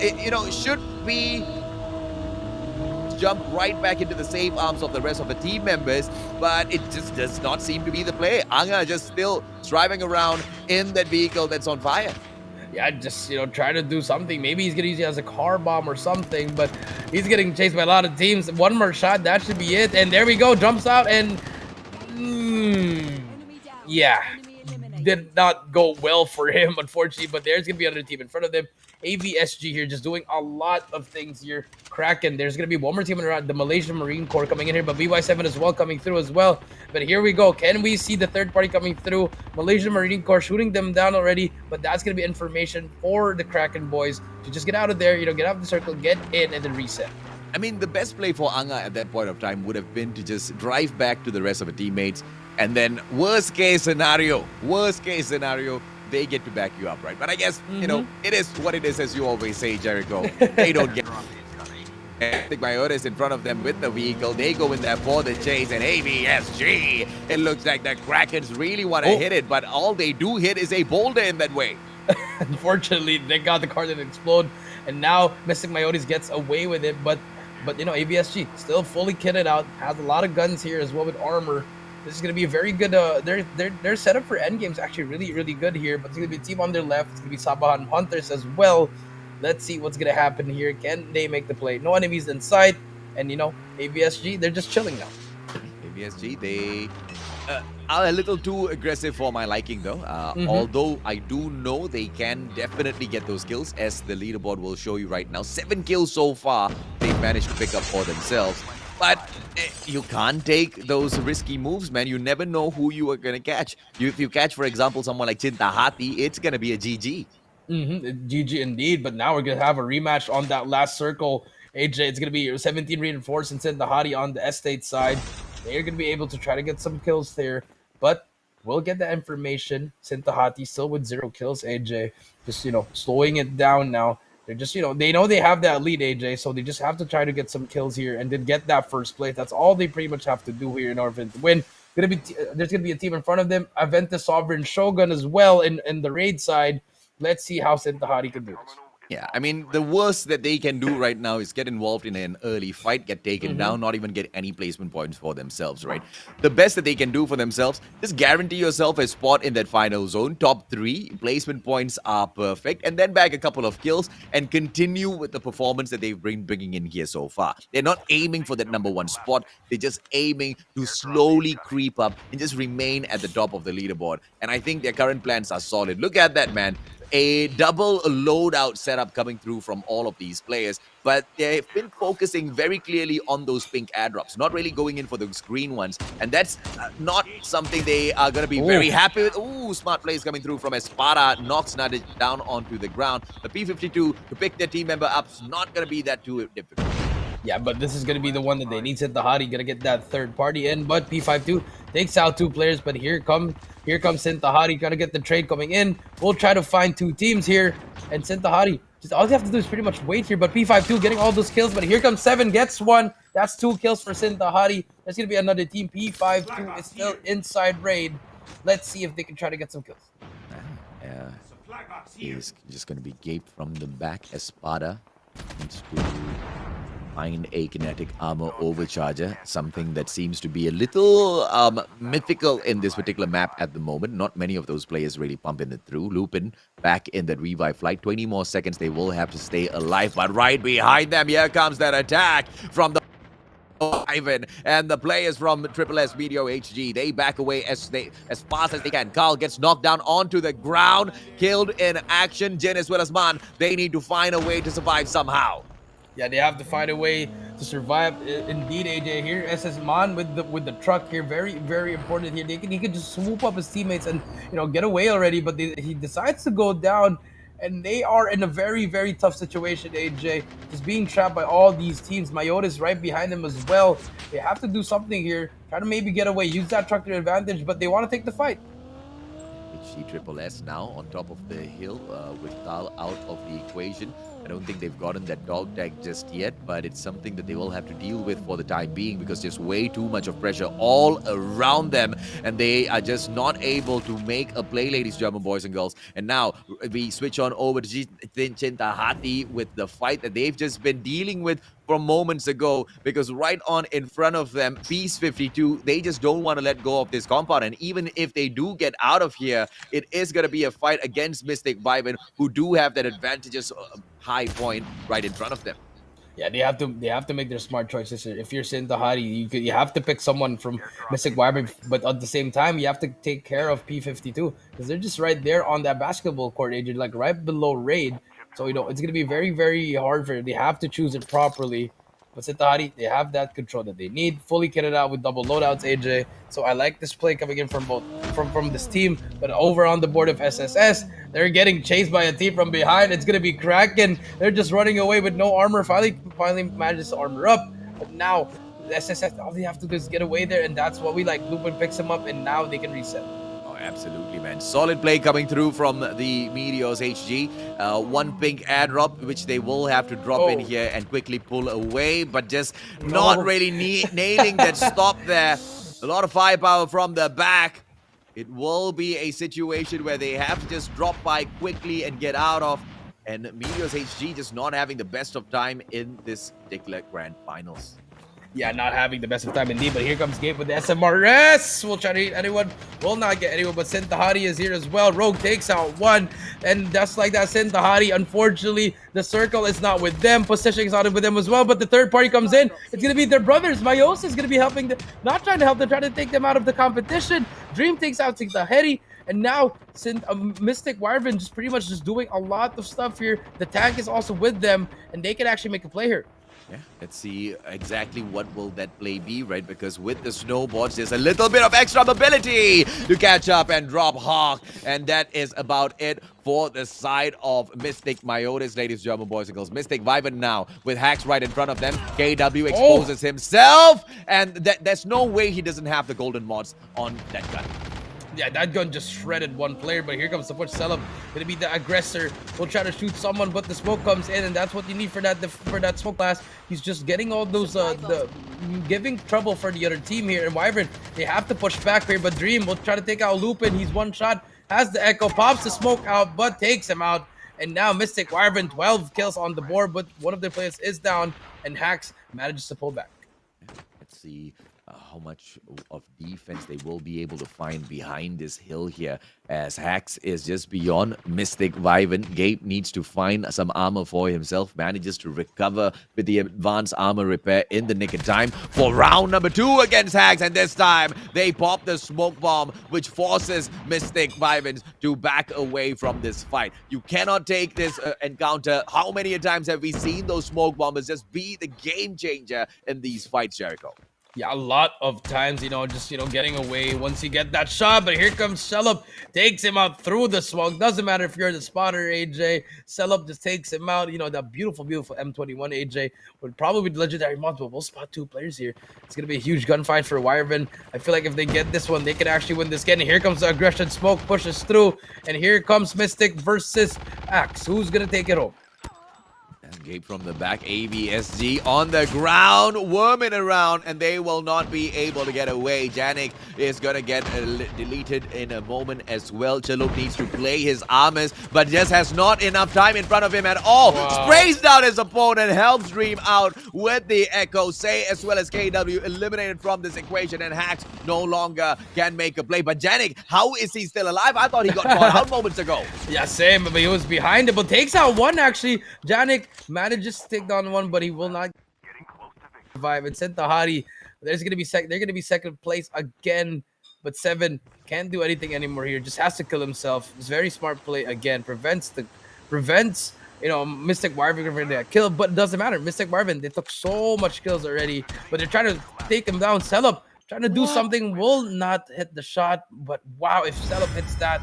should we jump right back into the safe arms of the rest of the team members, but it just does not seem to be the play. Anga just still driving around in that vehicle that's on fire. Yeah, just, try to do something. Maybe he's going to use it as a car bomb or something, but he's getting chased by a lot of teams. One more shot, that should be it. And there we go, jumps out, and did not go well for him, unfortunately. But there's gonna be another team in front of them. AVSG here just doing a lot of things here. Kraken, there's gonna be one more team around the Malaysian Marine Corps coming in here, but BY7 as well coming through as well. But here we go. Can we see the third party coming through? Malaysian Marine Corps shooting them down already, but that's gonna be information for the Kraken boys to just get out of there, get out of the circle, get in, and then reset. I mean, the best play for Anga at that point of time would have been to just drive back to the rest of the teammates, and then worst case scenario, they get to back you up, right? But I guess, it is what it is, as you always say, Jericho. They don't get... I think Myotis in front of them with the vehicle. They go in there for the chase, and AVSG, it looks like the Krakens really want to hit it, but all they do hit is a boulder in that way. Unfortunately, they got the car that explode, and now Mystic Myotis gets away with it, but AVSG still fully kitted out, has a lot of guns here as well with armor. This is going to be a very good, their setup for endgame is actually really, really good here, but it's going to be a team on their left. It's going to be Sabahan Hunters as well. Let's see what's going to happen here. Can they make the play? No enemies in sight, and AVSG, they're just chilling now. AVSG, they are a little too aggressive for my liking, though. Although I do know they can definitely get those kills, as the leaderboard will show you right now. 7 kills so far they've managed to pick up for themselves. But you can't take those risky moves, man. You never know who you are going to catch. If you catch, for example, someone like Cinta Hati, it's going to be a GG. GG indeed, but now we're going to have a rematch on that last circle. AJ, it's going to be 17 reinforced and Cinta Hati on the estate side. They're going to be able to try to get some kills there, but we'll get that information. Cinta Hati still with 0 kills, AJ. Just, slowing it down now. They're just, they know they have that lead, AJ, so they just have to try to get some kills here and then get that first place. That's all they pretty much have to do here in order to win. There's going to be a team in front of them. Aventus Sovereign Shogun as well in the raid side. Let's see how Cinta Hati can do this. Yeah, I mean, the worst that they can do right now is get involved in an early fight, get taken down, not even get any placement points for themselves, right? The best that they can do for themselves, just guarantee yourself a spot in that final zone. Top 3, placement points are perfect, and then bag a couple of kills and continue with the performance that they've been bringing in here so far. They're not aiming for that number 1 spot. They're just aiming to slowly creep up and just remain at the top of the leaderboard. And I think their current plans are solid. Look at that, man. A double loadout setup coming through from all of these players, but they've been focusing very clearly on those pink airdrops, not really going in for those green ones, and that's not something they are going to be very happy with. Ooh, smart plays coming through from Espada, knocks Nadic down onto the ground. The P52 to pick their team member up is not going to be that too difficult. Yeah, but this is going to be the one that they need. Cinta Hati going to get that third party in, but P52 takes out 2 players, but here comes Cinta Hati, going to get the trade coming in. We'll try to find 2 teams here, and Cinta Hati, just all they have to do is pretty much wait here, but P52 getting all those kills, but here comes 7, gets 1. That's 2 kills for Cinta Hati. There's going to be another team. P52 is still inside raid. Let's see if they can try to get some kills. Yeah, he's just going to be gaped from the back. Espada needs to find a kinetic armor overcharger, something that seems to be a little mythical in this particular map at the moment. Not many of those players really pumping it through. Lupin back in that revive flight. 20 more seconds, they will have to stay alive, but right behind them, here comes that attack from the Ivan and the players from Triple S Video HG. They back away as fast as they can. Carl gets knocked down onto the ground, killed in action. Jin as well as Man, they need to find a way to survive somehow. Yeah, they have to find a way to survive. Indeed, AJ here. SS Man with the truck here, very, very important here. He can just swoop up his teammates and get away already, but he decides to go down, and they are in a very, very tough situation. AJ just being trapped by all these teams. Myotis right behind them as well. They have to do something here. Try to maybe get away, use that truck to their advantage, but they want to take the fight. HG Triple S now on top of the hill with Carl out of the equation. I don't think they've gotten that dog tag just yet, but it's something that they will have to deal with for the time being because there's way too much of pressure all around them, and they are just not able to make a play, ladies and gentlemen, boys and girls. And now we switch on over to Cinta Hati with the fight that they've just been dealing with from moments ago, because right on in front of them, Peace 52, they just don't want to let go of this compound. And even if they do get out of here, it is going to be a fight against Mystic Viben, who do have that advantageous high point right in front of them. Yeah, they have to make their smart choices here. If you're Sintahari, you have to pick someone from Mystic Wyvern, but at the same time, you have to take care of P52 because they're just right there on that basketball court, agent, like right below Raid. So it's gonna be very very hard for them. They have to choose it properly. But Sintahari, they have that control that they need, fully kitted out with double loadouts, AJ. So I like this play coming in from both from this team, but over on the board of SSS, they're getting chased by a team from behind. It's gonna be Kraken. They're just running away with no armor. Finally manages to armor up, but now SSS, all they have to do is get away there, and that's what we like. Lupin picks him up, and now they can reset. Oh, absolutely, man. Solid play coming through from the Meteors HG. One pink ad drop, which they will have to drop in here and quickly pull away, but just not really nailing that stop there. A lot of firepower from the back. It will be a situation where they have to just drop by quickly and get out of. And Meteors HG just not having the best of time in this particular grand finals. Yeah, not having the best of time indeed, but here comes Gabe with the SMRS. We'll try to hit anyone. Will not get anyone, but Sintahari is here as well. Rogue takes out one, and just like that, Sintahari, unfortunately, the circle is not with them. Positioning is not with them as well, but the third party comes in. It's going to be their brothers. MYSG is going to be helping them, not trying to help them, trying to take them out of the competition. Dream takes out Sintahari, and now Mystic Wyvern just pretty much just doing a lot of stuff here. The tank is also with them, and they can actually make a play here. Yeah, let's see exactly what will that play be, right? Because with the snowboards, there's a little bit of extra mobility to catch up and drop Hawk. And that is about it for the side of Mystic MYSG, ladies, German boys and girls. Mystic Wyvern now with Hacks right in front of them. KW exposes himself. And there's no way he doesn't have the golden mods on that gun. Yeah, that gun just shredded one player, but here comes the push. Setup gonna be the aggressor. Will try to shoot someone, but the smoke comes in, and that's what you need for that smoke blast. He's just getting all those giving trouble for the other team here. And Wyvern, they have to push back here, but Dream will try to take out Lupin. He's one shot, has the echo, pops the smoke out, but takes him out. And now Mystic Wyvern, 12 kills on the board, but one of their players is down, and Hacks manages to pull back. Let's see how much of defense they will be able to find behind this hill here, as Hacks is just beyond Mystic Wyvern. Gabe needs to find some armor for himself, manages to recover with the advanced armor repair in the nick of time for round number 2 against Hacks, and this time they pop the smoke bomb, which forces Mystic Wyvern to back away from this fight. You cannot take this encounter. How many times have we seen those smoke bombers just be the game changer in these fights, Jericho? Yeah, a lot of times, just, getting away once you get that shot. But here comes Selup, takes him out through the smoke. Doesn't matter if you're the spotter, AJ. Selup just takes him out. That beautiful, beautiful M21, AJ. Would probably be the legendary mod, but we'll spot 2 players here. It's going to be a huge gunfight for Wyvern. I feel like if they get this one, they can actually win this game. And here comes the aggression. Smoke pushes through. And here comes Mystic versus Axe. Who's going to take it home? Gabe from the back, AVSG on the ground, worming around, and they will not be able to get away. Janik is going to get deleted in a moment as well. Chaluk needs to play his armors, but just has not enough time in front of him at all. Wow. Sprays down his opponent, helps Dream out with the Echo. Say as well as KW eliminated from this equation, and Hacks no longer can make a play. But Janik, how is he still alive? I thought he got caught out moments ago. Yeah, same, but he was behind it, but takes out one actually. Janik manages to take down one, but he will not survive. And Sintahari, they're gonna be second place again, but 7 can't do anything anymore here. Just has to kill himself. It's very smart play again. Prevents Mystic Wyvern from that kill, but it doesn't matter. Mystic Wyvern, they took so much kills already, but they're trying to take him down. Selup trying to do something, will not hit the shot, but wow, if Selup hits that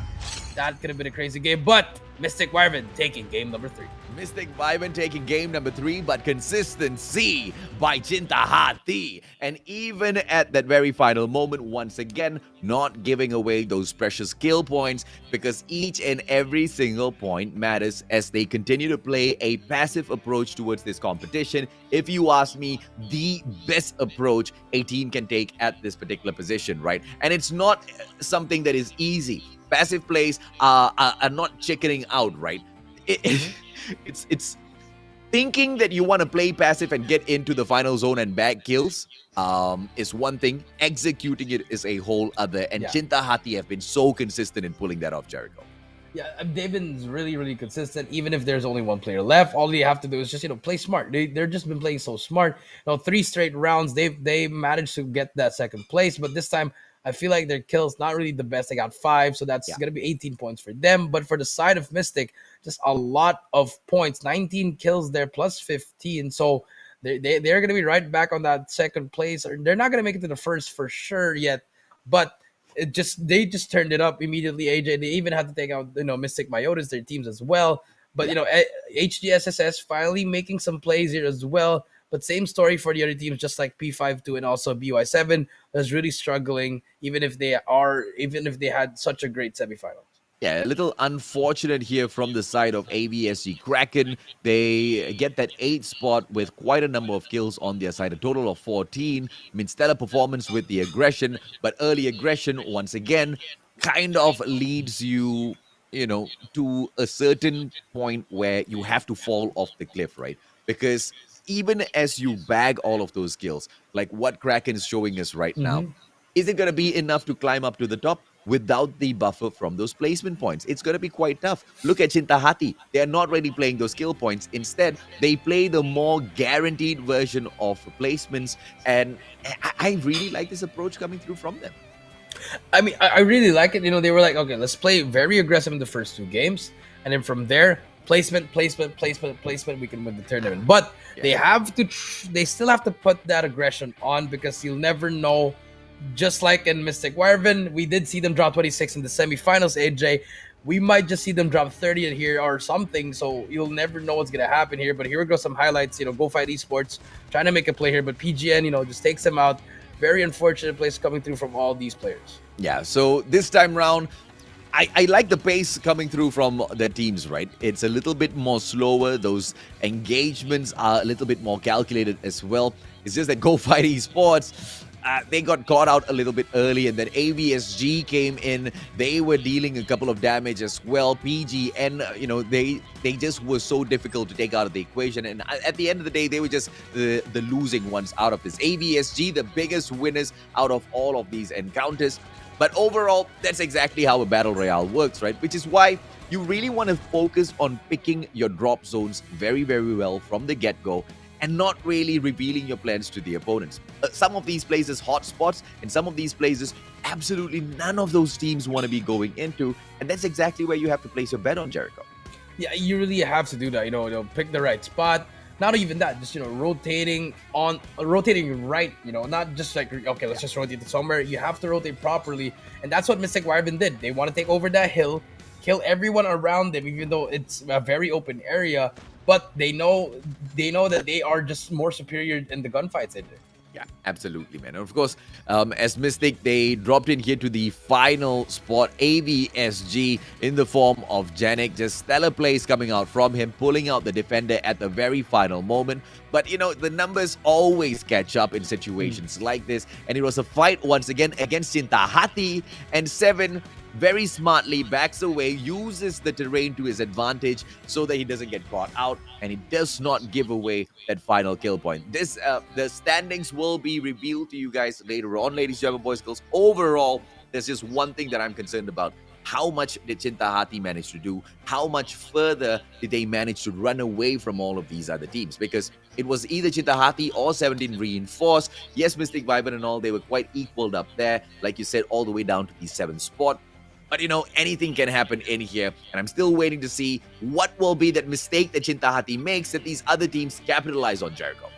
could have been a crazy game. But Mystic Wyvern taking game number 3. Mystic Wyvern taking game number 3, but consistency by Sintahari. And even at that very final moment, once again, not giving away those precious kill points, because each and every single point matters as they continue to play a passive approach towards this competition. If you ask me, the best approach a team can take at this particular position, right? And it's not something that is easy. Passive plays are not chickening out, right? It's thinking that you want to play passive and get into the final zone and bag kills is one thing. Executing it is a whole other. And Sintahari have been so consistent in pulling that off, Jericho. Yeah, they've been really, really consistent. Even if there's only one player left, all you have to do is just play smart. They're just been playing so smart. 3 straight rounds, they managed to get that second place, but this time I feel like their kills not really the best. They got 5, so that's Yeah. gonna be 18 points for them. But for the side of Mystic, just a lot of points. 19 kills there plus 15. So they're gonna be right back on that second place, or they're not gonna make it to the first for sure yet. But they just turned it up immediately. AJ, they even had to take out Mystic Myotas, their teams as well. But HDSSS finally making some plays here as well. But same story for the other teams, just like P52 and also BY7 was really struggling, even if they had such a great semifinals. Yeah, a little unfortunate here from the side of ABSG Kraken. They get that 8th spot with quite a number of kills on their side, a total of 14. I mean, stellar performance with the aggression, but early aggression, once again, kind of leads you, to a certain point where you have to fall off the cliff, right? Because even as you bag all of those kills, like what Kraken is showing us right now, Mm-hmm. is it going to be enough to climb up to the top? Without the buffer from those placement points, it's going to be quite tough. Look at Chintahati. They're not really playing those skill points. Instead, they play the more guaranteed version of placements. And I really like this approach coming through from them. I mean, I really like it. They were like, okay, let's play very aggressive in the first 2 games, and then from there, placement, we can win the tournament. But they have to, they still have to put that aggression on, because you'll never know. Just like in Mystic Wyvern, we did see them drop 26 in the semifinals. AJ, we might just see them drop 30 in here or something. So you'll never know what's gonna happen here. But here we go, some highlights. Go Fight Esports trying to make a play here, but PGN, just takes them out. Very unfortunate plays coming through from all these players. Yeah, so this time round, I like the pace coming through from the teams, right? It's a little bit more slower. Those engagements are a little bit more calculated as well. It's just that Go Fight Esports, they got caught out a little bit early, and then ABSG came in. They were dealing a couple of damage as well. PGN, they just were so difficult to take out of the equation. And at the end of the day, they were just the losing ones out of this. ABSG, the biggest winners out of all of these encounters. But overall, that's exactly how a battle royale works, right? Which is why you really want to focus on picking your drop zones very, very well from the get-go, and not really revealing your plans to the opponents. Some of these places, hot spots, and some of these places, absolutely none of those teams want to be going into, and that's exactly where you have to place your bet on, Jericho. Yeah, you really have to do that. Pick the right spot. Not even that, just rotating right. Not just like, okay, let's just rotate to somewhere. You have to rotate properly, and that's what Mystic Wyvern did. They want to take over that hill, kill everyone around them, even though it's a very open area. But they know that they are just more superior in the gunfights. Yeah, absolutely, man. And of course, as Mystic, they dropped in here to the final spot. AVSG in the form of Janik. Just stellar plays coming out from him, pulling out the defender at the very final moment. But, the numbers always catch up in situations like this. And it was a fight once again against Chintahati. And Seven very smartly backs away, uses the terrain to his advantage so that he doesn't get caught out, and he does not give away that final kill point. The standings will be revealed to you guys later on, ladies and gentlemen, boys and girls. Overall, there's just one thing that I'm concerned about. How much did Chintahati manage to do? How much further did they manage to run away from all of these other teams? Because it was either Chintahati or 17 Reinforced. Yes, Mystic Wyvern and all, they were quite equaled up there, like you said, all the way down to the 7th spot. But, anything can happen in here. And I'm still waiting to see what will be that mistake that Chintahati makes that these other teams capitalize on, Jericho.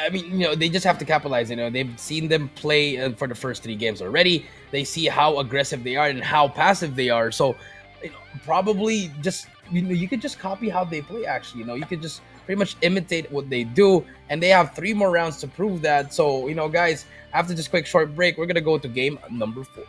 I mean, they just have to capitalize. They've seen them play for the first 3 games already. They see how aggressive they are and how passive they are. So, probably just, you could just copy how they play, actually. You could just pretty much imitate what they do. And they have 3 more rounds to prove that. So, guys, after this quick short break, we're going to go to game number 4.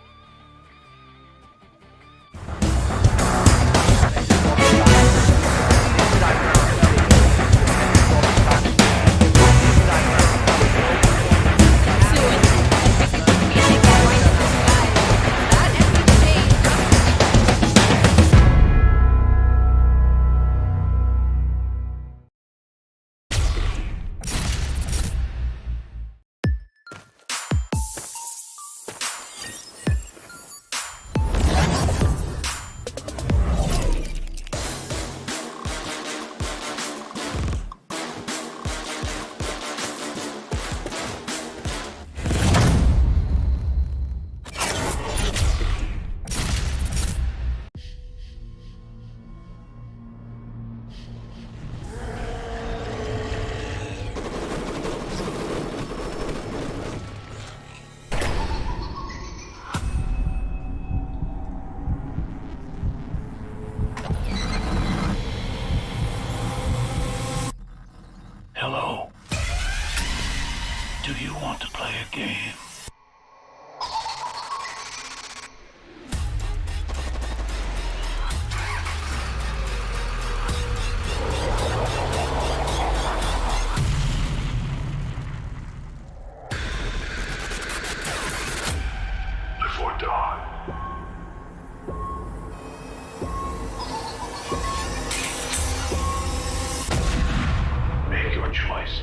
a game? Live or die. Make your choice.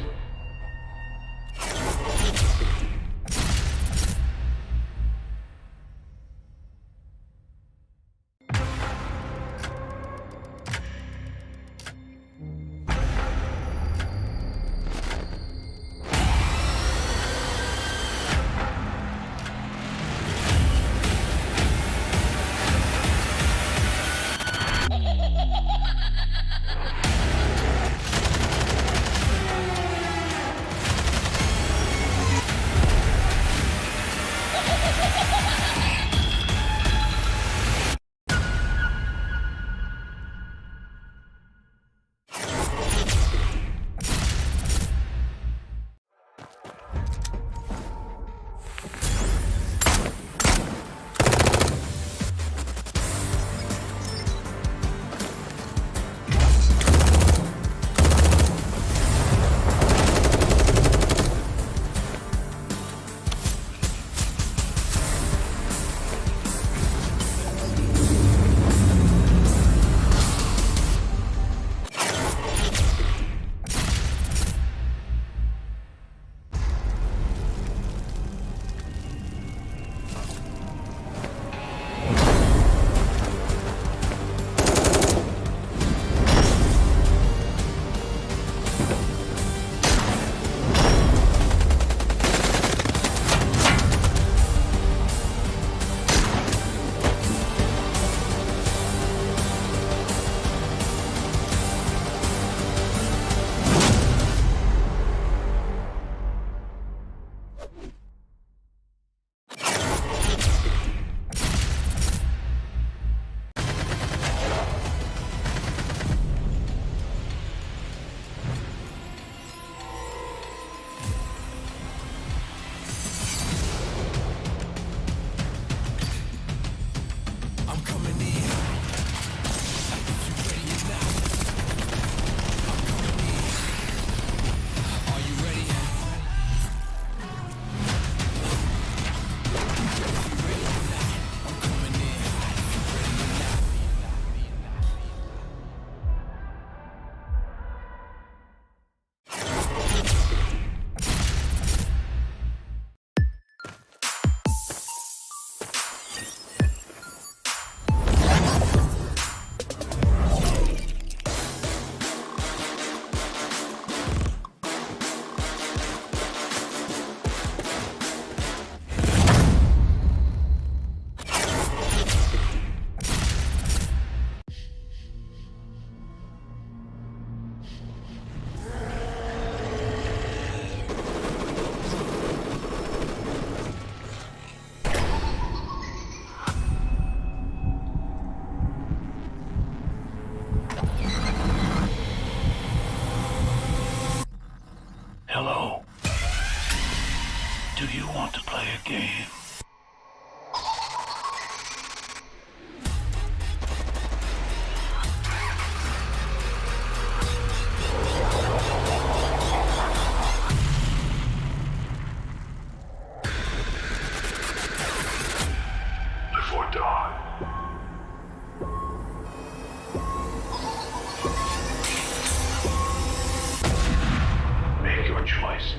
Hello. Do you want to play a game? Live or die. Make your choice.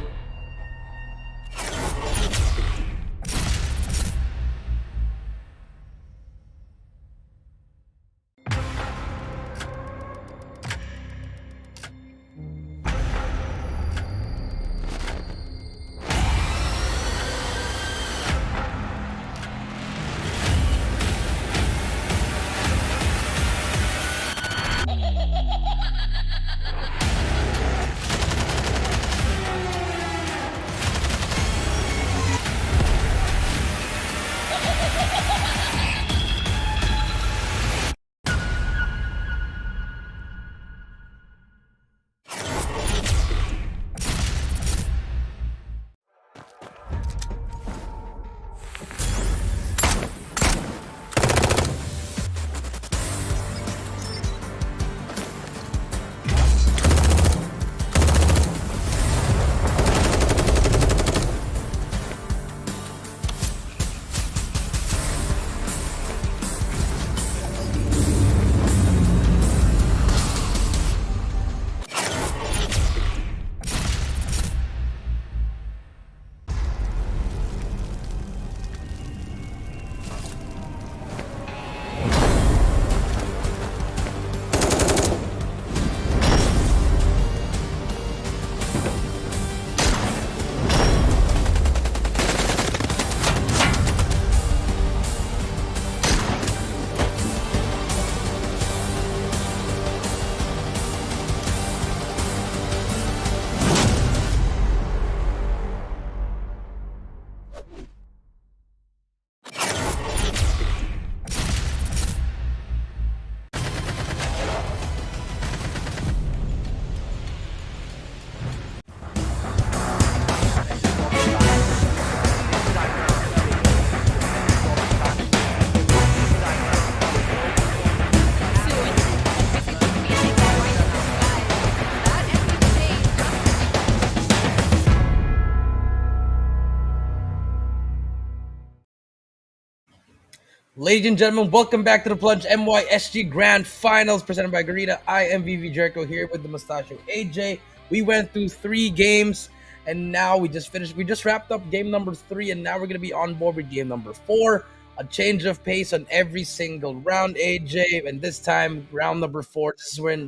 Ladies and gentlemen, welcome back to the Plunge MYSG Grand Finals presented by Garita. I am VV Jericho here with the Mustachio AJ. We went through 3 games and now we just finished. We just wrapped up game number 3 and now we're going to be on board with game number 4. A change of pace on every single round, AJ. And this time, round number 4,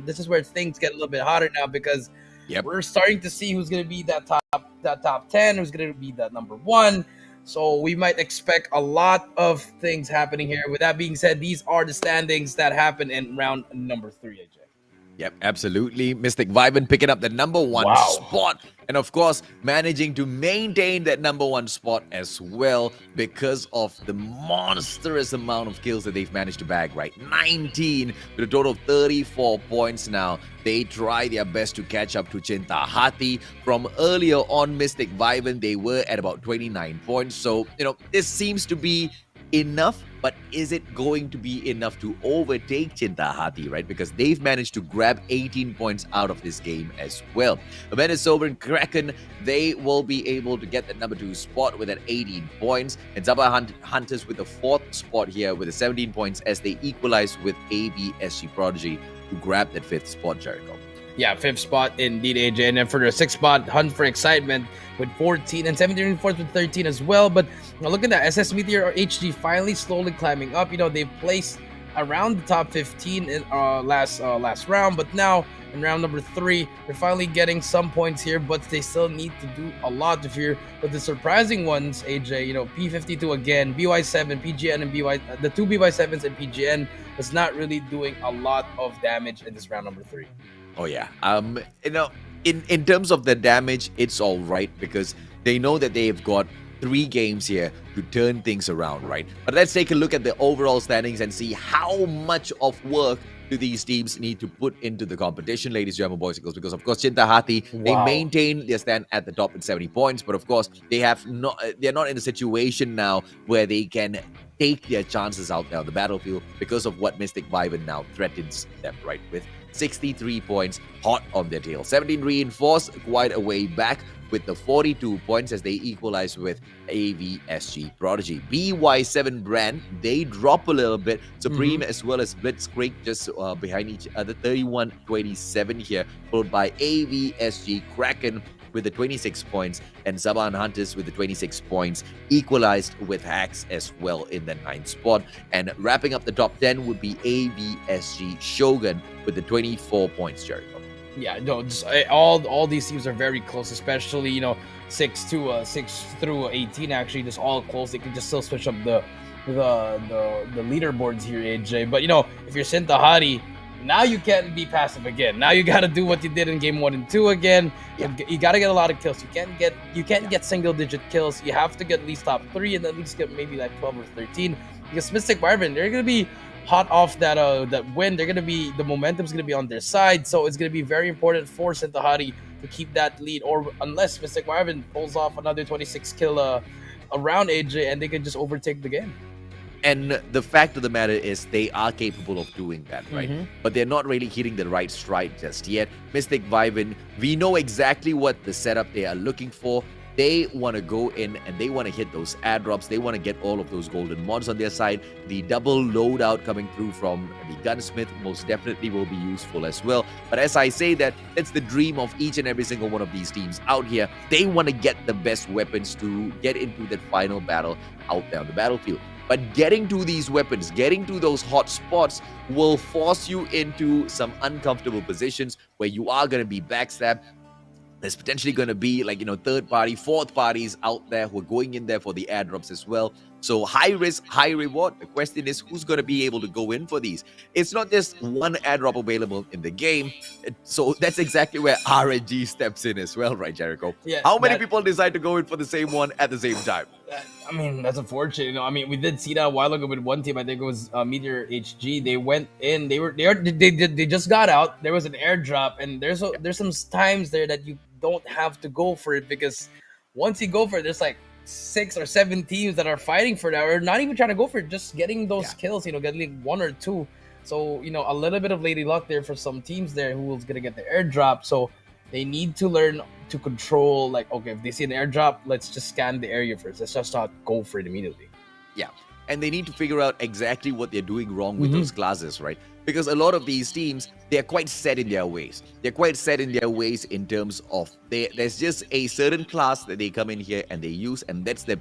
this is where things get a little bit hotter now because we're starting to see who's going to be that top 10, who's going to be that number 1. So we might expect a lot of things happening here. With that being said, these are the standings that happen in round number 3, AJ. Yep, absolutely. Mystic Vibin picking up the number 1 spot. And of course, managing to maintain that number 1 spot as well because of the monstrous amount of kills that they've managed to bag, right? 19 with a total of 34 points now. They try their best to catch up to Cinta Hati. From earlier on, Mystic Vibin, they were at about 29 points. So, this seems to be enough, but is it going to be enough to overtake Cinta Hati, right? Because they've managed to grab 18 points out of this game as well. Venezuela and Kraken, they will be able to get the number 2 spot with an 18 points. And Zaba Hunters with the 4th spot here with the 17 points as they equalize with MYSG Prodigy to grab that 5th spot, Jericho. Yeah, 5th spot indeed, AJ. And then for the 6th spot, Hunt for Excitement with 14 and 17 4th with 13 as well. But look at that, SS Meteor HG finally slowly climbing up. They've placed around the top 15 in last round, but now in round number 3, they're finally getting some points here, but they still need to do a lot to fear. But the surprising ones, AJ, P52 again, BY7, PGN, and the 2 BY7s and PGN was not really doing a lot of damage in this round number 3. Oh yeah. In terms of the damage, it's all right because they know that they've got 3 games here to turn things around, right? But let's take a look at the overall standings and see how much of work do these teams need to put into the competition, ladies and gentlemen, boys and girls, because of course Cinta Hati, they maintain their stand at the top with 70 points, but of course they're not in a situation now where they can take their chances out there on the battlefield because of what Mystic Vibin now threatens them, right? With 63 points hot on their tail. 17 Reinforced quite a way back with the 42 points as they equalize with MYSG Prodigy. BY7 Brand, they drop a little bit. Supreme as well as Blitzkrieg just behind each other. 31-27 here, followed by MYSG Kraken with the 26 points and Saban Hunters with the 26 points, equalized with Hacks as well in the 9th spot. And wrapping up the top 10 would be MYSG Shogun with the 24 points, Jericho. Yeah, no, all these teams are very close, especially 6 through 18. Actually, just all close. They can just still switch up the leaderboards here, AJ. But if you're Cinta Hati, now you can't be passive again. Now you got to do what you did in game 1 and 2 again. You got to get a lot of kills. You can't get single-digit kills. You have to get at least top 3 and at least get maybe like 12 or 13. Because Mystic Vibin, they're gonna be hot off that win. The momentum's gonna be on their side, so it's gonna be very important for Cinta Hati to keep that lead, or unless Mystic Vibin pulls off another 26 kill around AJ and they can just overtake the game. And the fact of the matter is they are capable of doing that, right? But they're not really hitting the right stride just yet. Mystic Vibin, we know exactly what the setup they are looking for. They want to go in and they want to hit those airdrops. They want to get all of those golden mods on their side. The double loadout coming through from the gunsmith most definitely will be useful as well. But as I say that, it's the dream of each and every single one of these teams out here. They want to get the best weapons to get into that final battle out there on the battlefield. But getting to these weapons, getting to those hot spots will force you into some uncomfortable positions where you are going to be backstabbed. There's potentially going to be third party, fourth parties out there who are going in there for the airdrops as well. So high risk, high reward. The question is who's going to be able to go in for these? It's not just one airdrop available in the game. So that's exactly where RNG steps in as well, right, Jericho? Yeah. How many people decide to go in for the same one at the same time? I mean, that's unfortunate. We did see that a while ago with one team. I think it was Meteor HG. They went in. They just got out. There was an airdrop, and there's some times there that you don't have to go for it because once you go for it, there's like 6 or 7 teams that are fighting for that, or not even trying to go for it, just getting those kills. Getting like 1 or 2. So a little bit of lady luck there for some teams there who's gonna get the airdrop. So they need to learn to control, like, okay, if they see an airdrop, let's just scan the area first. Let's just not go for it immediately. Yeah. and they need to figure out exactly what they're doing wrong with those classes, right? Because a lot of these teams, they're quite set in their ways. They're quite set in their ways in terms of there's just a certain class that they come in here and they use, and that's that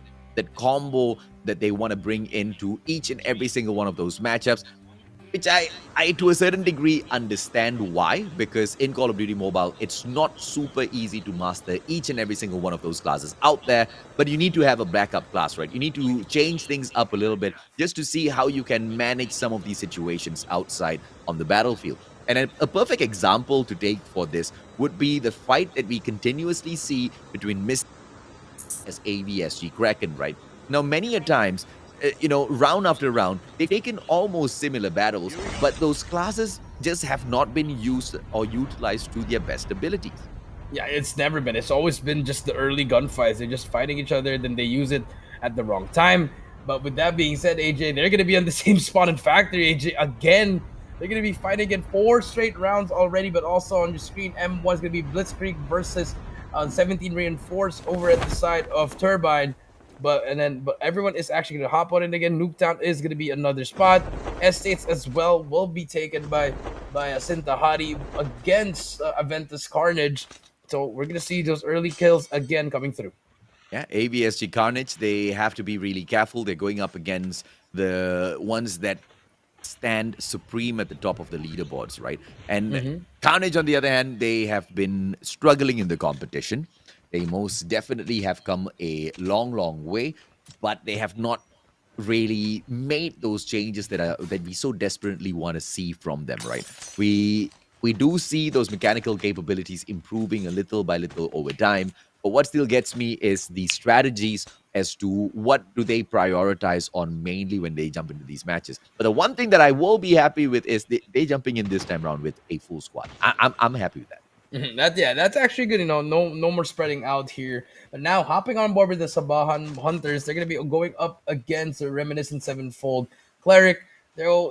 combo that they want to bring into each and every single one of those matchups, which I to a certain degree understand why, because in Call of Duty Mobile, it's not super easy to master each and every single one of those classes out there, but you need to have a backup class, right? You need to change things up a little bit just to see how you can manage some of these situations outside on the battlefield. And a perfect example to take for this would be the fight that we continuously see between MYSG as AVSG Kraken, right? Now, many a times, round after round, they've taken almost similar battles, but those classes just have not been used or utilized to their best abilities. Yeah, it's never been. It's always been just the early gunfights. They're just fighting each other, then they use it at the wrong time. But with that being said, AJ, they're going to be on the same spawn in factory, AJ, again. They're going to be fighting again 4 straight rounds already, but also on your screen, M1 is going to be Blitzkrieg versus 17 Reinforced over at the side of Turbine. But everyone is actually going to hop on it again. Nuketown is going to be another spot. Estates as well will be taken by Sintahadi against Aventus Carnage. So we're going to see those early kills again coming through. Yeah, AVSG Carnage, they have to be really careful. They're going up against the ones that stand supreme at the top of the leaderboards, right? And Carnage, on the other hand, they have been struggling in the competition. They most definitely have come a long, long way, but they have not really made those changes that we so desperately want to see from them, right? We do see those mechanical capabilities improving a little by little over time, but what still gets me is the strategies as to what do they prioritize on mainly when they jump into these matches. But the one thing that I will be happy with is they jumping in this time around with a full squad. I'm happy with that. That's actually good. No more spreading out here. But now hopping on board with the Sabahan Hunters, they're gonna be going up against the Reminiscent Sevenfold Cleric. They're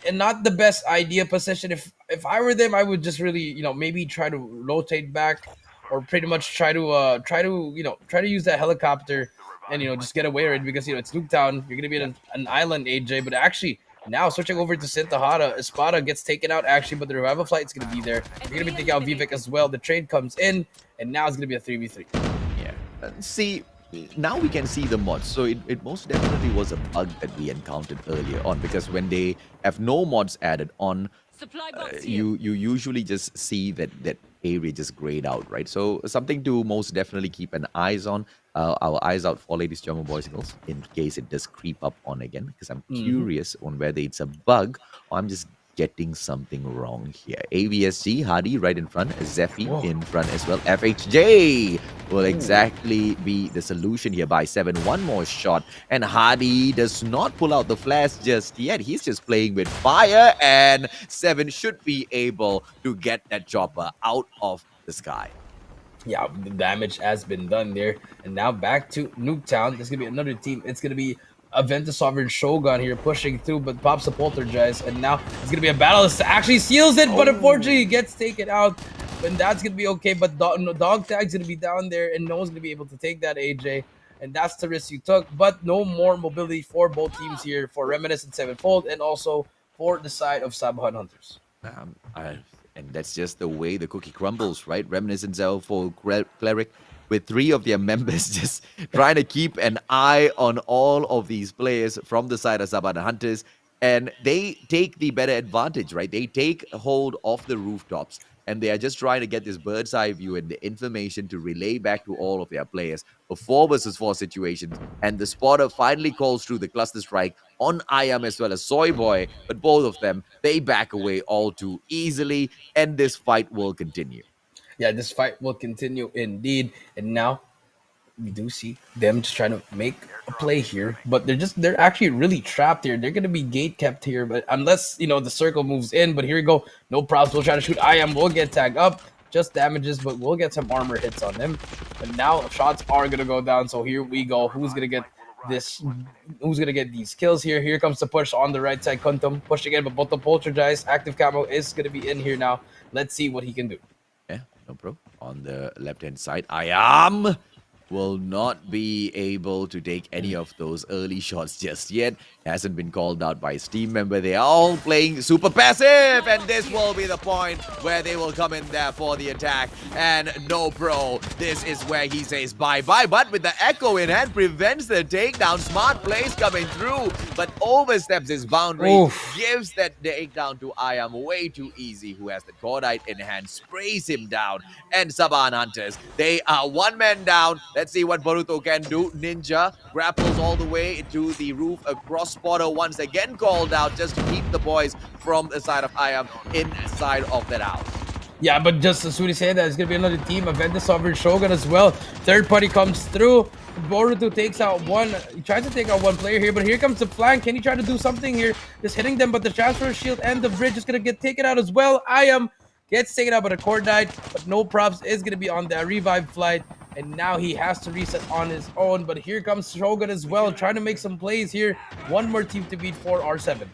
and not the best idea position. If I were them, I would just really maybe try to rotate back, or pretty much try to use that helicopter and just get away with it, because it's Nuketown. You're gonna be in an island, AJ. But actually, now switching over to Sintahada, Espada gets taken out actually, but the revival flight's gonna be there. You're gonna be taking out Vivek as well. The trade comes in, and now it's gonna be a 3v3. Yeah. See, now we can see the mods. So it most definitely was a bug that we encountered earlier on, because when they have no mods added on, you usually just see that area just grayed out, right? So something to most definitely keep an eyes on. Our eyes out for, ladies, gentlemen, boys and girls, in case it does creep up on again, because I'm curious on whether it's a bug or I'm just getting something wrong here. AVSG, Hardy right in front, Zephy in front as well. FHJ will exactly be the solution here by 7. One more shot, and Hardy does not pull out the flash just yet. He's just playing with fire, and 7 should be able to get that chopper out of the sky. Yeah, the damage has been done there. And now back to Nuketown. There's going to be another team. It's going to be Aventus Sovereign Shogun here pushing through, but pops the Poltergeist. And now it's going to be a battle that actually seals it, but unfortunately he gets taken out. And that's going to be okay, but dog tag's going to be down there, and no one's going to be able to take that, AJ. And that's the risk you took, but no more mobility for both teams here, for Reminiscent Sevenfold and also for the side of Sabahan Hunters. And that's just the way the cookie crumbles, right? Reminiscent for Cleric, with 3 of their members just trying to keep an eye on all of these players from the side of Sabahan Hunters. And they take the better advantage, right? They take hold of the rooftops, and they are just trying to get this bird's eye view and the information to relay back to all of their players. A 4 versus 4 situations, and the spotter finally calls through the cluster strike on Iam as well as Soy Boy, but both of them, they back away all too easily, and this fight will continue. Yeah, this fight will continue indeed. And now we do see them just trying to make a play here, but they're actually really trapped here. They're gonna be gate kept here, but unless the circle moves in. But here we go, no problems. We'll try to shoot. We'll get tagged up, just damages, but we'll get some armor hits on them. But now shots are gonna go down. So here we go. Who's gonna get this? Who's gonna get these kills here? Here comes the push on the right side. Kuntum push again, but both the Poltergeist active camo is gonna be in here now. Let's see what he can do. Yeah, no pro. On the left hand side, I am will not be able to take any of those early shots just yet. Hasn't been called out by his team member. They are all playing super passive, and this will be the point where they will come in there for the attack. And no pro, this is where he says bye-bye, but with the echo in hand, prevents the takedown. Smart plays coming through, but oversteps his boundary. Oof. Gives that takedown to Iam way too easy, who has the Cordite in hand, sprays him down. And Saban Hunters, they are one man down. Let's see what Boruto can do. Ninja grapples all the way to the roof. Across spotter once again called out just to keep the boys from the side of Iam inside of that house. Yeah, but just as soon as he said that, it's going to be another team. Aventa Sovereign Shogun as well. Third party comes through. Boruto takes out one. He tries to take out one player here, but here comes the flank. Can he try to do something here? Just hitting them, but the transfer shield and the bridge is going to get taken out as well. Iam gets taken out, but a core died, but no props is going to be on that revive flight. And now he has to reset on his own. But here comes Shogun as well, trying to make some plays here. One more team to beat for R7.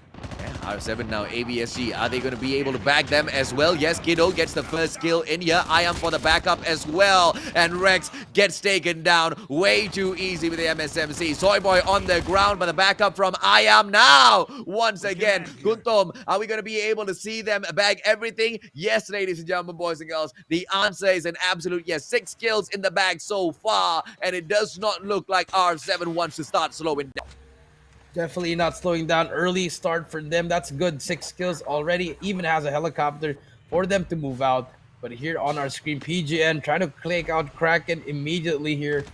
R7 now, MYSG, are they going to be able to back them as well? Yes, Kiddo gets the first kill in here. Iam for the backup as well. And Rex gets taken down way too easy with the MSMC. Soy Boy on the ground, but the backup from Iam now. Once again, Kuntom, are we going to be able to see them bag everything? Yes, ladies and gentlemen, boys and girls, the answer is an absolute yes. 6 kills in the bag so far, and it does not look like R7 wants to start slowing down. Definitely not slowing down. Early start for them. That's good. 6 kills already. Even has a helicopter for them to move out. But here on our screen, PGN trying to click out Kraken immediately here.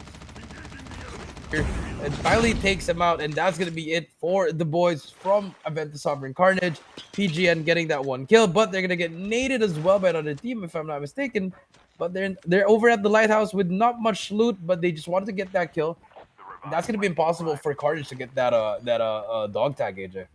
And finally takes him out. And that's going to be it for the boys from Aventa Sovereign Carnage. PGN getting that 1 kill. But they're going to get naded as well by another team, if I'm not mistaken. But they're over at the lighthouse with not much loot. But they just wanted to get that kill. That's going to be impossible for Carnage to get that dog tag, AJ.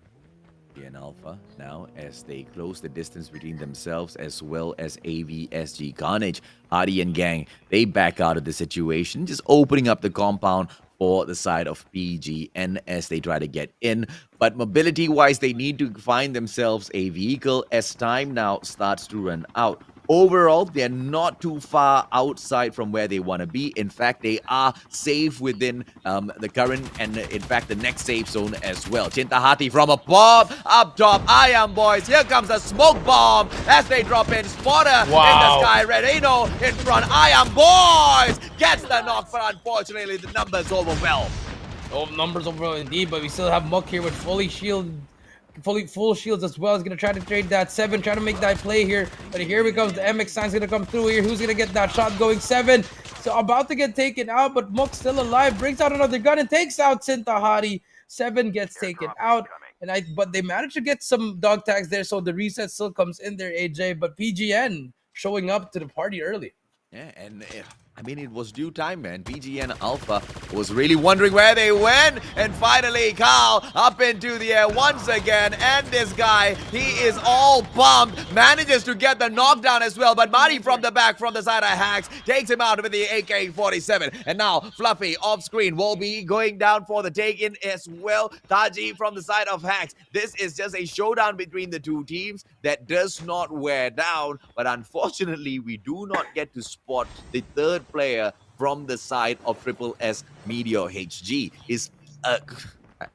And Alpha now, as they close the distance between themselves as well as AVSG Carnage, Hardy and gang, they back out of the situation, just opening up the compound for the side of PGN as they try to get in. But mobility-wise, they need to find themselves a vehicle as time now starts to run out. Overall, they're not too far outside from where they want to be. In fact, they are safe within the current and, in fact, the next safe zone as well. Chintahati from a bomb up top. Iam boys, here comes a smoke bomb as they drop in. Spotter in the sky. Redino in front. Iam boys gets the knock, but unfortunately, the numbers overwhelm. Oh, numbers overwhelm indeed, but we still have Muck here with full shields as well. He's gonna try to trade that 7, trying to make that play here. But here we comes the MX sign's gonna come through here. Who's gonna get that shot going? 7. So about to get taken out, but Muck's still alive. Brings out another gun and takes out Sintahati. 7 gets taken out. But they managed to get some dog tags there, so the reset still comes in there, AJ. But PGN showing up to the party early. Yeah, and I mean, it was due time, man. PGN Alpha was really wondering where they went. And finally, Carl up into the air once again. And this guy, he is all pumped. Manages to get the knockdown as well. But Marty from the back, from the side of Hacks, takes him out with the AK-47. And now, Fluffy off screen will be going down for the take-in as well. Taji from the side of Hacks. This is just a showdown between the two teams that does not wear down. But unfortunately, we do not get to spot the third player from the side of Triple S Meteor HG.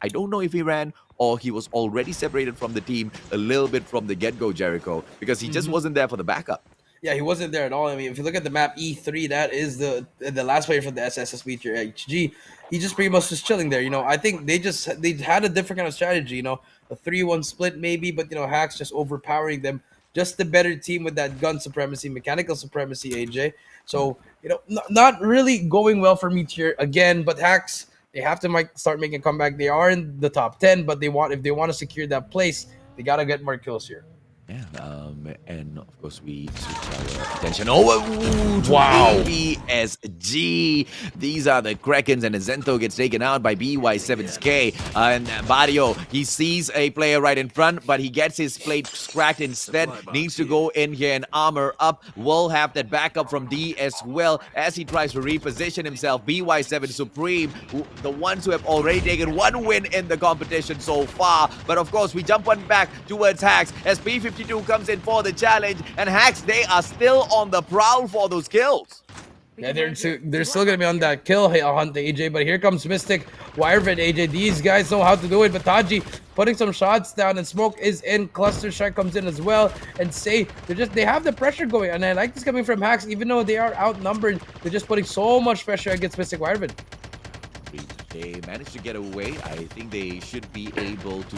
I don't know if he ran or he was already separated from the team a little bit from the get-go, Jericho, because he just wasn't there for the backup. Yeah, he wasn't there at all. I mean, if you look at the map E3, that is the last player from the SSS Meteor HG. He just pretty much was chilling there. You know, I think they had a different kind of strategy. You know, a 3-1 split maybe, but you know, Hacks just overpowering them. Just the better team with that gun supremacy, mechanical supremacy, AJ. So, you know, not really going well for Meteor again, but Hacks, they have to start making a comeback. They are in the top 10, but if they want to secure that place, they got to get more kills here. Yeah, and of course we switch our attention over to AVSG. These are the Krakens, and Zento gets taken out by BY7K. And Barrio, he sees a player right in front, but he gets his plate cracked instead. Needs to go in here and armor up. Will have that backup from D as well as he tries to reposition himself. BY7 Supreme, the ones who have already taken 1 win in the competition so far. But of course, we jump one back towards Hacks as P52 comes in for the challenge, and Hacks, they are still on the prowl for those kills. Yeah, they're still gonna be on that kill hunt, AJ. But here comes Mystic, Wyvern, AJ. These guys know how to do it. But Taji putting some shots down, and Smoke is in. Cluster Strike comes in as well, and Say they have the pressure going. And I like this coming from Hacks, even though they are outnumbered. They're just putting so much pressure against Mystic Wyvern. They managed to get away. I think they should be able to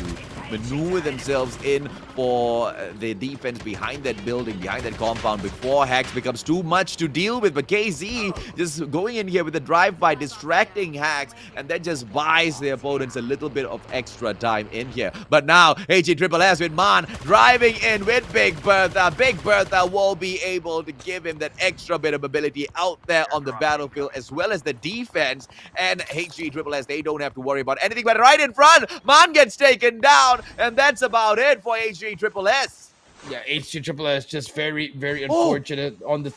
maneuver themselves in for the defense behind that building, behind that compound before Hacks becomes too much to deal with. But KZ just going in here with a drive-by, distracting Hacks, and that just buys the opponents a little bit of extra time in here. But now AG/SSS with Man driving in with Big Bertha. Big Bertha will be able to give him that extra bit of mobility out there on the battlefield, as well as the defense. And AG/SSS, they don't have to worry about anything, but right in front, Man gets taken down, and that's about it for AG/SSS. Yeah, HG/SSS just very, very unfortunate on the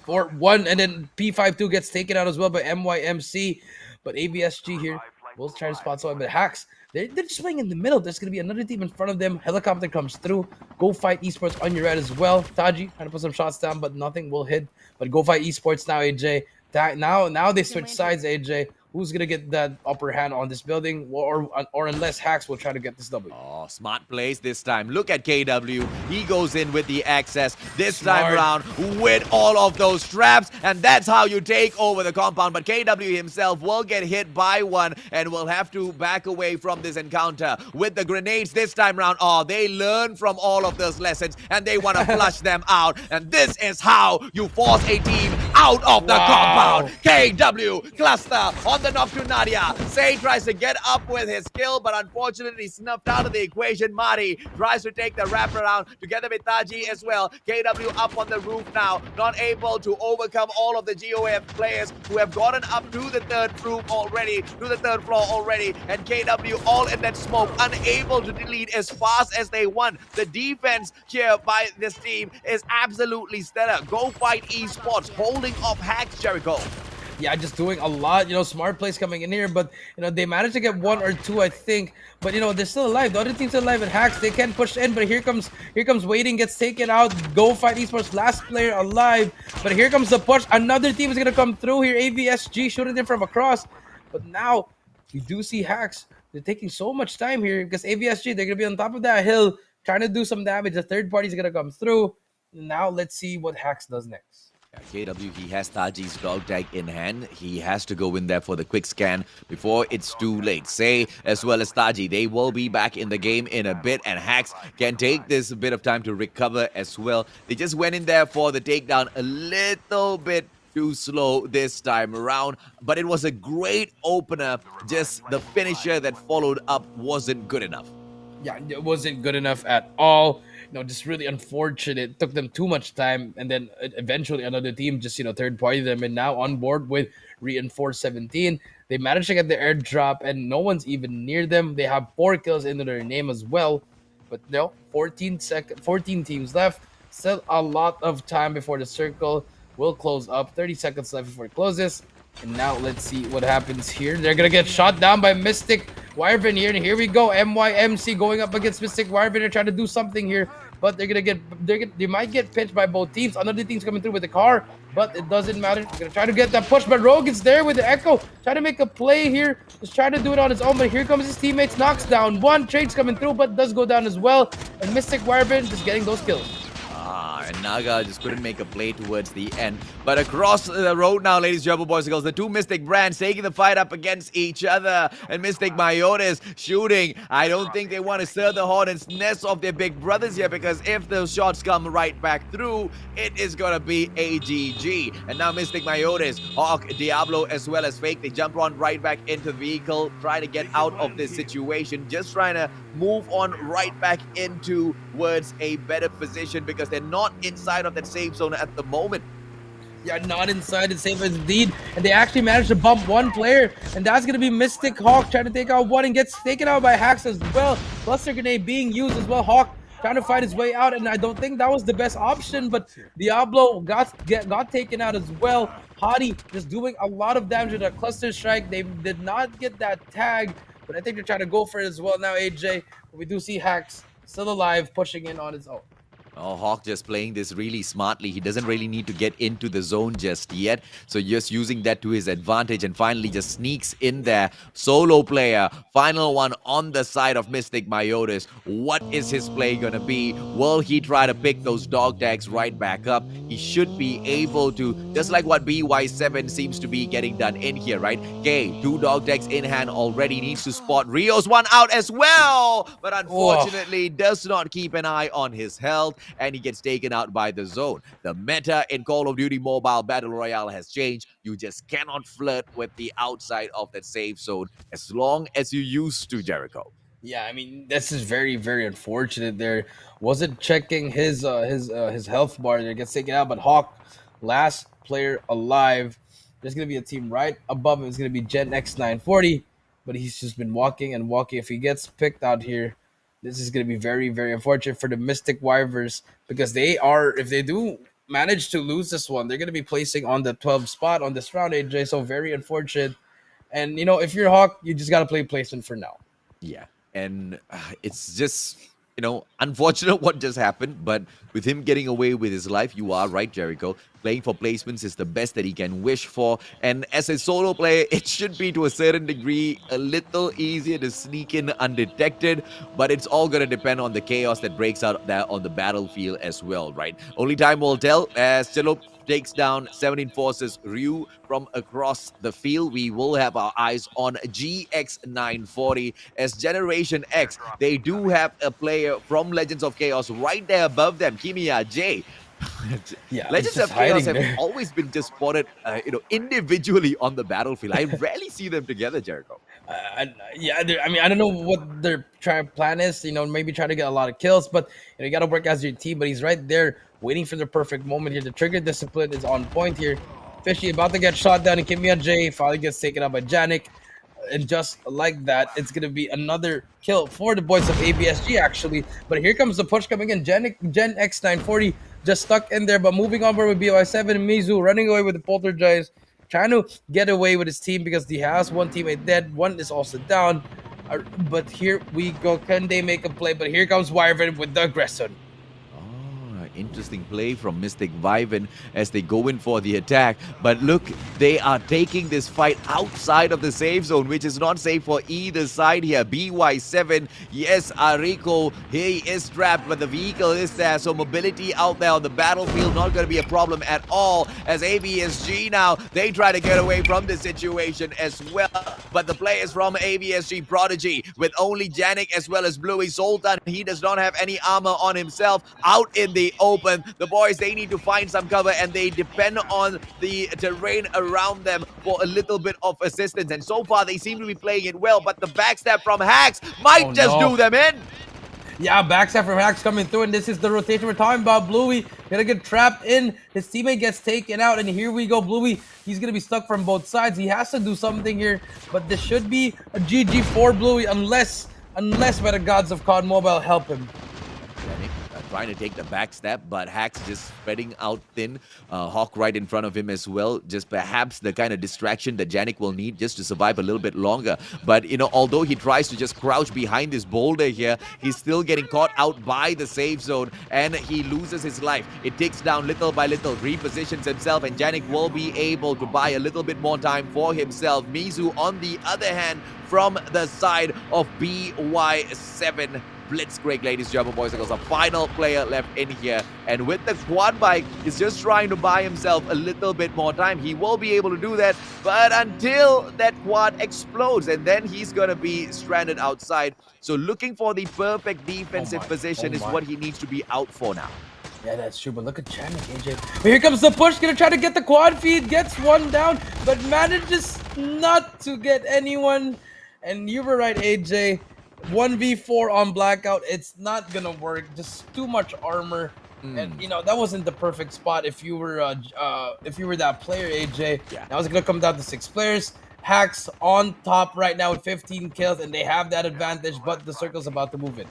4-1, and then P52 gets taken out as well by MYMC. But AVSG here will try to spot someone, but Hacks, they're just playing in the middle. There's going to be another team in front of them. Helicopter comes through. Go Fight Esports on your right as well. Taji trying to put some shots down, but nothing will hit. But Go Fight Esports now, AJ. Now they switch sides, AJ. Who's gonna get that upper hand on this building, or unless Hacks will try to get this W? Oh, smart plays this time. Look at KW. He goes in with the access this time around with all of those traps, and that's how you take over the compound. But KW himself will get hit by one and will have to back away from this encounter with the grenades this time around. Oh, they learn from all of those lessons, and they want to flush them out. And this is how you force a team out of the compound. KW cluster on the knock to Nadia. Say tries to get up with his kill, but unfortunately snuffed out of the equation. Mari tries to take the wraparound together with Taji as well. KW up on the roof now, not able to overcome all of the GOF players who have gotten up to the third floor already, and KW all in that smoke, unable to delete as fast as they want. The defense here by this team is absolutely stellar. Go Fight Esports holding off Hacks, Jericho. Yeah, just doing a lot, smart plays coming in here, but, they managed to get 1 or 2, I think, but, they're still alive. The other team's still alive at Hacks. They can push in, but here comes Waiting, gets taken out. Go Fight Esports, last player alive, but here comes the push. Another team is going to come through here. AVSG shooting them from across, but now you do see Hacks. They're taking so much time here because AVSG, they're going to be on top of that hill trying to do some damage. The third party is going to come through. Now let's see what Hacks does next. KW, he has Taji's dog tag in hand. He has to go in there for the quick scan before it's too late. Say, as well as Taji, they will be back in the game in a bit, and Hacks can take this a bit of time to recover as well. They just went in there for the takedown a little bit too slow this time around, but it was a great opener. Just the finisher that followed up wasn't good enough. Yeah, it wasn't good enough at all. Just really unfortunate. It took them too much time, and then eventually another team just, third party them, and now on board with Reinforce 17. They managed to get the airdrop, and no one's even near them. They have 4 kills into their name as well. But 14 teams left. Still a lot of time before the circle will close up. 30 seconds left before it closes. And now let's see what happens here. They're gonna get shot down by Mystic Wyvern here, and here we go. MYMC going up against Mystic Wyvern. They're trying to do something here, but they might get pinched by both teams. Another team's coming through with the car, but it doesn't matter. They're gonna try to get that push, but Rogue is there with the Echo, trying to make a play here. Just trying to do it on his own, but here comes his teammates. Knocks down one. Trade's coming through, but does go down as well. And Mystic Wyvern just getting those kills. And Naga just couldn't make a play towards the end. But across the road now, ladies and gentlemen, boys and girls, the two Mystic brands taking the fight up against each other. And Mystic Mayones shooting. I don't think they want to stir the hornet's nest of their big brothers here, because if those shots come right back through, it is going to be AGG. And now Mystic Mayones, Hawk, Diablo, as well as Fake, they jump on right back into the vehicle, try to get out of this situation, just trying to move on right back into towards a better position, because they're not inside of that safe zone at the moment. Yeah, not inside the safe indeed. And they actually managed to bump one player, and that's going to be Mystic Hawk trying to take out one, and gets taken out by Hacks as well. Cluster grenade being used as well. Hawk trying to fight his way out, and I don't think that was the best option, but Diablo got taken out as well. Hadi just doing a lot of damage with a cluster strike. They did not get that tag, but I think they're trying to go for it as well now, AJ. But we do see Hacks still alive, pushing in on his own. Oh, Hawk just playing this really smartly. He doesn't really need to get into the zone just yet. So just using that to his advantage and finally just sneaks in there. Solo player, final one on the side of Mystic Myotis. What is his play going to be? Will he try to pick those dog tags right back up? He should be able to, just like what BY7 seems to be getting done in here, right? Okay, 2 dog tags in hand already. Needs to spot Rio's one out as well. But unfortunately, does not keep an eye on his health. And he gets taken out by the zone. The meta in Call of Duty Mobile Battle Royale has changed. You just cannot flirt with the outside of that safe zone as long as you used to, Jericho. Yeah, I mean this is very very unfortunate. There wasn't checking his health bar. There gets taken out, but Hawk, last player alive. There's gonna be a team right above him. It's gonna be Gen X 940, but he's just been walking and walking. If he gets picked out here, this is gonna be very very unfortunate for the Mystic Wyvers because they are, if they do manage to lose this one, they're gonna be placing on the 12th spot on this round, AJ. So very unfortunate. And you know, if you're Hawk, you just gotta play placement for now. Yeah, and it's just, unfortunate what just happened, but with him getting away with his life, you are right, Jericho. Playing for placements is the best that he can wish for, and as a solo player, it should be to a certain degree a little easier to sneak in undetected, but it's all going to depend on the chaos that breaks out there on the battlefield as well, right? Only time will tell as Chilo takes down 17 Forces Ryu from across the field. We will have our eyes on GX940 as Generation X. They do have a player from Legends of Chaos right there above them, Kimiya J. Yeah, Legends of Chaos have always been just spotted, individually on the battlefield. I rarely see them together, Jericho. I mean, I don't know what their plan is. Maybe try to get a lot of kills, but you got to work as your team. But he's right there, waiting for the perfect moment here. The trigger discipline is on point here. Fishy about to get shot down, and Kimiya J finally gets taken out by Janik. And just like that, it's going to be another kill for the boys of ABSG, actually. But here comes the push coming in. Gen X940 just stuck in there, but moving on with BY7 and Mizu running away with the Poltergeist, trying to get away with his team because he has one teammate dead, one is also down. But here we go. Can they make a play? But here comes Wyvern with the aggression. Interesting play from Mystic Vyvern as they go in for the attack. But look, they are taking this fight outside of the safe zone, which is not safe for either side here. BY7, yes, Ariko, he is trapped, but the vehicle is there. So mobility out there on the battlefield not going to be a problem at all. As ABSG now, they try to get away from the situation as well. But the players from ABSG Prodigy, with only Janik as well as Bluey Zoltan, he does not have any armor on himself, out in the open. The boys, they need to find some cover and they depend on the terrain around them for a little bit of assistance. And so far, they seem to be playing it well, but the backstab from Hacks might do them in. Yeah, backstab from Hacks coming through, and this is the rotation we're talking about. Bluey gonna get trapped in. His teammate gets taken out, and here we go. Bluey, he's gonna be stuck from both sides. He has to do something here, but this should be a GG for Bluey unless by the gods of COD Mobile help him. Trying to take the backstab, but Hacks just spreading out thin. Hawk right in front of him as well. Just perhaps the kind of distraction that Janik will need just to survive a little bit longer. But, although he tries to just crouch behind this boulder here, he's still getting caught out by the safe zone and he loses his life. It ticks down little by little, repositions himself, and Janik will be able to buy a little bit more time for himself. Mizu, on the other hand, from the side of BY7. Blitzkrieg, ladies and gentlemen, boys and girls, a final player left in here. And with the quad bike, he's just trying to buy himself a little bit more time. He will be able to do that, but until that quad explodes, and then he's going to be stranded outside. So looking for the perfect defensive position is what he needs to be out for now. Yeah, that's true, but look at Janik, AJ. But here comes the push, gonna try to get the quad feed, gets one down, but manages not to get anyone. And you were right, AJ. 1v4 on Blackout, it's not gonna work. Just too much armor, and that wasn't the perfect spot if you were that player, AJ. Yeah. Now it's gonna come down to 6 players. Hacks on top right now with 15 kills, and they have that advantage, but the circle's about to move in.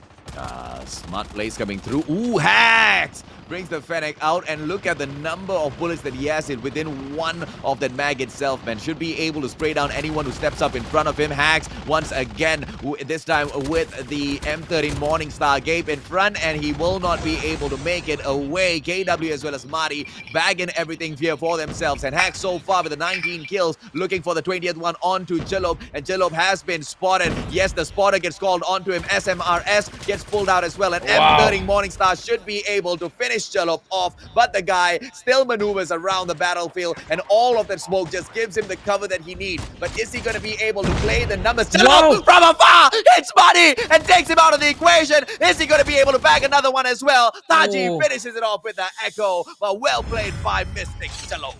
Smart plays coming through. Ooh, Hacks brings the Fennec out, and look at the number of bullets that he has within one of that mag itself, man. Should be able to spray down anyone who steps up in front of him. Hacks, once again, this time with the M13 Morningstar Gabe in front, and he will not be able to make it away. KW as well as Marty bagging everything here for themselves, and Hack so far with the 19 kills, looking for the 20th one onto Chillop, and Chillop has been spotted. Yes, the spotter gets called onto him. SMRS gets pulled out as well, and M13 Morningstar should be able to finish Chillop off, but the guy still maneuvers around the battlefield, and all of that smoke just gives him the cover that he needs. But is he going to be able to play the numbers? Chillop from afar hits Marty and takes him out of the equation. Is he going to be able to bag another one as well? Taji finishes it off with the echo, but well played by Mystic Chillop.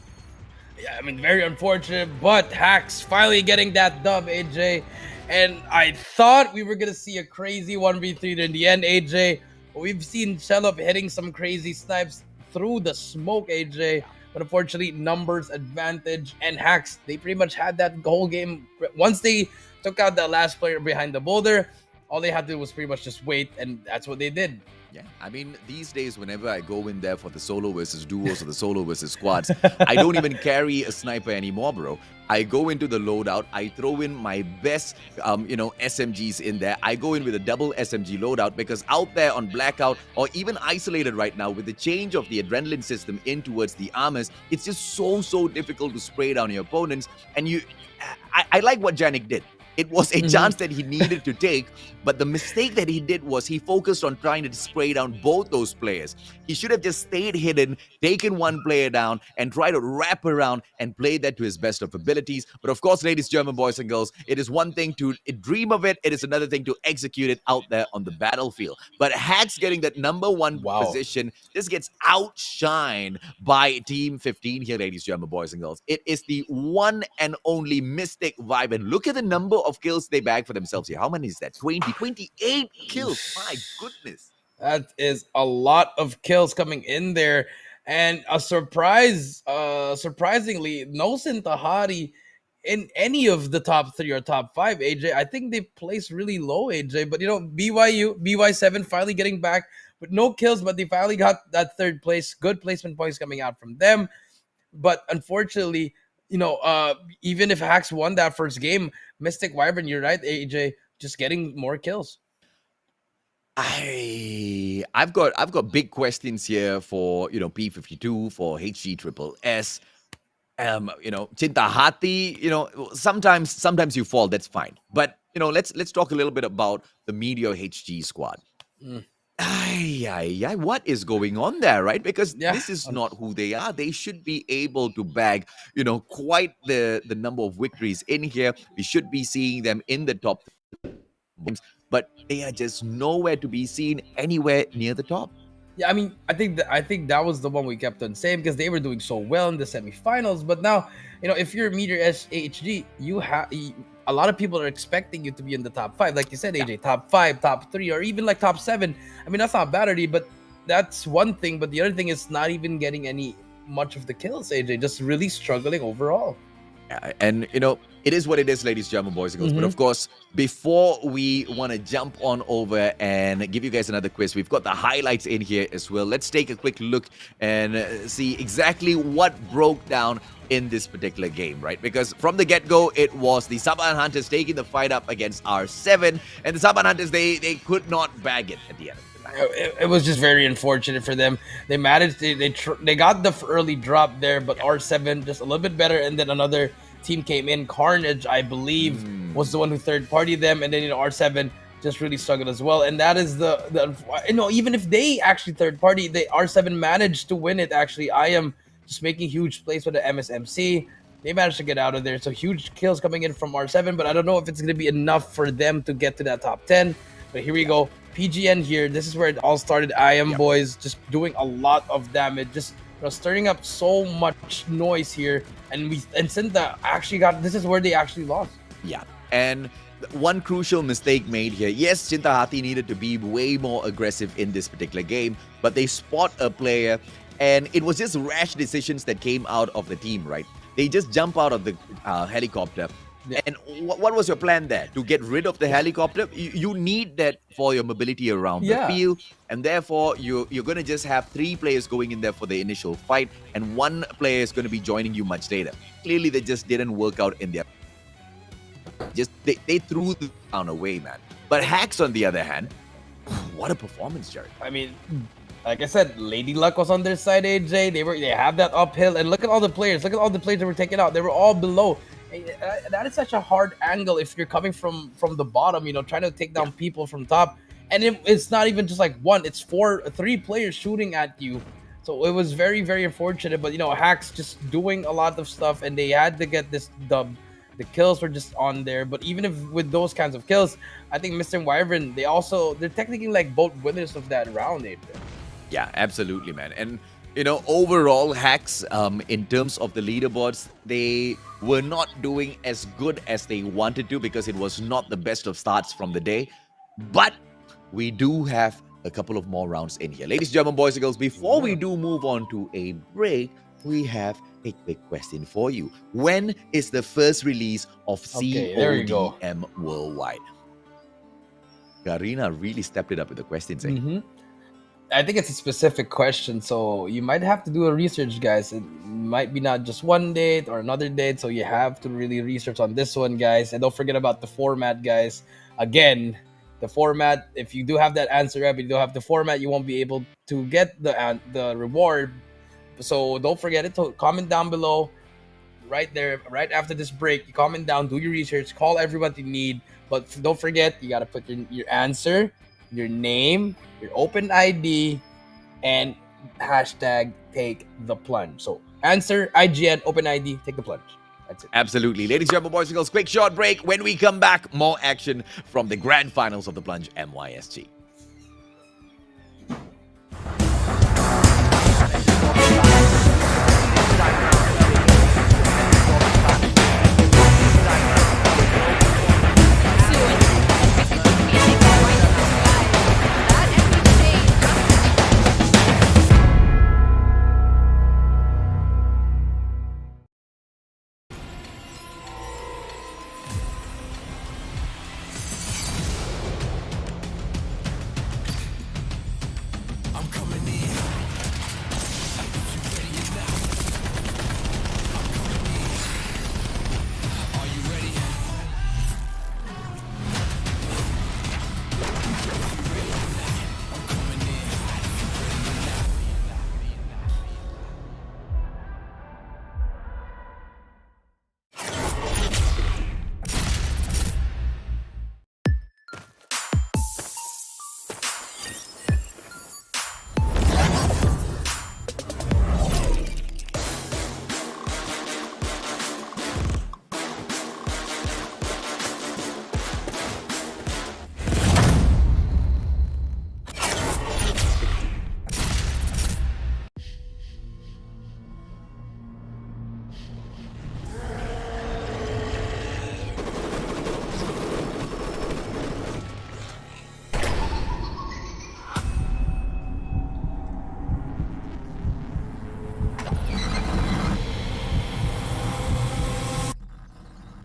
Yeah, I mean, very unfortunate, but Hacks finally getting that dub, AJ. And I thought we were going to see a crazy 1v3 in the end, AJ. We've seen Chillop hitting some crazy snipes through the smoke, AJ. But unfortunately, numbers advantage, and Hacks, they pretty much had that whole game. Once they took out the last player behind the boulder, all they had to do was pretty much just wait, and that's what they did. Yeah, I mean, these days, whenever I go in there for the solo versus duos or the solo versus squads, I don't even carry a sniper anymore, bro. I go into the loadout, I throw in my best, SMGs in there. I go in with a double SMG loadout, because out there on Blackout, or even isolated right now, with the change of the adrenaline system in towards the armors, it's just so difficult to spray down your opponents. And I like what Janik did. It was a chance that he needed to take, but the mistake that he did was he focused on trying to spray down both those players. He should have just stayed hidden, taken one player down, and tried to wrap around and play that to his best of abilities. But of course, ladies, German boys and girls, it is one thing to dream of it. It is another thing to execute it out there on the battlefield. But Hacks getting that number one position, this gets outshined by Team 15 here, ladies, German boys and girls. It is the one and only Mystic vibe. And look at the number of kills they bag for themselves here. How many is that? 28 kills. My goodness. That is a lot of kills coming in there. And a surprisingly, no Tahari in any of the top 3 or top 5, AJ. I think they placed really low, AJ. But, BY7 finally getting back with no kills, but they finally got that 3rd place. Good placement points coming out from them. But unfortunately, even if Hacks won that first game, Mystic Wyvern, you're right, AJ, just getting more kills. I've got big questions here for P52, for HG Triple S. Cinta Hati, sometimes you fall, that's fine. But let's talk a little bit about the Meteor HG squad. What is going on there, right? Because this is not who they are. They should be able to bag, quite the number of victories in here. We should be seeing them in the top, but they are just nowhere to be seen anywhere near the top. Yeah, I mean, I think that was the one we kept on saying, because they were doing so well in the semifinals. But now, if you're Meteor SHG, a lot of people are expecting you to be in the top 5, like you said, AJ, top 5, top 3, or even like top 7. I mean, that's not bad already, but that's one thing. But the other thing is not even getting much of the kills, AJ, just really struggling overall. And it is what it is, ladies, German boys and girls. But of course, before we want to jump on over and give you guys another quiz, we've got the highlights in here as well. Let's take a quick look and see exactly what broke down in this particular game, right? Because from the get-go, it was the Saban Hunters taking the fight up against R7, and the Saban Hunters, they could not bag it at the end of the night. It was just very unfortunate for them. They managed, they got the early drop there, but R7 just a little bit better, and then another team came in. Carnage, I believe, was the one who third-partied them, and then R7 just really struggled as well. And that is even if they actually third-party, R7 managed to win it. Actually, I am just making huge plays with the MSMC. They managed to get out of there. So huge kills coming in from R7, but I don't know if it's going to be enough for them to get to that top 10. But here we go. PGN here. This is where it all started. I am boys just doing a lot of damage, just stirring up so much noise here. And Cinta actually this is where they actually lost. Yeah. And one crucial mistake made here. Yes, Cinta Hati needed to be way more aggressive in this particular game, but they spot a player, and it was just rash decisions that came out of the team, right? They just jump out of the helicopter. Yeah. And what was your plan there? To get rid of the helicopter? You need that for your mobility around the field. And therefore, you're going to just have 3 players going in there for the initial fight. And 1 player is going to be joining you much later. Clearly, they just didn't work out in their... Just they threw the crown away, man. But Hacks, on the other hand, what a performance, Jared. I mean, like I said, Lady Luck was on their side, AJ. They have that uphill, and look at all the players. Look at all the players that were taken out. They were all below. That is such a hard angle if you're coming from the bottom, you know, trying to take down people from top. And it's not even just like one; it's three players shooting at you. So it was very, very unfortunate. But you know, Hacks just doing a lot of stuff, and they had to get this dub. The kills were just on there. But even if with those kinds of kills, I think Mr. and Wyvern, they're technically like both winners of that round, AJ. Yeah, absolutely, man. And you know, overall, Hacks, in terms of the leaderboards, they were not doing as good as they wanted to because it was not the best of starts from the day. But we do have a couple of more rounds in here. Ladies and gentlemen, boys and girls, before we do move on to a break, we have a quick question for you. When is the first release of CODM worldwide? Garina really stepped it up with the questions. I think it's a specific question, so you might have to do a research, guys. It might be not just one date or another date, so you have to really research on this one, guys. And don't forget about the format, guys. Again, the format, if you do have that answer up, you don't have the format, you won't be able to get the reward. So don't forget it. So comment down below, right there, right after this break. You comment down, do your research, call everyone you need. But don't forget, you gotta put your answer, your name, your open ID, and hashtag take the plunge. So answer, IGN, open ID, take the plunge. That's it. Absolutely. Ladies and gentlemen, boys and girls, quick short break. When we come back, more action from the grand finals of the Plunge MYSG.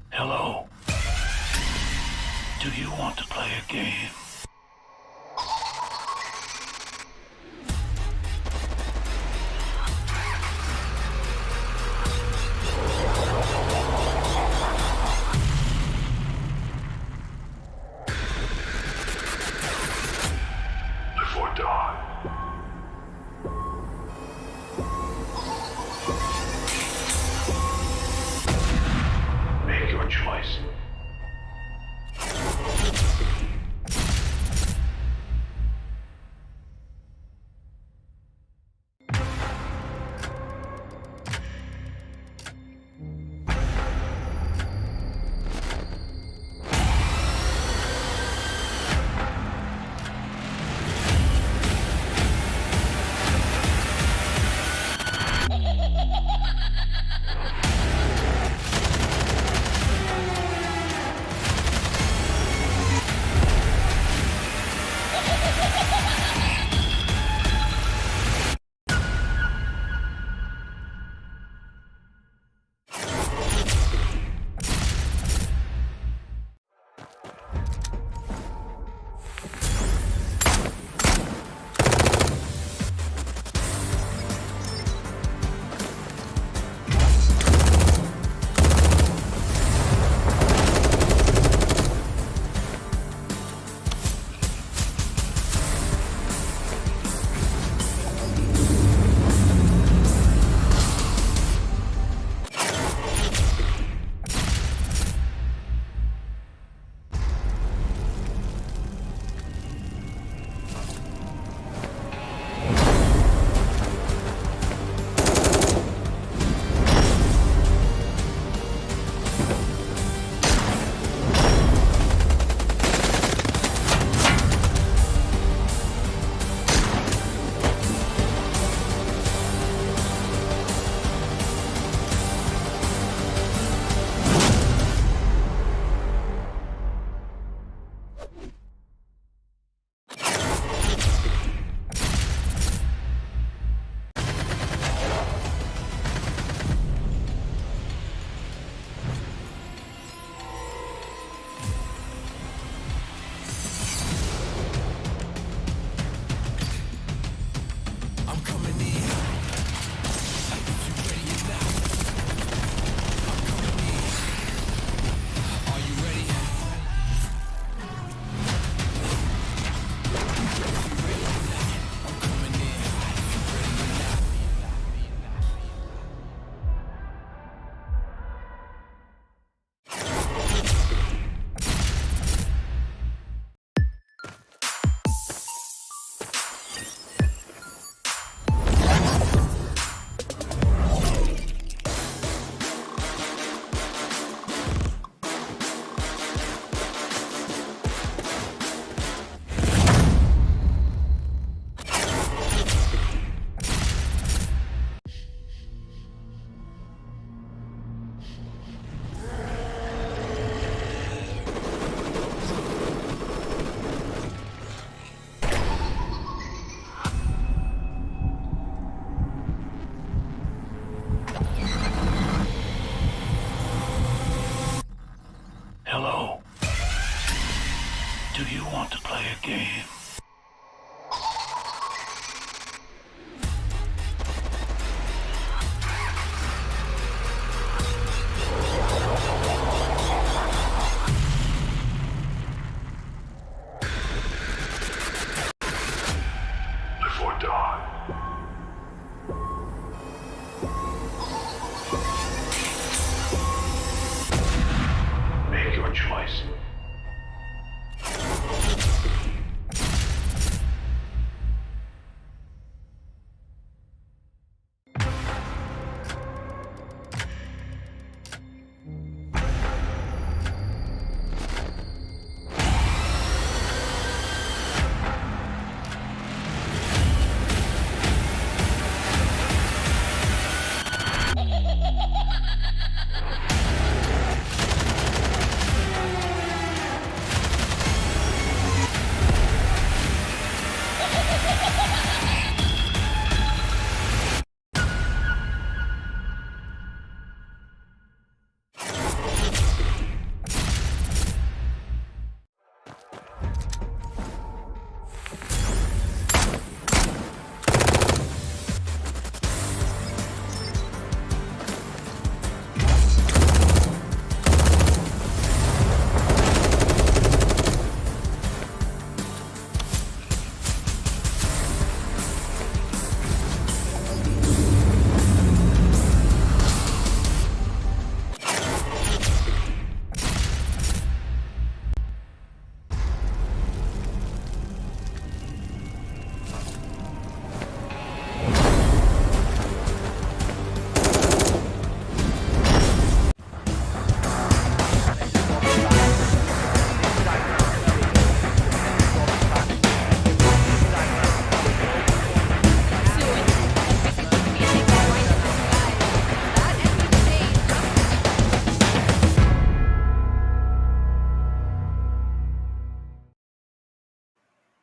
Hello. Do you want to play a game? Live or die. Make your choice. game. Before dawn. Make your choice.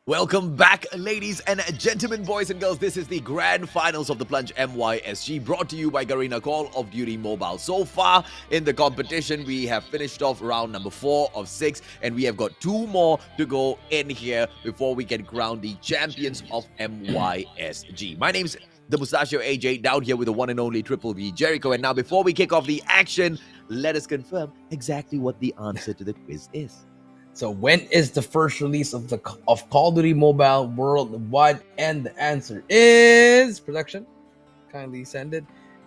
Welcome back, ladies and gentlemen, boys and girls. This is the grand finals of the Plunge MYSG, brought to you by Garena Call of Duty Mobile. So far in the competition, we have finished off round number 4 of 6, and we have got 2 more to go in here before we get crowned the champions of MYSG. My name's the Mustachio AJ, down here with the one and only Triple V Jericho. And now, before we kick off the action, let us confirm exactly what the answer to the quiz is. So when is the first release of Call of Duty Mobile worldwide? And the answer is, production, kindly send it,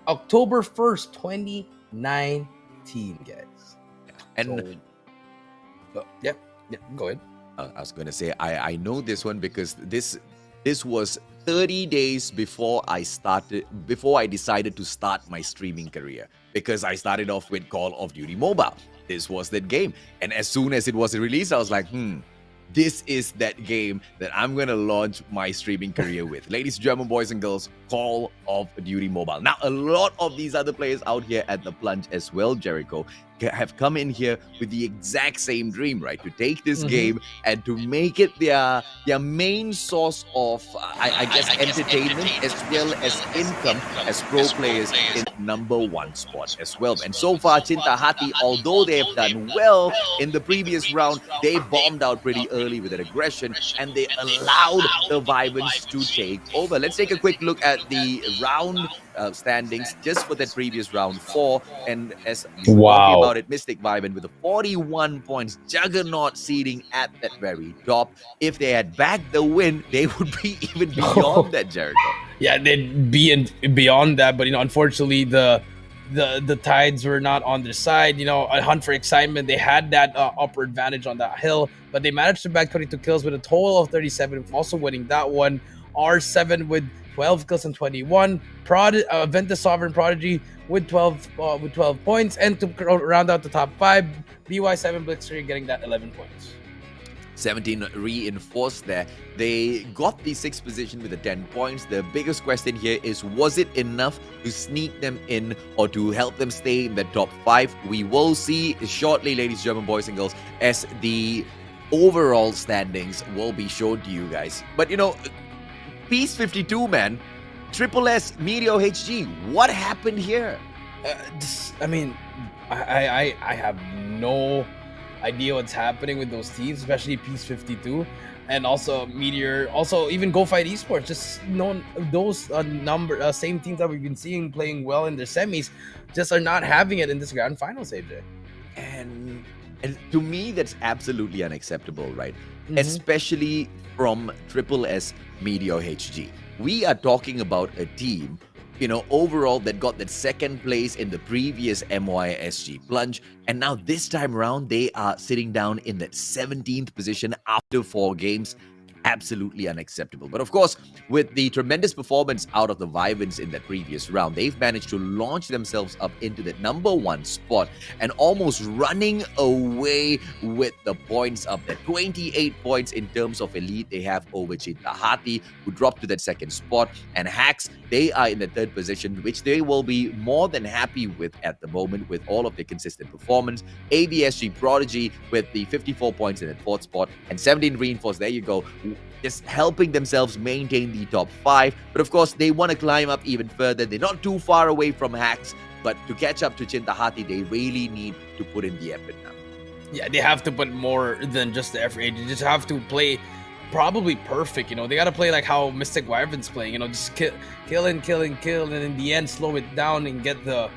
October 1st, 2019, guys. And so, yeah, go ahead. I was going to say, I know this one because this was 30 days before I decided to start my streaming career, because I started off with Call of Duty Mobile. This was that game. And as soon as it was released, I was like, this is that game that I'm going to launch my streaming career with. Ladies and gentlemen, boys and girls, Call of Duty Mobile. Now, a lot of these other players out here at the Plunge as well, Jericho, have come in here with the exact same dream, right? To take this game and to make it their main source of, I guess, entertainment as well as income as pro players in #1 spot as well. And so far, Cinta Hati, although they have done well in the previous round, they bombed out pretty early with their aggression, and they allowed the Vivans to take over. Let's take a quick look at the round standings just for that previous round 4. And as we were talking about it, Mystic Vivan with the 41 points, Juggernaut seating at that very top. If they had bagged the win, they would be even beyond that, Jericho. Yeah, they'd be beyond that, but unfortunately the tides were not on their side. A hunt for excitement. They had that upper advantage on that hill, but they managed to bag 22 kills with a total of 37, also winning that one. R7 with 12 kills and 21. Ventus Sovereign Prodigy with 12 points, and to round out the top 5, BY7 Blitzer getting that 11 points. 17 reinforced there. They got the 6th position with the 10 points. The biggest question here is, was it enough to sneak them in or to help them stay in the top 5? We will see shortly, ladies and gentlemen, boys and girls, as the overall standings will be shown to you guys. But Peace 52, man. Triple S, Meteor HG. What happened here? I have no idea what's happening with those teams, especially Peace 52. and also Meteor, also even Go Fight Esports. Just known those same teams that we've been seeing playing well in their semis, just are not having it in this grand finals, AJ. And, and to me, that's absolutely unacceptable, right? Mhm. Especially from Triple S Meteor HG. We are talking about a team, overall that got that second place in the previous MYSG Plunge. And now this time around, they are sitting down in that 17th position after 4 games. Absolutely unacceptable. But of course, with the tremendous performance out of the Vivens in that previous round, they've managed to launch themselves up into the #1 spot and almost running away with the points up there. 28 points in terms of elite they have over Chitahati, who dropped to that second spot, and Hacks, they are in the third position, which they will be more than happy with at the moment with all of their consistent performance. ABSG Prodigy with the 54 points in the fourth spot, and 17 Reinforced, there you go, just helping themselves maintain the top 5. But of course, they want to climb up even further. They're not too far away from Hacks, but to catch up to Chintahati, they really need to put in the effort now. Yeah, they have to put more than just the effort. They just have to play probably perfect. They got to play like how Mystic Wyvern's playing. Just kill, and in the end slow it down and get the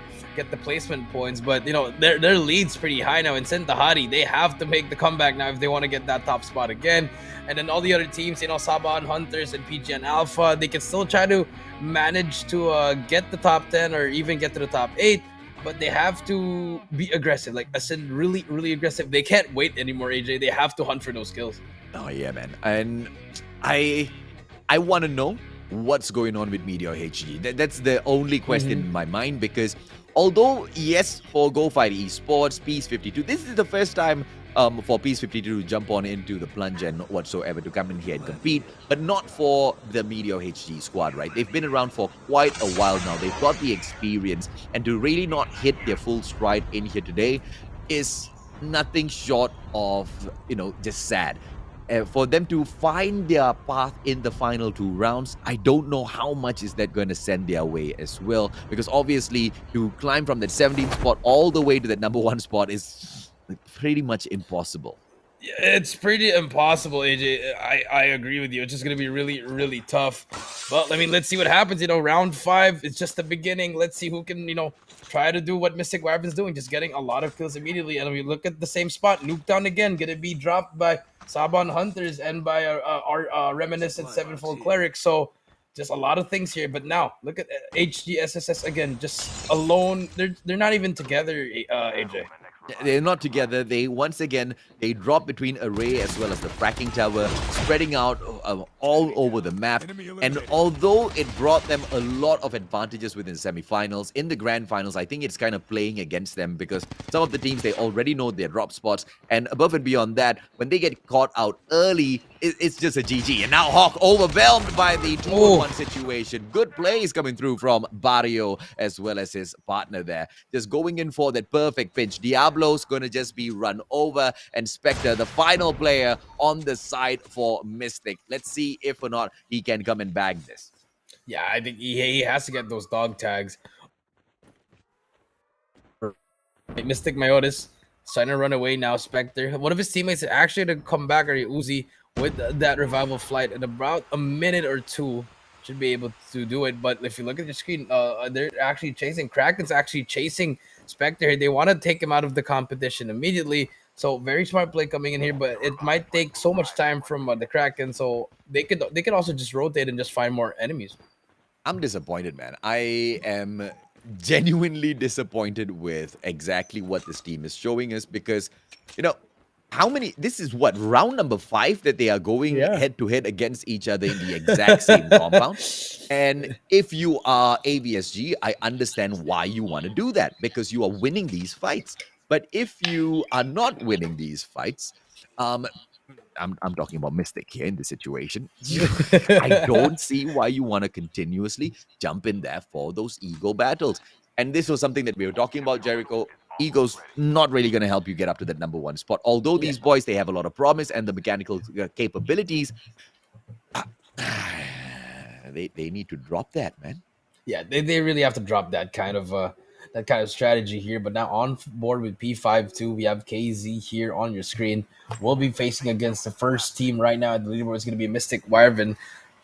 placement points. But their lead's pretty high now. In Chintahati, they have to make the comeback now if they want to get that top spot again. And then all the other teams, Saban Hunters and PGN Alpha, they can still try to manage to get the top 10 or even get to the top 8. But they have to be aggressive, like I said, really, really aggressive. They can't wait anymore, AJ. They have to hunt for those kills. Oh yeah, man. And I want to know what's going on with Meteor HG. That's the only question in my mind, because although, yes, for Go Fight Esports, Peace 52, this is the first time for Peace 52 to jump on into the Plunge and whatsoever to come in here and compete, but not for the Meteor HG squad, right? They've been around for quite a while now. They've got the experience, and to really not hit their full stride in here today is nothing short of, just sad. For them to find their path in the final 2 rounds, I don't know how much is that going to send their way as well, because obviously to climb from that 17th spot all the way to that #1 spot is pretty much impossible. It's pretty impossible, AJ. I agree with you. It's just going to be really, really tough. Well, let's see what happens. Round 5, it's just the beginning. Let's see who can, try to do what Mystic Wyvern's doing, just getting a lot of kills immediately. And we look at the same spot, nuked down again, going to be dropped by Saban Hunters and by our reminiscent Sevenfold Cleric. So just a lot of things here. But now look at HGSSS again, just alone. They're not even together, AJ. They're not together. They drop between Array as well as the fracking tower, spreading out all over the map. And although it brought them a lot of advantages within semifinals, in the grand finals, I think it's kind of playing against them, because some of the teams, they already know their drop spots. And above and beyond that, when they get caught out early, it's just a GG. And now Hawk overwhelmed by the 2-1 situation. Good plays coming through from Barrio as well as his partner there. Just going in for that perfect pinch. Diablo's going to just be run over, and Spectre, the final player on the side for Mystic. Let's see if or not he can come and bag this. Yeah, I think he has to get those dog tags. Mystic Myotis trying to run away now. Spectre, one of his teammates actually to come back, or Uzi, with that revival flight in about a minute or 2 should be able to do it. But if you look at the screen, they're actually chasing. Kraken's actually chasing Spectre. They want to take him out of the competition immediately. So very smart play coming in here, but it might take so much time from the Kraken. So they could also just rotate and just find more enemies. I'm disappointed, man. I am genuinely disappointed with exactly what this team is showing us, because, this is what, round number 5 that they are going head to head against each other in the exact same compound. And if you are AVSG, I understand why you want to do that, because you are winning these fights. But if you are not winning these fights, I'm talking about Mystic here in this situation. I don't see why you want to continuously jump in there for those ego battles. And this was something that we were talking about, Jericho. Ego's not really going to help you get up to that #1 spot. Although these boys, they have a lot of promise and the mechanical capabilities, they need to drop that, man. Yeah, they really have to drop that kind of that kind of strategy here. But now on board with P5-2, we have KZ here on your screen. We'll be facing against the first team right now at the leaderboard. It's going to be Mystic Wyvern,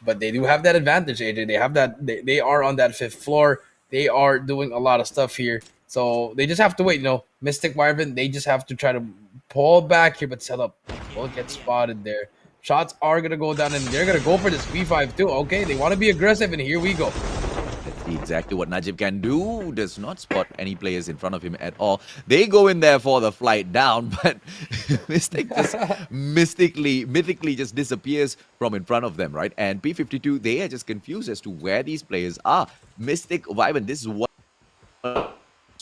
but they do have that advantage, AJ. They have that. They are on that fifth floor. They are doing a lot of stuff here. So they just have to wait. Mystic Wyvern, they just have to try to pull back here, but set up will get spotted there. Shots are going to go down, and they're going to go for this P5-2. Okay, they want to be aggressive, and here we go. Let's see exactly what Najib can do. Does not spot any players in front of him at all. They go in there for the flight down, but Mystic just mythically just disappears from in front of them, right? And P52, they are just confused as to where these players are. Mystic Wyvern, this is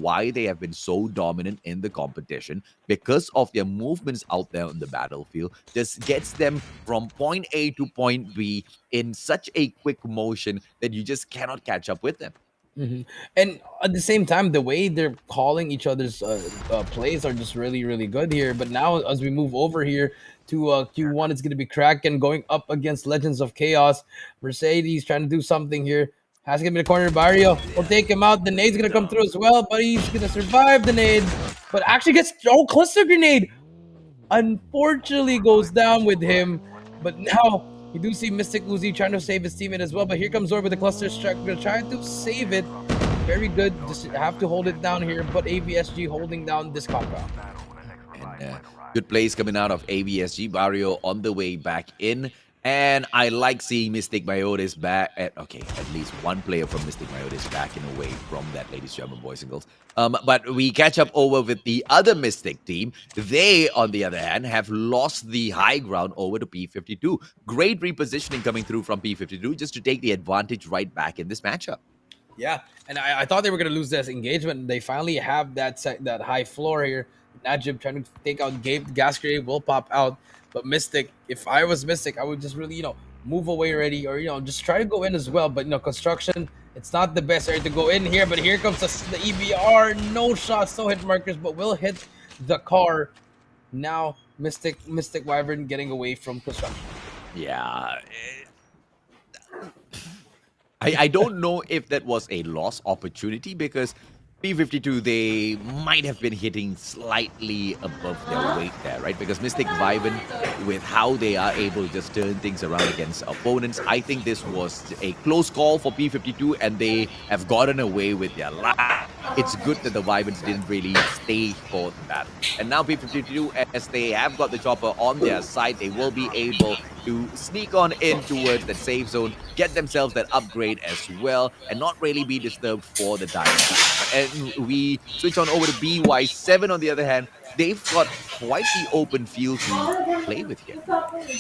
why they have been so dominant in the competition, because of their movements out there on the battlefield. Just gets them from point A to point B in such a quick motion that you just cannot catch up with them. And at the same time, the way they're calling each other's plays are just really, really good here. But now, as we move over here to Q1, it's going to be Kraken going up against Legends of Chaos. Mercedes trying to do something here. Has to get in the corner. Barrio will take him out. The nade's going to come through as well, but he's going to survive the nade. But actually gets cluster grenade. Unfortunately, goes down with him. But now you do see Mystic Uzi trying to save his teammate as well. But here comes Zor with the cluster strike. We're trying to save it. Very good. Just have to hold it down here. But AVSG holding down this compound. And good plays coming out of AVSG. Barrio on the way back in. And I like seeing Mystic Myotis back at least one player from Mystic Myotis back in a way from that, ladies and gentlemen, boys and girls. But we catch up over with the other Mystic team. They, on the other hand, have lost the high ground over to P52. Great repositioning coming through from P52 just to take the advantage right back in this matchup. Yeah, and I thought they were going to lose this engagement. They finally have that high floor here. Najib trying to take out Gabe. Gas grenade will pop out. But Mystic, if I was Mystic, I would just really, move away already, or, just try to go in as well. But, construction, it's not the best area to go in here. But here comes the EBR. No shots, no hit markers, but will hit the car. Now, Mystic Wyvern getting away from construction. Yeah. I don't know if that was a lost opportunity, because P52, they might have been hitting slightly above their weight there, right? Because Mystic Wyvern, with how they are able to just turn things around against opponents, I think this was a close call for P52, and they have gotten away with their life. It's good that the Wyverns didn't really stay for the battle. And now P52, as they have got the chopper on their side, they will be able to sneak on in towards that safe zone, get themselves that upgrade as well, and not really be disturbed for the time. And we switch on over to BY7 on the other hand. They've got quite the open field to play with here.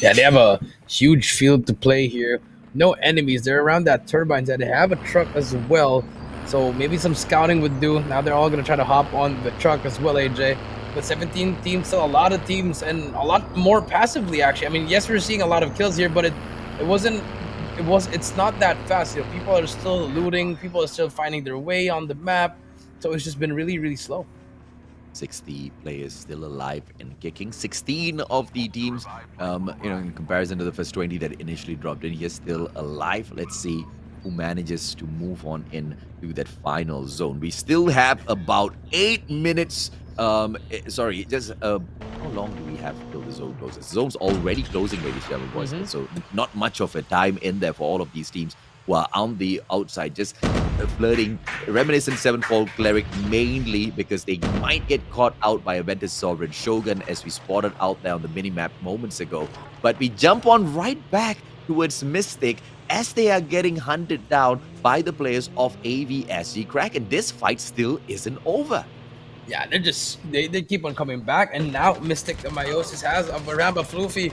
Yeah, they have a huge field to play here. No enemies. They're around that turbines, and they have a truck as well. So maybe some scouting would do. Now they're all going to try to hop on the truck as well, AJ. But 17 teams, still a lot of teams, and a lot more passively, actually. I mean, yes, we're seeing a lot of kills here, but it's not that fast. People are still looting. People are still finding their way on the map. So it's just been really, really slow. 60 players still alive and kicking. 16 of the teams, in comparison to the first 20 that initially dropped in here, still alive. Let's see who manages to move on in to that final zone. We still have about 8 minutes. How long do we have till the zone closes? The zone's already closing, ladies and gentlemen, boys. So not much of a time in there for all of these teams who are on the outside, just flirting. Reminiscent Sevenfold Cleric mainly because they might get caught out by a Ventus Sovereign Shogun, as we spotted out there on the minimap moments ago. But we jump on right back towards Mystic as they are getting hunted down by the players of AVSG Kraken. This fight still isn't over. Yeah, they keep on coming back, and now Mystic Myotis has a Varamba Floofy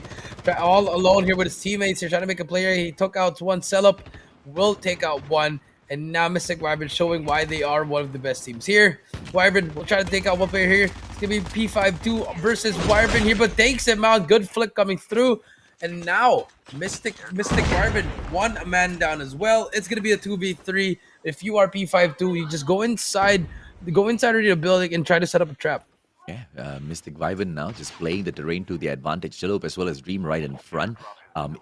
all alone here with his teammates here, trying to make a player. He took out one, Selup will take out one, and now Mystic Wyvern showing why they are one of the best teams here. Wyvern will try to take out one player here. It's gonna be P52 versus Wyvern here, but takes him out. Good flick coming through, and now Mystic Wyvern one man down as well. It's gonna be a 2v3. If you are P52, you just go inside already the building and try to set up a trap. Yeah, Mystic Wyvern now just playing the terrain to their advantage. Chillup as well as Dream right in front.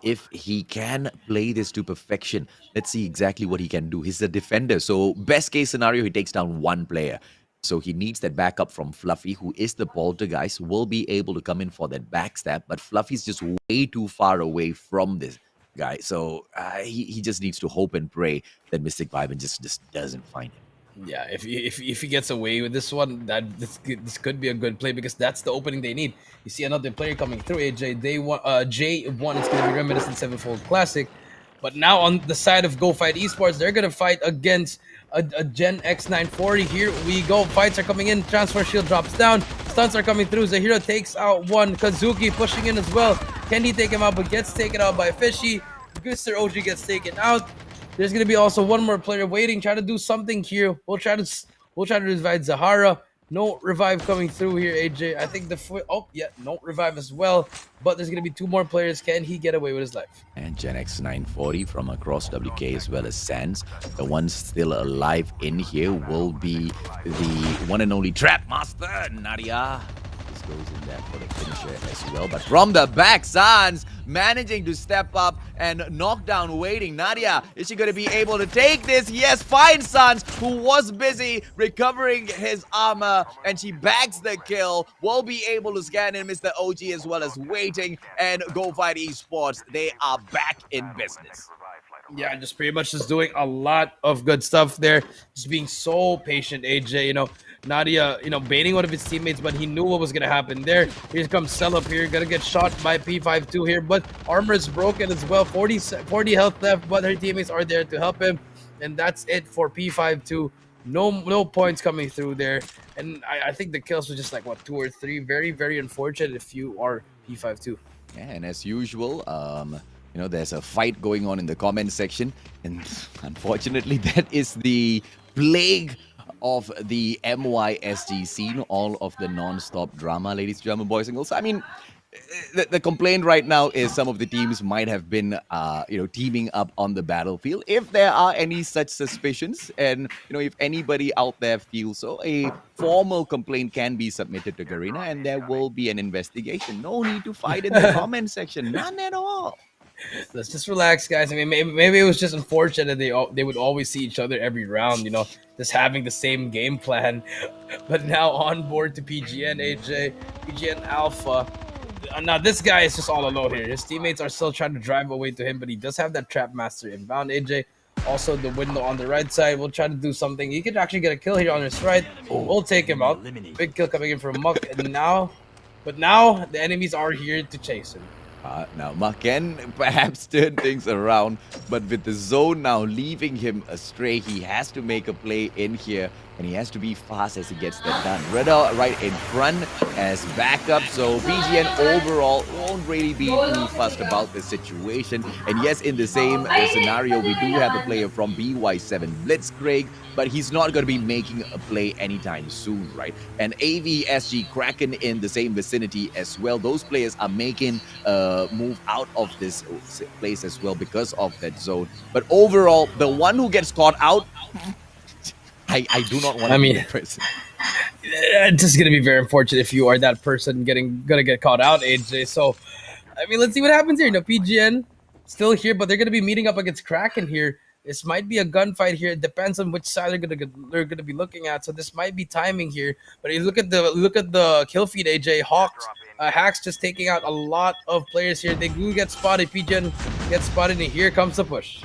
If he can play this to perfection, let's see exactly what he can do. He's a defender, so best case scenario, he takes down one player. So he needs that backup from Fluffy, who is the poltergeist, will be able to come in for that backstab, but Fluffy's just way too far away from this guy. So he just needs to hope and pray that Mystic Viben just doesn't find him. Yeah, if he gets away with this one, this could be a good play because that's the opening they need. You see another player coming through. AJ, they want J1 is going to be Reminiscent Sevenfold Classic, but now on the side of Go Fight Esports, they're going to fight against a Gen X940. Here we go. Fights are coming in. Transfer shield drops down. Stunts are coming through. Zahira takes out one. Kazuki pushing in as well. Can he take him out? But gets taken out by Fishy. Mr. OG gets taken out. There's gonna be also one more player waiting, try to do something here. We'll try to revive Zahara. No revive coming through here, AJ. I think no revive as well. But there's gonna be two more players. Can he get away with his life? And Gen X 940 from across WK as well as Sands. The one still alive in here will be the one and only Trap Master, Nadia. This goes in there for the finisher as well. But from the back, Sands managing to step up and knock down waiting. Nadia, is she going to be able to take this? Yes, fine Sands, who was busy recovering his armor, and she bags the kill. Will be able to scan in Mr. OG as well as waiting, and Go Fight Esports. They are back in business. Yeah, just pretty much just doing a lot of good stuff there. Just being so patient, AJ. You know, Nadia, baiting one of his teammates, but he knew what was going to happen there. Here comes Selup here. Going to get shot by P52 here, but armor is broken as well. 40 health left, but her teammates are there to help him. And that's it for P52. No points coming through there. And I think the kills were just like, 2 or 3. Very, very unfortunate if you are P52. Yeah, and as usual, there's a fight going on in the comment section, and unfortunately, that is the plague of the MYSG scene, all of the non-stop drama, ladies and gentlemen, boys and girls. I mean, the complaint right now is some of the teams might have been, teaming up on the battlefield. If there are any such suspicions, and if anybody out there feels so, a formal complaint can be submitted to Garena, and there will be an investigation. No need to fight in the comment section, none at all. Let's just relax, guys. I mean, maybe it was just unfortunate that they would always see each other every round, just having the same game plan. But now on board to PGN, AJ, PGN Alpha. Now this guy is just all alone here. His teammates are still trying to drive away to him, but he does have that Trap Master inbound, AJ. Also, the window on the right side. We'll try to do something. He could actually get a kill here on his right. We'll take him out. Big kill coming in from Muck. And now the enemies are here to chase him. Now, Muck can perhaps turn things around, but with the zone now leaving him astray, he has to make a play in here, and he has to be fast as he gets that done. Redder right in front as backup, so PGN overall won't really be too fussed about the situation. And yes, in the same scenario, we do have a player from BY7 Blitzkrieg, but he's not going to be making a play anytime soon, right? And AVSG Kraken in the same vicinity as well. Those players are making a move out of this place as well because of that zone. But overall, the one who gets caught out, I do not want to be the person. It's just going to be very unfortunate if you are that person gonna get caught out, AJ. So, I mean, let's see what happens here. PGN still here, but they're going to be meeting up against Kraken here. This might be a gunfight here. It depends on which side they're gonna be looking at. So this might be timing here. But you look at the kill feed, AJ. Hacks just taking out a lot of players here. They do get spotted. PGN gets spotted, and here comes the push.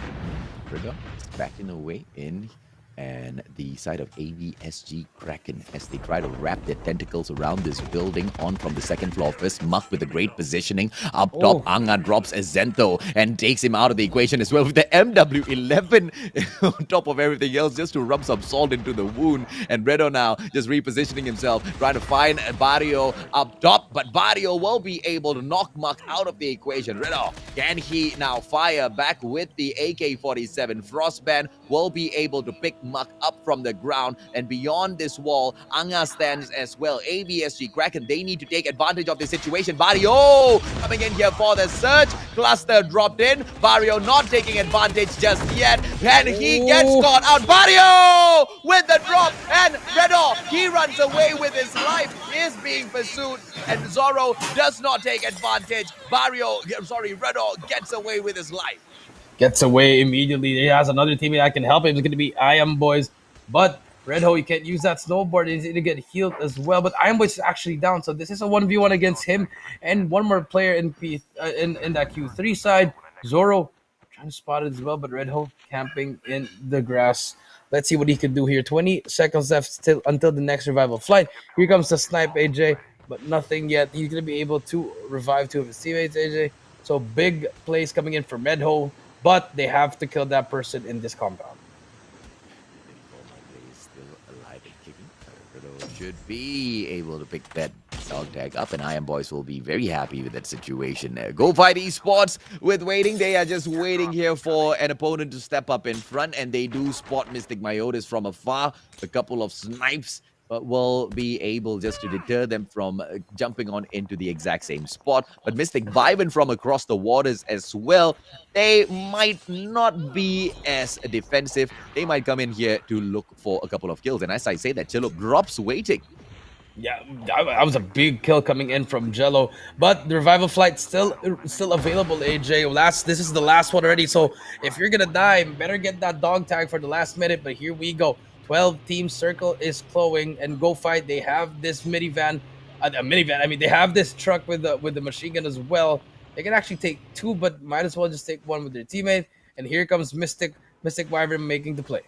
Britta is backing away in, and the side of AVSG Kraken as they try to wrap their tentacles around this building on from the second floor. First, Muck with a great positioning. Up top, Anga drops a Zento and takes him out of the equation as well with the MW11 on top of everything else just to rub some salt into the wound. And Redo now just repositioning himself, trying to find Barrio up top, but Barrio will be able to knock Muck out of the equation. Redo, can he now fire back with the AK-47? Frostband will be able to pick muck up from the ground. And beyond this wall, Anga stands as well. ABSG, Kraken, they need to take advantage of the situation. Barrio coming in here for the search. Cluster dropped in. Barrio not taking advantage just yet. And he gets caught out. Barrio with the drop. And Redor, he runs away with his life, is being pursued. And Zorro does not take advantage. Redor gets away with his life. Gets away immediately. He has another teammate that can help him. It's going to be I Am Boys. But Red Ho, you can't use that snowboard. He's going to get healed as well. But I Am Boys is actually down. So this is a 1v1 against him and one more player in in that Q3 side. Zorro trying to spot it as well. But Red Ho camping in the grass. Let's see what he can do here. 20 seconds left still until the next revival flight. Here comes the snipe, AJ. But nothing yet. He's going to be able to revive two of his teammates, AJ. So big plays coming in from Red Ho. But they have to kill that person in this compound. Still alive and kicking. Riddle should be able to pick that dog tag up, and Iron Boys will be very happy with that situation. Go Fight Esports with waiting. They are just waiting here for an opponent to step up in front, and they do spot Mystic Myotis from afar. A couple of snipes will be able just to deter them from jumping on into the exact same spot. But Mystic Viben from across the waters as well, they might not be as defensive. They might come in here to look for a couple of kills. And as I say that, Chillup drops waiting. Yeah, that was a big kill coming in from Jello, but the revival flight still available. AJ, this is the last one already. So if you're gonna die, better get that dog tag for the last minute. But here we go. 12 team circle is glowing, and Go Fight. They have this minivan. I mean, they have this truck with the machine gun as well. They can actually take two, but might as well just take one with their teammate. And here comes Mystic Wyvern making the play.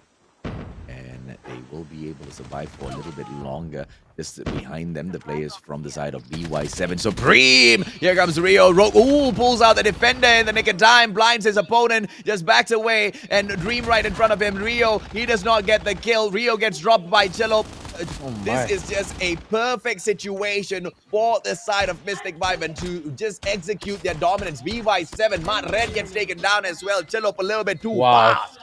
They will be able to survive for a little bit longer. Just behind them, the players from the side of BY7 Supreme. Here comes Rio. Rogue pulls out the defender in the nick of time, blinds his opponent, just backs away, and Dream right in front of him. Rio, he does not get the kill. Rio gets dropped by Chillo. This is just a perfect situation for the side of Mystic Viben to just execute their dominance. BY7, Matt Red gets taken down as well. Chillo a little bit too fast.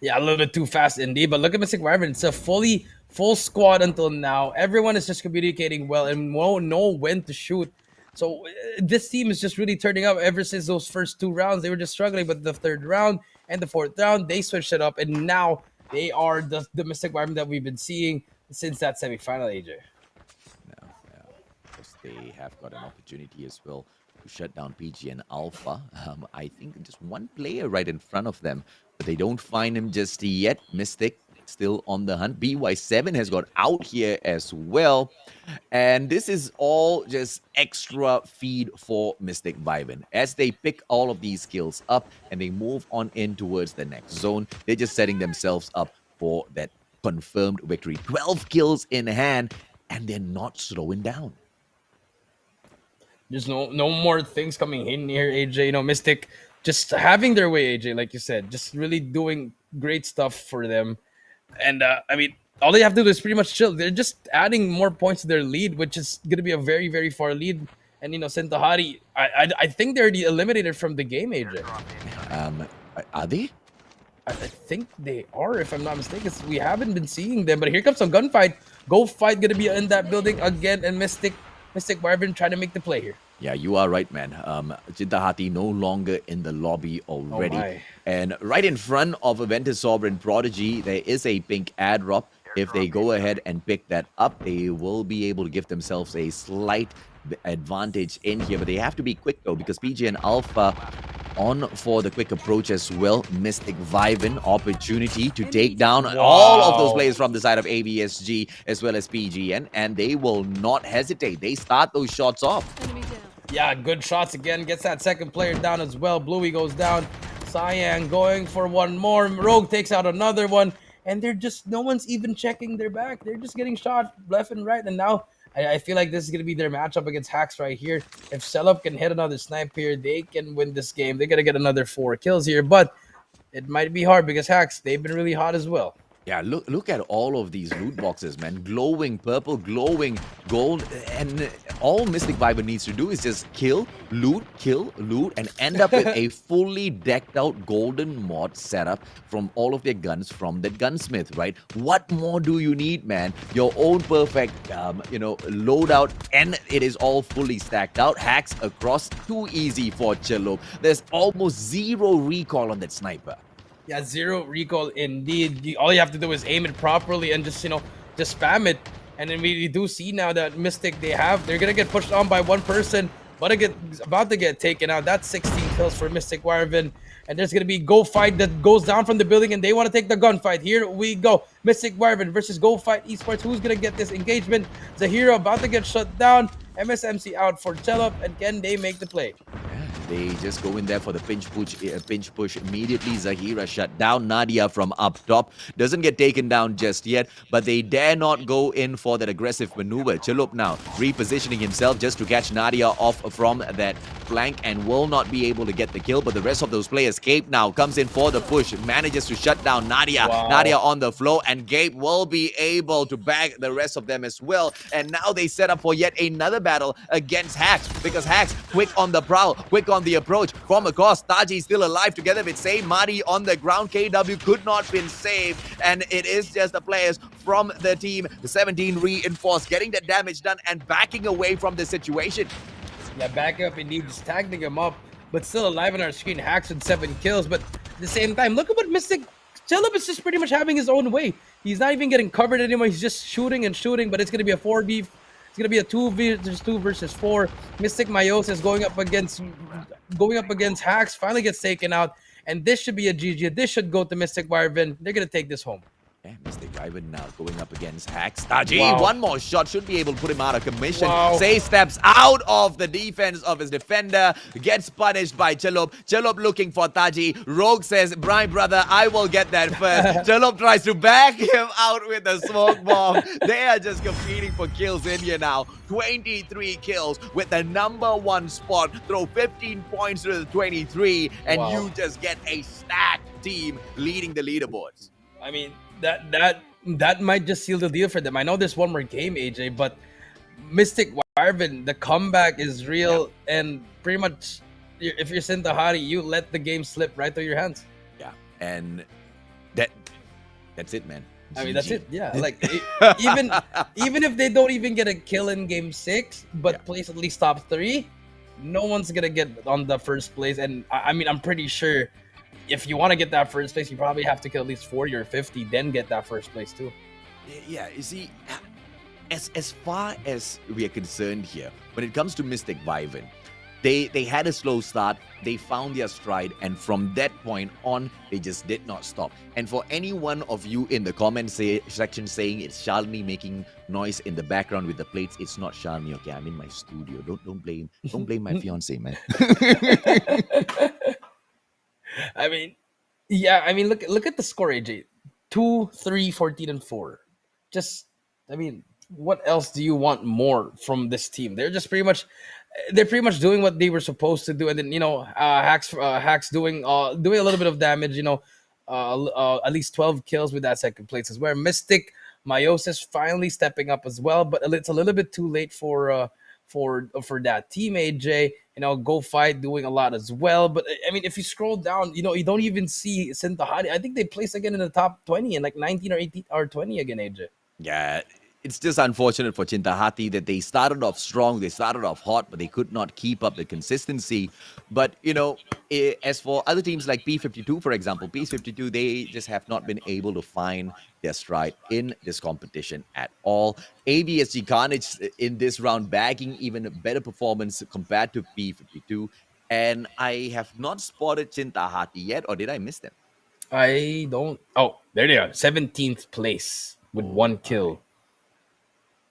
Yeah, a little bit too fast indeed. But look at Mystic Wyvern. It's a full squad until now. Everyone is just communicating well and won't know when to shoot. So this team is just really turning up ever since those first two rounds. They were just struggling, but the third round and the fourth round, they switched it up. And now they are the Mystic Wyvern that we've been seeing since that semifinal, AJ. Because they have got an opportunity as well to shut down PG and Alpha. I think just one player right in front of them, but they don't find him just yet. Mystic still on the hunt. BY7 has got out here as well. And this is all just extra feed for Mystic Viben. As they pick all of these skills up and they move on in towards the next zone, they're just setting themselves up for that confirmed victory. 12 kills in hand, and they're not slowing down. There's no more things coming in here, AJ. You know, Mystic just having their way, AJ, like you said, just really doing great stuff for them. And I mean, all they have to do is pretty much chill. They're just adding more points to their lead, which is going to be a very, very far lead. And, you know, Sentahari, I think they're already eliminated from the game, AJ. Are they? I think they are, if I'm not mistaken. We haven't been seeing them, but here comes some gunfight. Go Fight going to be in that building again, and Mystic Wyvern trying to make the play here. Yeah, you are right, man. Chintahati no longer in the lobby already. Oh and right in front of Aventus Sovereign Prodigy, there is a pink ad drop. If they go ahead and pick that up, they will be able to give themselves a slight advantage in here. But they have to be quick, though, because PG and Alpha on for the quick approach as well. Mystic Viben, opportunity to take down all of those players from the side of ABSG as well as PGN, and they will not hesitate. They start those shots off. Yeah, good shots again. Gets that second player down as well. Bluey goes down. Cyan going for one more. Rogue takes out another one. And they're just, no one's even checking their back. They're just getting shot left and right. And now I feel like this is going to be their matchup against Hacks right here. If Selup can hit another snipe here, they can win this game. They're going to get another 4 kills here. But it might be hard because Hacks, they've been really hot as well. Yeah, look at all of these loot boxes, man. Glowing purple, glowing gold, and all Mystic Viper needs to do is just kill, loot, and end up with a fully decked out golden mod setup from all of their guns from that gunsmith, right? What more do you need, man? Your own perfect, loadout, and it is all fully stacked out. Hacks across, too easy for Chillup. There's almost zero recoil on that sniper. Yeah, zero recoil indeed. All you have to do is aim it properly and just spam it. And then we do see now that Mystic they're gonna get pushed on by one person, but about to get taken out. That's 16 kills for Mystic Wyvern. And there's gonna be Go Fight that goes down from the building, and they want to take the gunfight. Here we go. Mystic Wyvern versus Go Fight Esports. Who's gonna get this engagement? Zahira about to get shut down. MSMC out for Chelup, and can they make the play? They just go in there for the pinch push immediately. Zahira shut down. Nadia from up top doesn't get taken down just yet, but they dare not go in for that aggressive maneuver. Chillup now repositioning himself just to catch Nadia off from that flank and will not be able to get the kill, but the rest of those players, Gabe now comes in for the push, manages to shut down Nadia. Wow. Nadia on the floor, and Gabe will be able to bag the rest of them as well. And now they set up for yet another battle against Hax, because Hax quick on the prowl, quick on the approach from across. Taji still alive together with Say Mari on the ground. KW could not been saved, and it is just the players from the team, the 17 reinforced, getting the damage done and backing away from the situation. Yeah, back up indeed, just tagging him up, but still alive on our screen. Hacks with 7 kills, but at the same time, look at what Mystic Chillup is just pretty much having his own way. He's not even getting covered anymore. He's just shooting and shooting, but it's gonna be a 4v. It's gonna be a 2 versus 4. Mystic Meiosis going up against Hacks. Finally gets taken out, and this should be a GG. This should go to Mystic Wyvern. They're gonna take this home. Yeah, Mystic Wyvern now going up against Hacks. Taji, Wow. one more shot should be able to put him out of commission. Wow. Say steps out of the defense of his defender, gets punished by Chillup. Chillup looking for Taji. Rogue says, "My brother, I will get that first." Chillup tries to back him out with a smoke bomb. They are just competing for kills in here now. 23 kills with the #1 spot. Throw 15 points to the 23, and Wow. you just get a stacked team leading the leaderboards. I mean, that might just seal the deal for them. I know there's one more game, AJ, but Mystic Wyvern, the comeback is real, and pretty much, if you're Sintahari, you let the game slip right through your hands. Yeah, and that's it, man. I mean, GG. that's it. Yeah, like even if they don't even get a kill in game 6, but place at least top 3, no one's gonna get on the first place. And I mean, I'm pretty sure if you want to get that first place, you probably have to kill at least 40 or 50, then get that first place too. Yeah, you see, as far as we are concerned here, when it comes to Mystic Wyvern, they had a slow start, they found their stride, and from that point on, they just did not stop. And for any one of you in the comment section saying it's Shalini making noise in the background with the plates, it's not Shalini, okay? I'm in my studio. Don't blame my fiance, man. I mean, yeah, I mean, look at the score, AJ. 2, 3, 14, and 4. Just, I mean, what else do you want more from this team? They're pretty much doing what they were supposed to do, and then Hacks doing a little bit of damage. At least 12 kills with that second place, is where Mystic Meiosis finally stepping up as well, but it's a little bit too late for that team, AJ. Go Fight doing a lot as well. But I mean, if you scroll down, you don't even see Sintahari. I think they placed again in the top 20 and like 19 or 18 or 20 again, AJ. Yeah, it's just unfortunate for Chinthahati that they started off strong, they started off hot, but they could not keep up the consistency. But, as for other teams like P52, for example, P52, they just have not been able to find their stride in this competition at all. ABSG Carnage in this round bagging even a better performance compared to P52. And I have not spotted Chinthahati yet, or did I miss them? I don't. Oh, there they are. 17th place with 1 kill.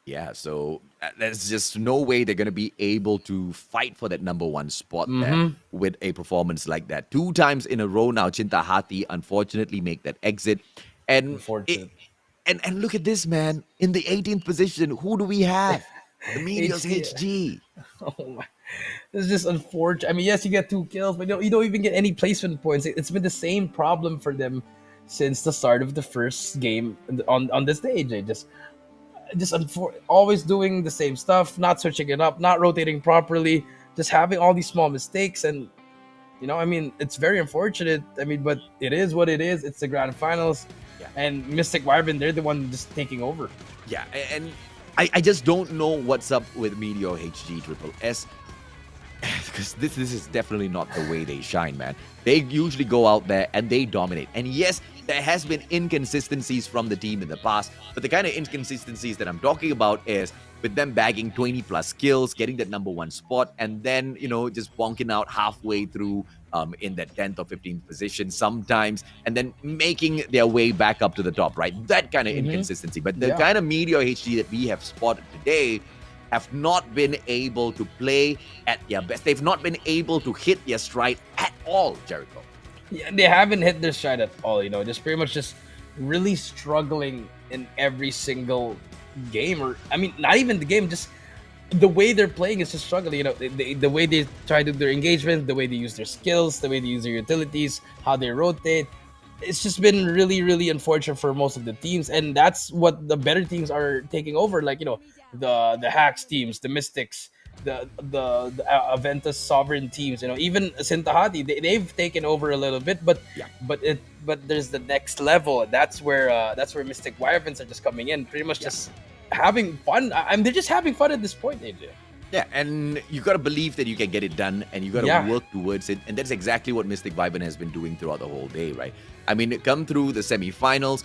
Yeah, so there's just no way they're going to be able to fight for that #1 spot there with a performance like that. 2 times in a row now, Chinthahati unfortunately make that exit. And Unfortunate. and look at this, man. In the 18th position, who do we have? The Medios HG. Oh my. It's just unfortunate. I mean, yes, you get 2 kills, but you don't even get any placement points. It's been the same problem for them since the start of the first game on this stage. Always doing the same stuff, not switching it up, not rotating properly, just having all these small mistakes. And I mean, it's very unfortunate. I mean, but it is what it is. It's the grand finals, and Mystic Wyvern, they're the one just taking over. Yeah, and I just don't know what's up with Meteor HG Triple S, because this is definitely not the way they shine, man. They usually go out there and they dominate. And yes, there has been inconsistencies from the team in the past, but the kind of inconsistencies that I'm talking about is with them bagging 20 plus kills, getting that #1 spot, and then, just bonking out halfway through in that 10th or 15th position sometimes, and then making their way back up to the top, right? That kind of inconsistency. But the kind of Meteor HG that we have spotted today have not been able to play at their best. They've not been able to hit their stride at all, Jericho. Yeah, they haven't hit their stride at all, just pretty much just really struggling in every single game. Or, I mean, not even the game, just the way they're playing is just struggling. The way they try to do their engagement, the way they use their skills, the way they use their utilities, how they rotate. It's just been really, really unfortunate for most of the teams, and that's what the better teams are taking over. Like the Hacks teams, the Mystics, the Aventus Sovereign teams. Even Sintahati, they've taken over a little bit, but there's the next level. That's where Mystic Wyverns are just coming in, pretty much just having fun. They're just having fun at this point, AJ. Yeah, and you got to believe that you can get it done, and you got to work towards it, and that's exactly what Mystic Wyvern has been doing throughout the whole day, right? I mean, come through the semifinals,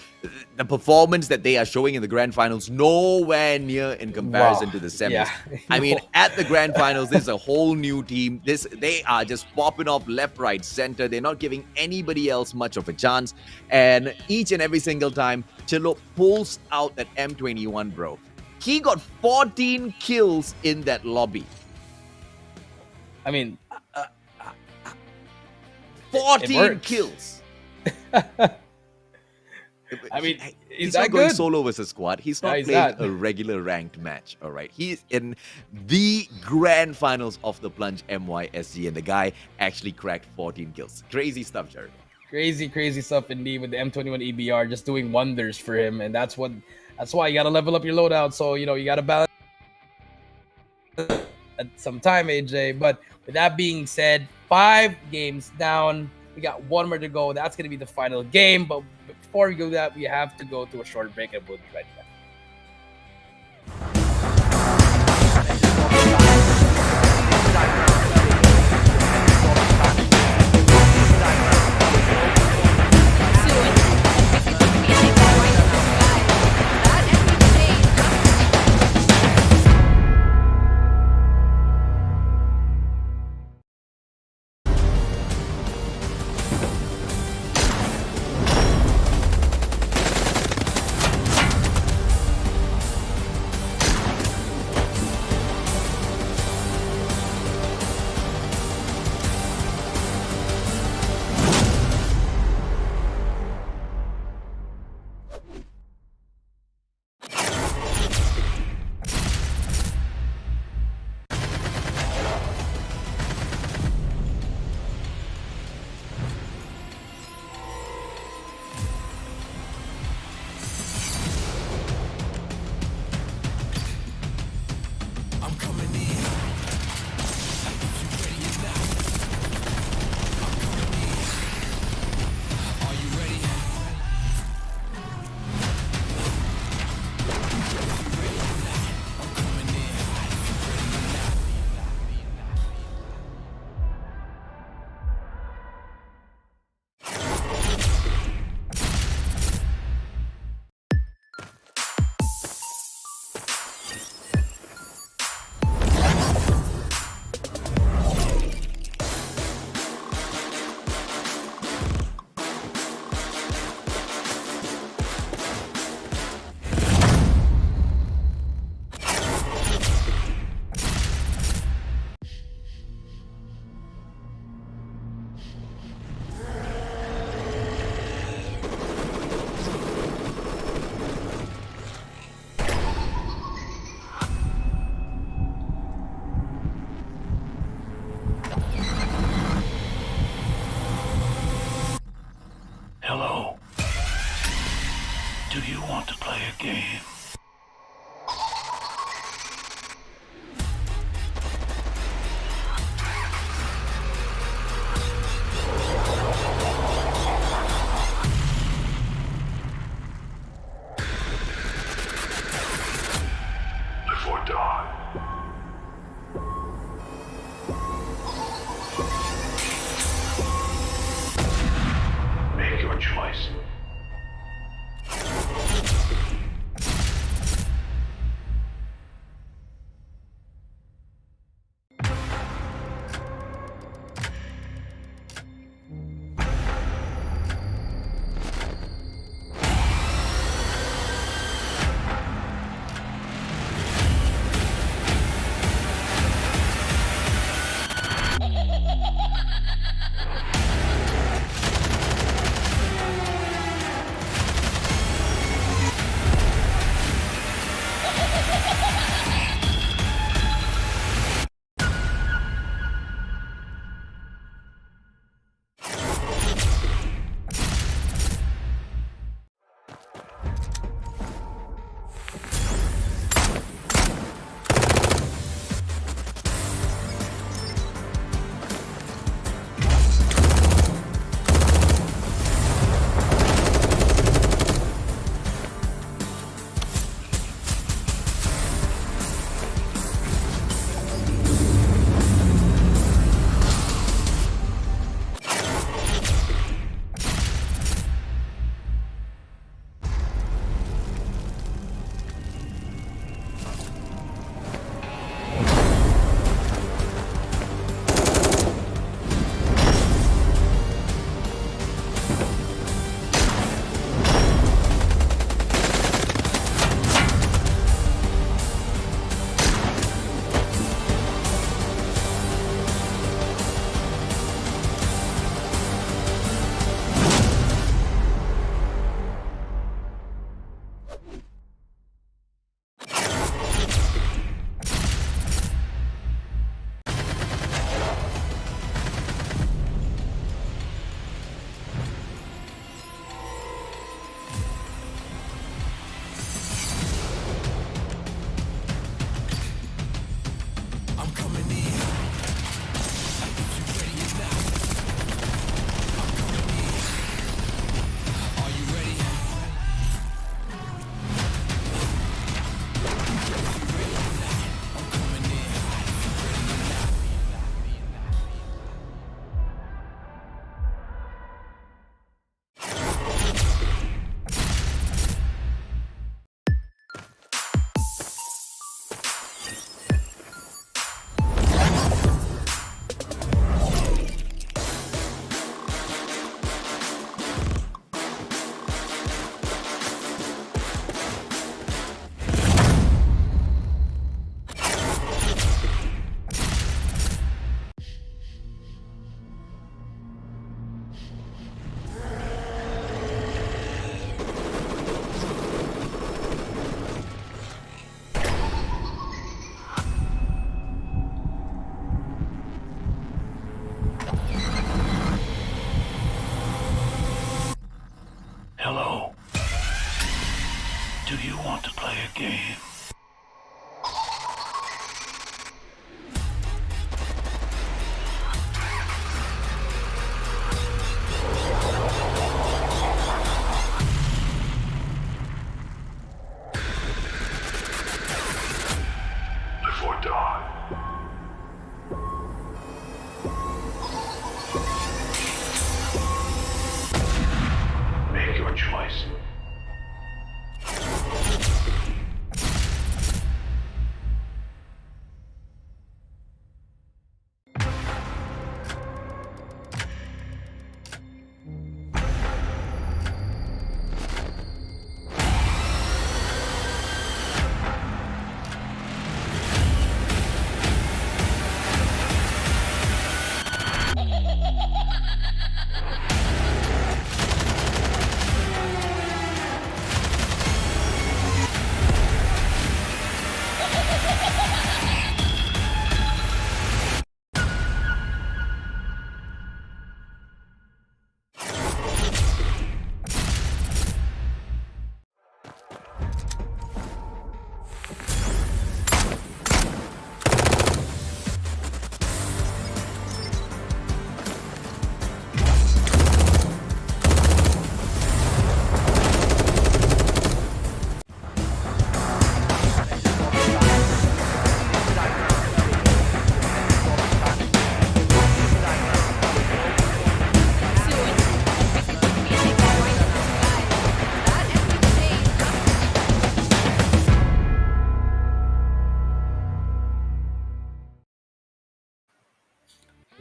the performance that they are showing in the grand finals, nowhere near in comparison to the semis. Yeah. I mean, at the grand finals, there's a whole new team. They are just popping off left, right, center. They're not giving anybody else much of a chance, and each and every single time, Chilo pulls out that M21, bro. He got 14 kills in that lobby. I mean, 14 kills. I mean, he's not going solo versus squad. He's not playing a regular ranked match, all right? He's in the grand finals of the Plunge MYSG, and the guy actually cracked 14 kills. Crazy stuff, Jared. Crazy stuff indeed, with the M21 EBR just doing wonders for him, and that's why you gotta level up your loadout. So you gotta balance at some time, AJ. But with that being said, 5 games down. We got 1 more to go. That's gonna be the final game. But before we do that, we have to go to a short break, and we'll be right back. die. Make your choice.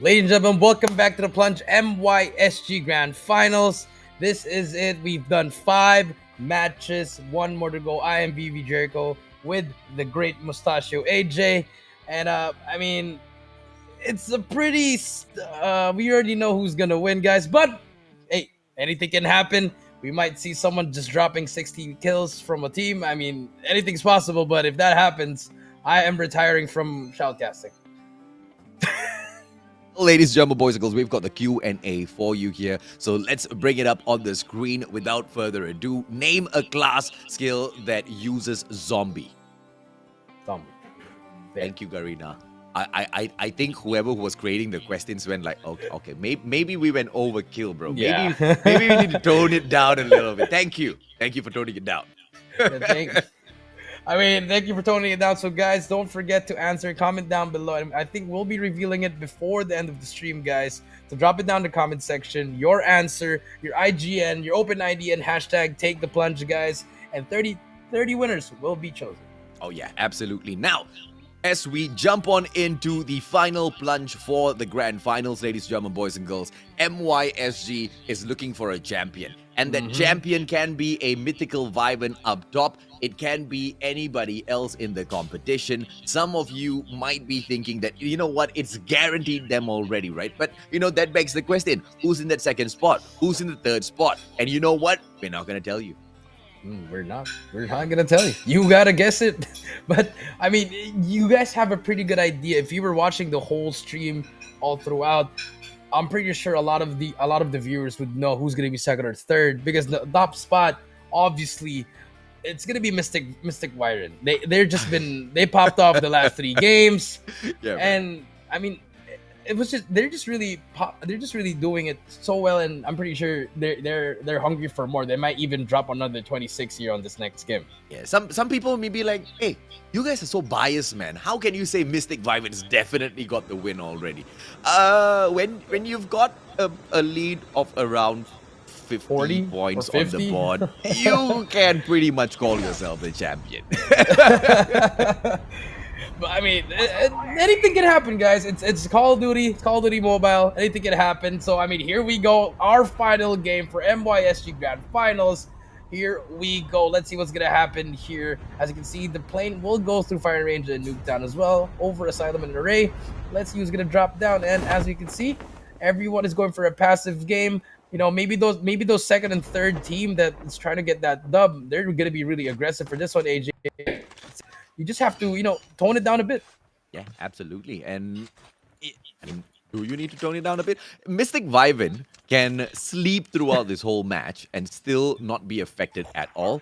Ladies and gentlemen, welcome back to the Plunge MYSG Grand Finals. This is it. We've done 5 matches, 1 more to go. I am VV Jericho with the great Mustachio AJ. And I mean, it's a pretty we already know who's gonna win, guys, but hey, anything can happen. We might see someone just dropping 16 kills from a team. I mean, anything's possible, but if that happens, I am retiring from shoutcasting. Ladies and gentlemen, boys and girls, we've got the Q&A for you here. So let's bring it up on the screen. Without further ado, name a class skill that uses zombie. Zombie. Thank you, Garina. I think whoever was creating the questions went like, okay, maybe we went overkill, bro. Yeah. Maybe we need to tone it down a little bit. Thank you for toning it down. Thank you for toning it down. So, guys, don't forget to answer. Comment down below. And I think we'll be revealing it before the end of the stream, guys. So drop it down in the comment section. Your answer, your IGN, your open ID, and hashtag take the plunge, guys. And 30 winners will be chosen. Oh, yeah, absolutely. Now, as we jump on into the final plunge for the grand finals, ladies and gentlemen, boys and girls, MYSG is looking for a champion. And that champion can be a mythical Vyvern up top. It can be anybody else in the competition. Some of you might be thinking that, you know what, it's guaranteed them already, right? But, you know, that begs the question, who's in that second spot? Who's in the third spot? And you know what? We're not going to tell you. We're not gonna tell you. You gotta guess it. But I mean, you guys have a pretty good idea. If you were watching the whole stream all throughout, I'm pretty sure a lot of the viewers would know who's gonna be second or third, because the top spot, obviously, it's gonna be Mystic Wyron. They popped off the last 3 games, Yeah, and I mean, it was just they're just really doing it so well, and I'm pretty sure they're hungry for more. They might even drop another 26 here on this next game. Yeah, some people may be like, hey, you guys are so biased, man. How can you say Mystic Vyvern's definitely got the win already? When you've got a lead of around 50 40 points or on 50? the board, you can pretty much call yourself the champion. But I mean, anything can happen, guys. It's Call of Duty. It's Call of Duty Mobile. Anything can happen. So I mean, here we go. Our final game for MYSG Grand Finals. Here we go. Let's see what's gonna happen here. As you can see, the plane will go through Fire Range and Nuketown as well, over Asylum and Array. Let's see who's gonna drop down. And as you can see, everyone is going for a passive game. You know, maybe those second and third team that is trying to get that dub, they're gonna be really aggressive for this one, AJ. You just have to, you know, tone it down a bit. Yeah, absolutely. And I mean, do you need to tone it down a bit? Mystic Vyvern can sleep throughout this whole match and still not be affected at all.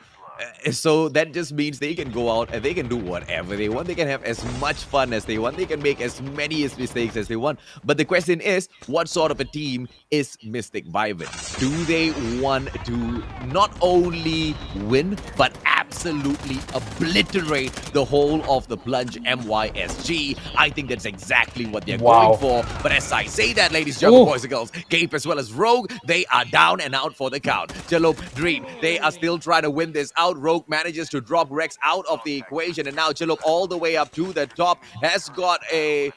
So that just means they can go out and they can do whatever they want. They can have as much fun as they want. They can make as many mistakes as they want. But the question is, what sort of a team is Mystic Vyvern? Do they want to not only win, but absolutely obliterate the whole of the Plunge MYSG? I think that's exactly what they're going for. But as I say that, ladies and gentlemen, boys and girls, Gape as well as Rogue, they are down and out for the count. Jalop, Dream, they are still trying to win this out. Rogue manages to drop Rex out of the equation, and now Jalop all the way up to the top has got a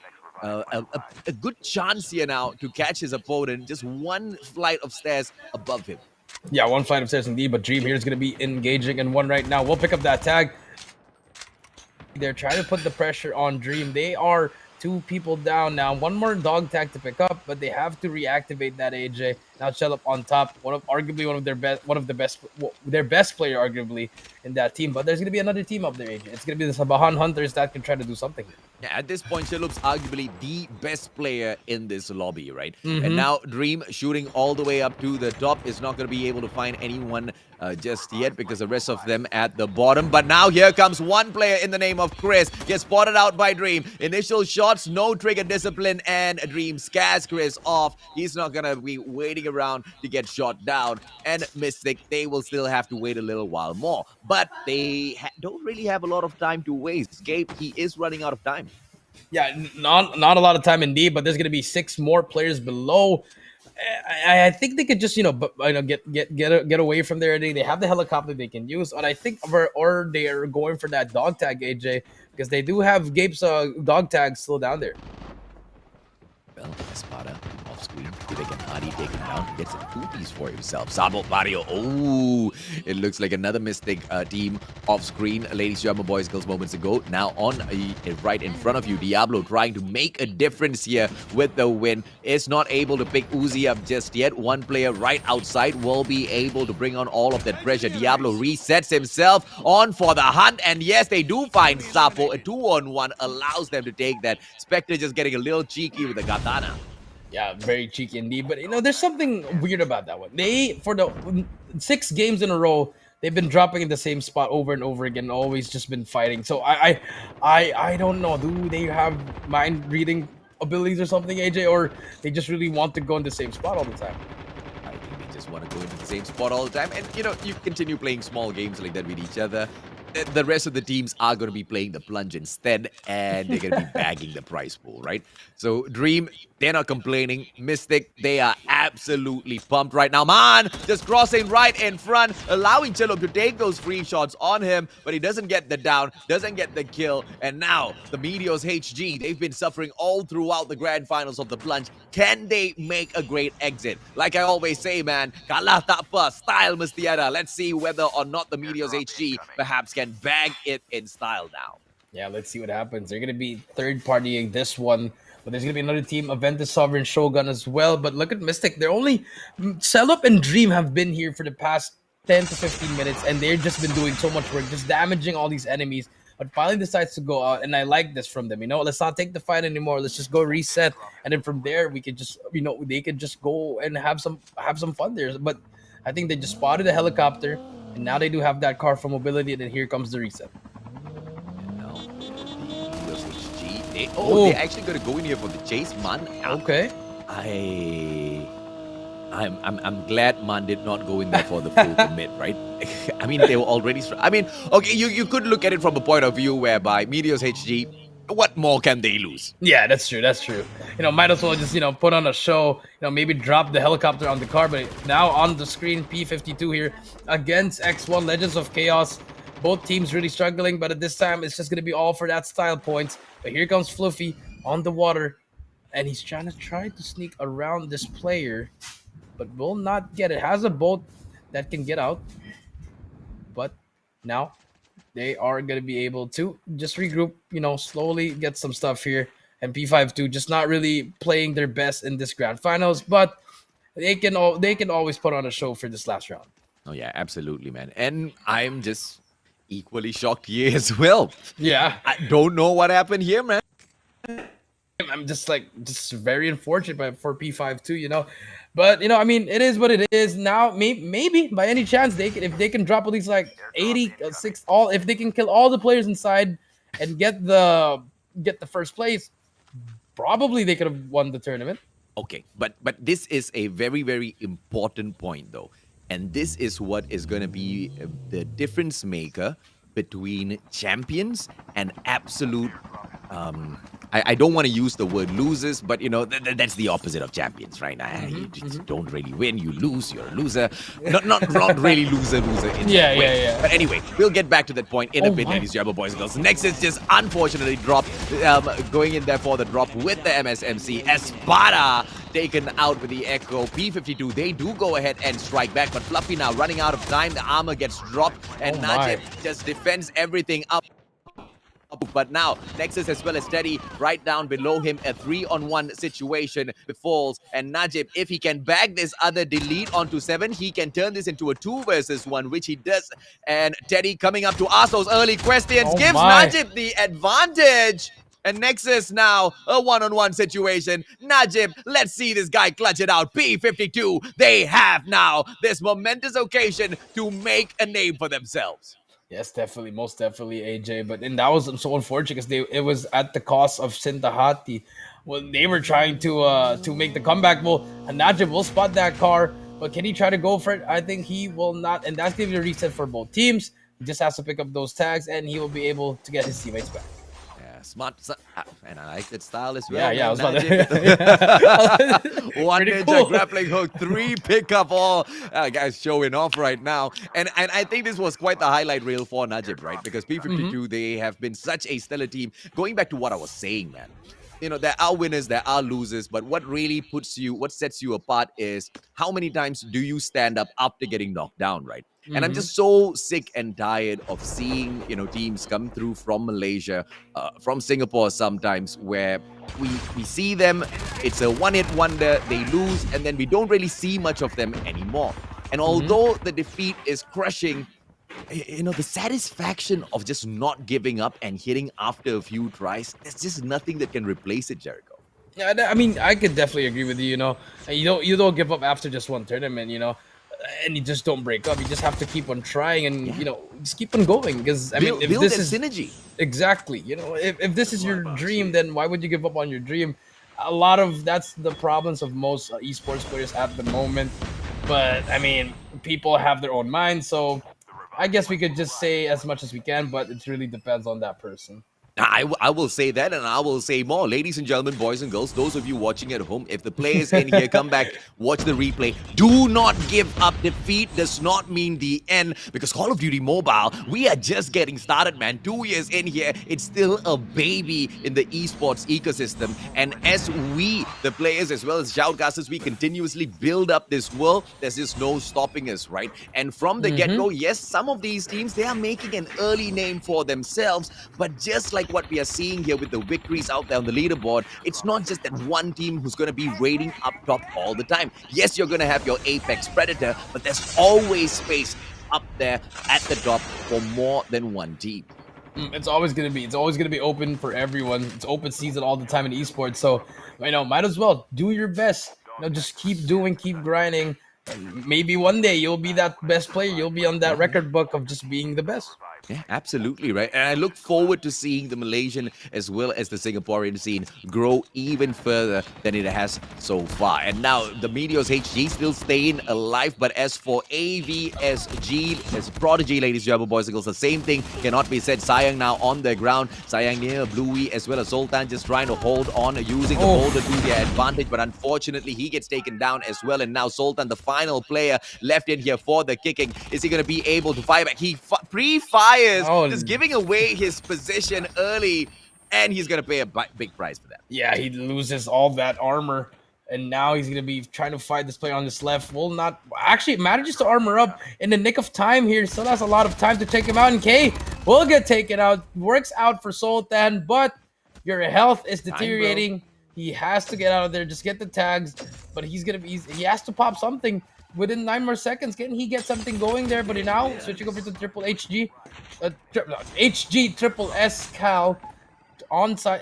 good chance here now to catch his opponent just one flight of stairs above him. Yeah, one flight of stairs indeed, but Dream here is going to be engaging in one right now. We'll pick up that tag. They're trying to put the pressure on Dream. They are 2 people down now. One more dog tag to pick up, but they have to reactivate that, AJ. Now Shelup on top, their best player arguably in that team. But there's gonna be another team up there, AJ. It's gonna be the Sabahan Hunters that can try to do something. Yeah, at this point, Shelup's arguably the best player in this lobby, right? And now Dream shooting all the way up to the top is not going to be able to find anyone just yet because the rest of them at the bottom. But now here comes one player in the name of Chris. Gets spotted out by Dream. Initial shots, no trigger discipline, and Dream scares Chris off. He's not going to be waiting around to get shot down. And Mystic, they will still have to wait a little while more. But they don't really have a lot of time to waste. Gabe, he is running out of time. Yeah, not a lot of time indeed, but there's going to be 6 more players below. I think they could just, get away from there. They have the helicopter they can use, and I think or they are going for that dog tag, AJ, because they do have Gabe's dog tag still down there. Well, as part Did they get Hardy taken down? He gets a two-piece for himself. Sabo Barrio. Oh, it looks like another Mystic team off screen. Ladies and gentlemen, boys, girls, moments ago. Now on right in front of you, Diablo trying to make a difference here with the win. Is not able to pick Uzi up just yet. One player right outside will be able to bring on all of that pressure. Diablo resets himself on for the hunt. And yes, they do find Sapo. A 2-on-1 allows them to take that. Spectre just getting a little cheeky with the katana. Yeah, very cheeky indeed. But there's something weird about that one. They, for the 6 games in a row, they've been dropping in the same spot over and over again. Always just been fighting. So I don't know. Do they have mind reading abilities or something, AJ, or they just really want to go in the same spot all the time? I think they just want to go into the same spot all the time. And you continue playing small games like that with each other. The rest of the teams are going to be playing the Plunge instead, and they're going to be bagging the prize pool, right? So Dream, they're not complaining. Mystic, they are absolutely pumped right now. Man, just crossing right in front, allowing Chillum to take those free shots on him, but he doesn't get the down, doesn't get the kill. And now the Meteors HG, they've been suffering all throughout the grand finals of the Plunge. Can they make a great exit? Like I always say, man, kalah tak apa, style mesti ada. Let's see whether or not the Meteors HG perhaps can bag it in style now. Yeah, let's see what happens. They're going to be third-partying this one. But there's going to be another team, Aventus Sovereign Shogun as well. But look at Mystic. They're only... Selup and Dream have been here for the past 10 to 15 minutes. And they've just been doing so much work, just damaging all these enemies. But finally decides to go out. And I like this from them. Let's not take the fight anymore. Let's just go reset. And then from there, we could just... they could just go and have some fun there. But I think they just spotted a helicopter. And now they do have that car for mobility. And then here comes the reset. They're actually going to go in here for the chase, man. Okay. I'm glad Man did not go in there for the full commit, right? I mean, they were already... okay, you could look at it from a point of view whereby Meteors HG, what more can they lose? Yeah, that's true. That's true. Might as well just, put on a show, maybe drop the helicopter on the car. But now on the screen, P52 here against X1 Legends of Chaos. Both teams really struggling, but at this time, it's just going to be all for that style points. But here comes Fluffy on the water, and he's trying to sneak around this player, but will not get it. Has a boat that can get out, but now they are going to be able to just regroup, slowly get some stuff here. And P52 just not really playing their best in this grand finals, but they can always put on a show for this last round. Oh yeah, absolutely, man. And I'm just equally shocked here as well. Yeah. I don't know what happened here, man. I'm just very unfortunate for P52, But it is what it is. Now maybe by any chance if they can drop at least like 86 if they can kill all the players inside and get the first place, probably they could have won the tournament. Okay, but this is a very, very important point though. And this is what is going to be the difference maker between champions and absolute... I don't want to use the word losers, but that's the opposite of champions, right? You just don't really win, you lose, you're a loser. Not really loser in that way. Yeah. But anyway, we'll get back to that point in a bit, ladies and gentlemen, boys and girls. Next is just unfortunately dropped, going in there for the drop with the MSMC. Espada taken out with the Echo. P52, they do go ahead and strike back, but Fluffy now running out of time. The armor gets dropped, and Najib just defends everything up. But now, Nexus as well as Teddy right down below him. A 3-on-1 situation befalls. And Najib, if he can bag this other delete onto 7, he can turn this into a 2 versus 1, which he does. And Teddy coming up to ask those early questions, gives Najib the advantage. And Nexus now, a 1-on-1 situation. Najib, let's see this guy clutch it out. P52, they have now this momentous occasion to make a name for themselves. Yes, definitely, most definitely, AJ. But that was so unfortunate because it was at the cost of Sintahati. When they were trying to make the comeback. Well, Najib will spot that car, but can he try to go for it? I think he will not, and that's going to be a reset for both teams. He just has to pick up those tags, and he will be able to get his teammates back. Smart, and I like that style as well. Yeah, I was about to... One ninja cool. Grappling hook, 3 pickup, all guys showing off right now. And I think this was quite the highlight reel for Najib, right? Because P52, they have been such a stellar team. Going back to what I was saying, man. there are winners, there are losers, but what really what sets you apart is how many times do you stand up after getting knocked down, right? And I'm Mm-hmm. just so sick and tired of seeing, teams come through from Malaysia, from Singapore sometimes, where we see them, it's a one-hit wonder, they lose, and then we don't really see much of them anymore. And although the defeat is crushing, the satisfaction of just not giving up and hitting after a few tries, there's just nothing that can replace it, Jericho. Yeah, I mean, I could definitely agree with you. And you don't give up after just one tournament. And you just don't break up. You just have to keep on trying, and Yeah. just keep on going. Because I mean, if Build this that is synergy. exactly, if this is your dream, then why would you give up on your dream? A lot of that's the problems of most esports players at the moment. But I mean, people have their own minds, so I guess we could just say as much as we can, but it really depends on that person. I will say that, and I will say more. Ladies and gentlemen, boys and girls, those of you watching at home, if the players in here come back, watch the replay, do not give up. Defeat does not mean the end, because Call of Duty Mobile, we are just getting started, man. 2 years in here, it's still a baby in the esports ecosystem. And as we, the players, as well as shoutcasters, we continuously build up this world, there's just no stopping us, right? And from the get-go, yes, some of these teams, they are making an early name for themselves, but just like what we are seeing here with the victories out there on the leaderboard, it's not just that one team who's going to be raiding up top all the time. Yes, you're going to have your apex predator, but there's always space up there at the top for more than one team. It's always gonna be open for everyone. It's open season all the time in esports, so might as well do your best. Just keep doing, keep grinding. And maybe one day you'll be that best player. You'll be on that record book of just being the best. Yeah, absolutely, right. And I look forward to seeing the Malaysian as well as the Singaporean scene grow even further than it has so far. And now the Meteors HG still staying alive, but as for AVSG, as Prodigy, ladies and gentlemen, boys and girls, the same thing cannot be said. Sayang now on the ground. Sayang near Bluey as well as Sultan just trying to hold on, using the boulder to their advantage, but unfortunately he gets taken down as well. And now Sultan, the final player left in here for the kicking. Is he going to be able to fire back? He pre-fires, just giving away his position early, and he's going to pay a big price for that. Yeah, he loses all that armor, and now he's going to be trying to fight this player on this left. Will not actually manages to armor up in the nick of time here. Still has a lot of time to take him out, and K will get taken out. Works out for Sultan, but your health is deteriorating. He has to get out of there. Just get the tags, but he has to pop something within 9 more seconds. Can he get something going there? But now switching over to triple HG, HG triple S Cal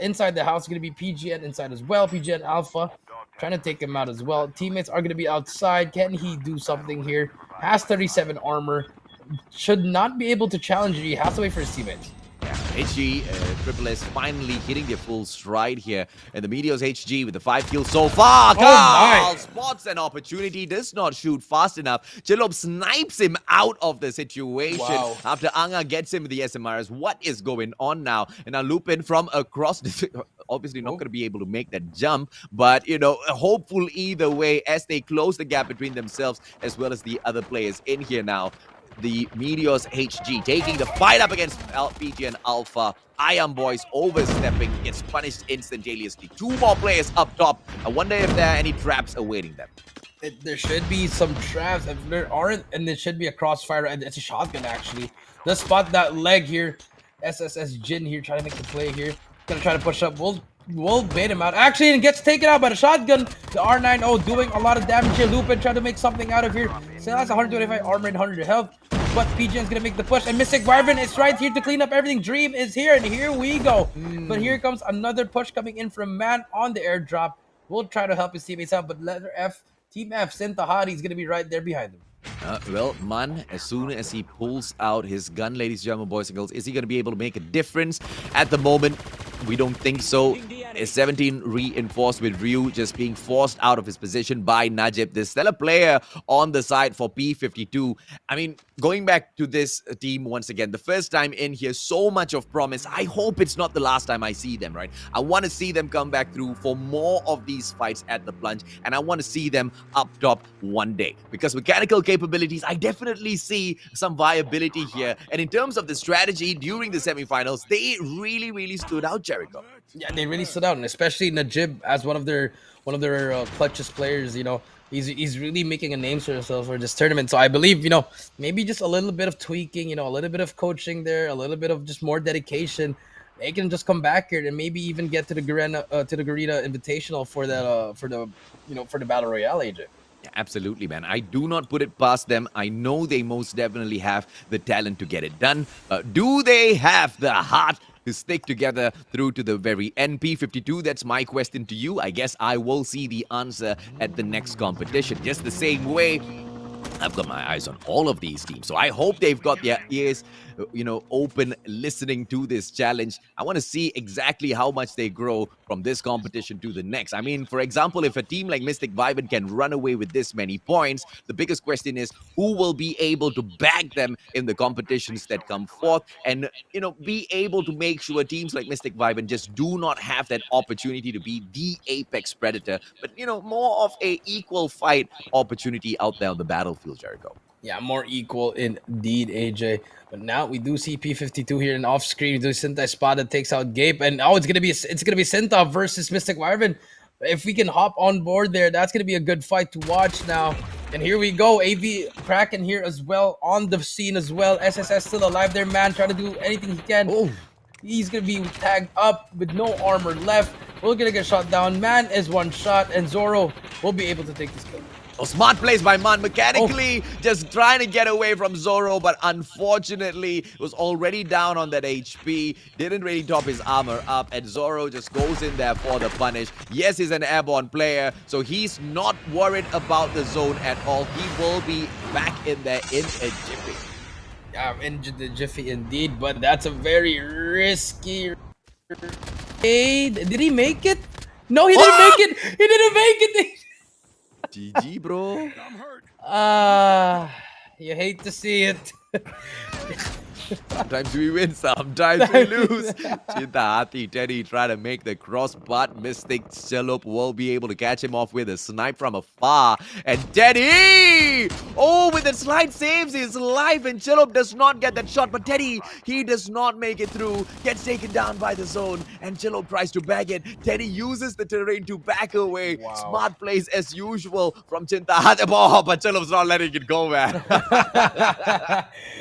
inside the house. Going to be PGN inside as well. PGN Alpha trying to take him out as well. Teammates are going to be outside. Can he do something here? Has 37 armor. Should not be able to challenge it. He has to wait for his teammates. HG, Triple S finally hitting their full stride here. And the Meteors HG with the 5 kills so far. Carl spots an opportunity, does not shoot fast enough. Chilob snipes him out of the situation after Anga gets him with the SMRs. What is going on now? And now Lupin from across the... Obviously not going to be able to make that jump, but, hopeful either way as they close the gap between themselves as well as the other players in here now. The Meteors HG taking the fight up against PG and Alpha. Iron Boys overstepping, gets punished instantaneously. 2 more players up top. I wonder if there are any traps awaiting them. There should be some traps. If there aren't, and there should be a crossfire. And it's a shotgun, actually. Let's spot that leg here. SSS Jin here trying to make the play here. Gonna try to push up. We'll bait him out. Actually, and gets taken out by the shotgun. The R90 doing a lot of damage here. Lupin trying to make something out of here. Still has 125 armor and 100 health. But PGN's gonna make the push. And Mystic Wyvern is right here to clean up everything. Dream is here, and here we go. But here comes another push coming in from Man on the airdrop. We'll try to help his teammates out, but letter F, Team F, Sintahari is gonna be right there behind him. Well, Man, as soon as he pulls out his gun, ladies and gentlemen, boys and girls, is he going to be able to make a difference? At the moment, we don't think so. Is 17 reinforced with Ryu just being forced out of his position by Najib. There's still a player on the side for P52. I mean, going back to this team once again, the first time in here, so much of promise. I hope it's not the last time I see them, right? I want to see them come back through for more of these fights at the Plunge, and I want to see them up top one day. Because mechanical capabilities, I definitely see some viability here. And in terms of the strategy during the semifinals, they really, really stood out, Jericho. Yeah, they really stood out, and especially Najib as one of their clutchest players. He's really making a name for himself for this tournament. So I believe maybe just a little bit of tweaking, a little bit of coaching there, a little bit of just more dedication. They can just come back here and maybe even get to the Garena Invitational for that for the Battle Royale, AJ. Yeah, absolutely, man. I do not put it past them. I know they most definitely have the talent to get it done. Do they have the heart to stick together through to the very end? P52, that's my question to you. I guess I will see the answer at the next competition. Just the same way, I've got my eyes on all of these teams. So I hope they've got their ears, open, listening to this challenge. I want to see exactly how much they grow from this competition to the next. I mean, for example, if a team like Mystic Vibin can run away with this many points, the biggest question is who will be able to back them in the competitions that come forth and, be able to make sure teams like Mystic Vibin just do not have that opportunity to be the apex predator, but, more of a equal fight opportunity out there on the battlefield, Jericho. Yeah, more equal indeed, AJ. But now we do see P52 here, and off screen we do Sintai spot that takes out Gape, and it's gonna be Sintai versus Mystic Wyvern. If we can hop on board there, that's gonna be a good fight to watch now. And here we go, AV Kraken here as well on the scene as well. SSS still alive there, man, trying to do anything he can. Oh. He's gonna be tagged up with no armor left. We're gonna get shot down. Man is one shot, and Zoro will be able to take this kill. Oh, smart plays by Man, mechanically just trying to get away from Zoro, but unfortunately was already down on that HP, didn't really top his armor up, and Zoro just goes in there for the punish. Yes, he's an airborne player, so he's not worried about the zone at all. He will be back in there in a jiffy. Yeah, in the jiffy indeed, but that's a very risky. Hey, did he make it? No, he didn't make it. He didn't make it. GG, bro. You hate to see it. Sometimes we win, sometimes we lose. Cinta Hati, Teddy trying to make the cross, but Mystic Chalup will be able to catch him off with a snipe from afar. And Teddy! Oh, with the slide saves his life, and Chalup does not get that shot. But Teddy, he does not make it through. Gets taken down by the zone, and Chalup tries to bag it. Teddy uses the terrain to back away. Wow. Smart plays as usual from Cinta Hati. Oh, but Chalup's not letting it go, man.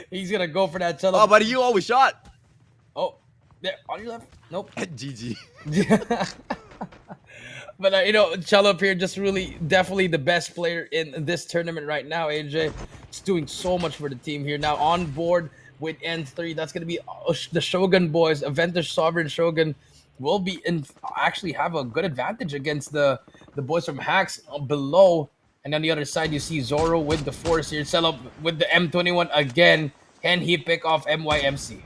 He's gonna go for that Chalup. Oh, but you always shot. Oh, there on your left. Nope. GG. But Chalup here just definitely the best player in this tournament right now. AJ, he's doing so much for the team here now on board with N3. That's gonna be the Shogun boys. Aventus Sovereign Shogun will be actually have a good advantage against the boys from Hacks below. And on the other side, you see Zoro with the Force here. Chalup with the M21 again. Can he pick off MYMC?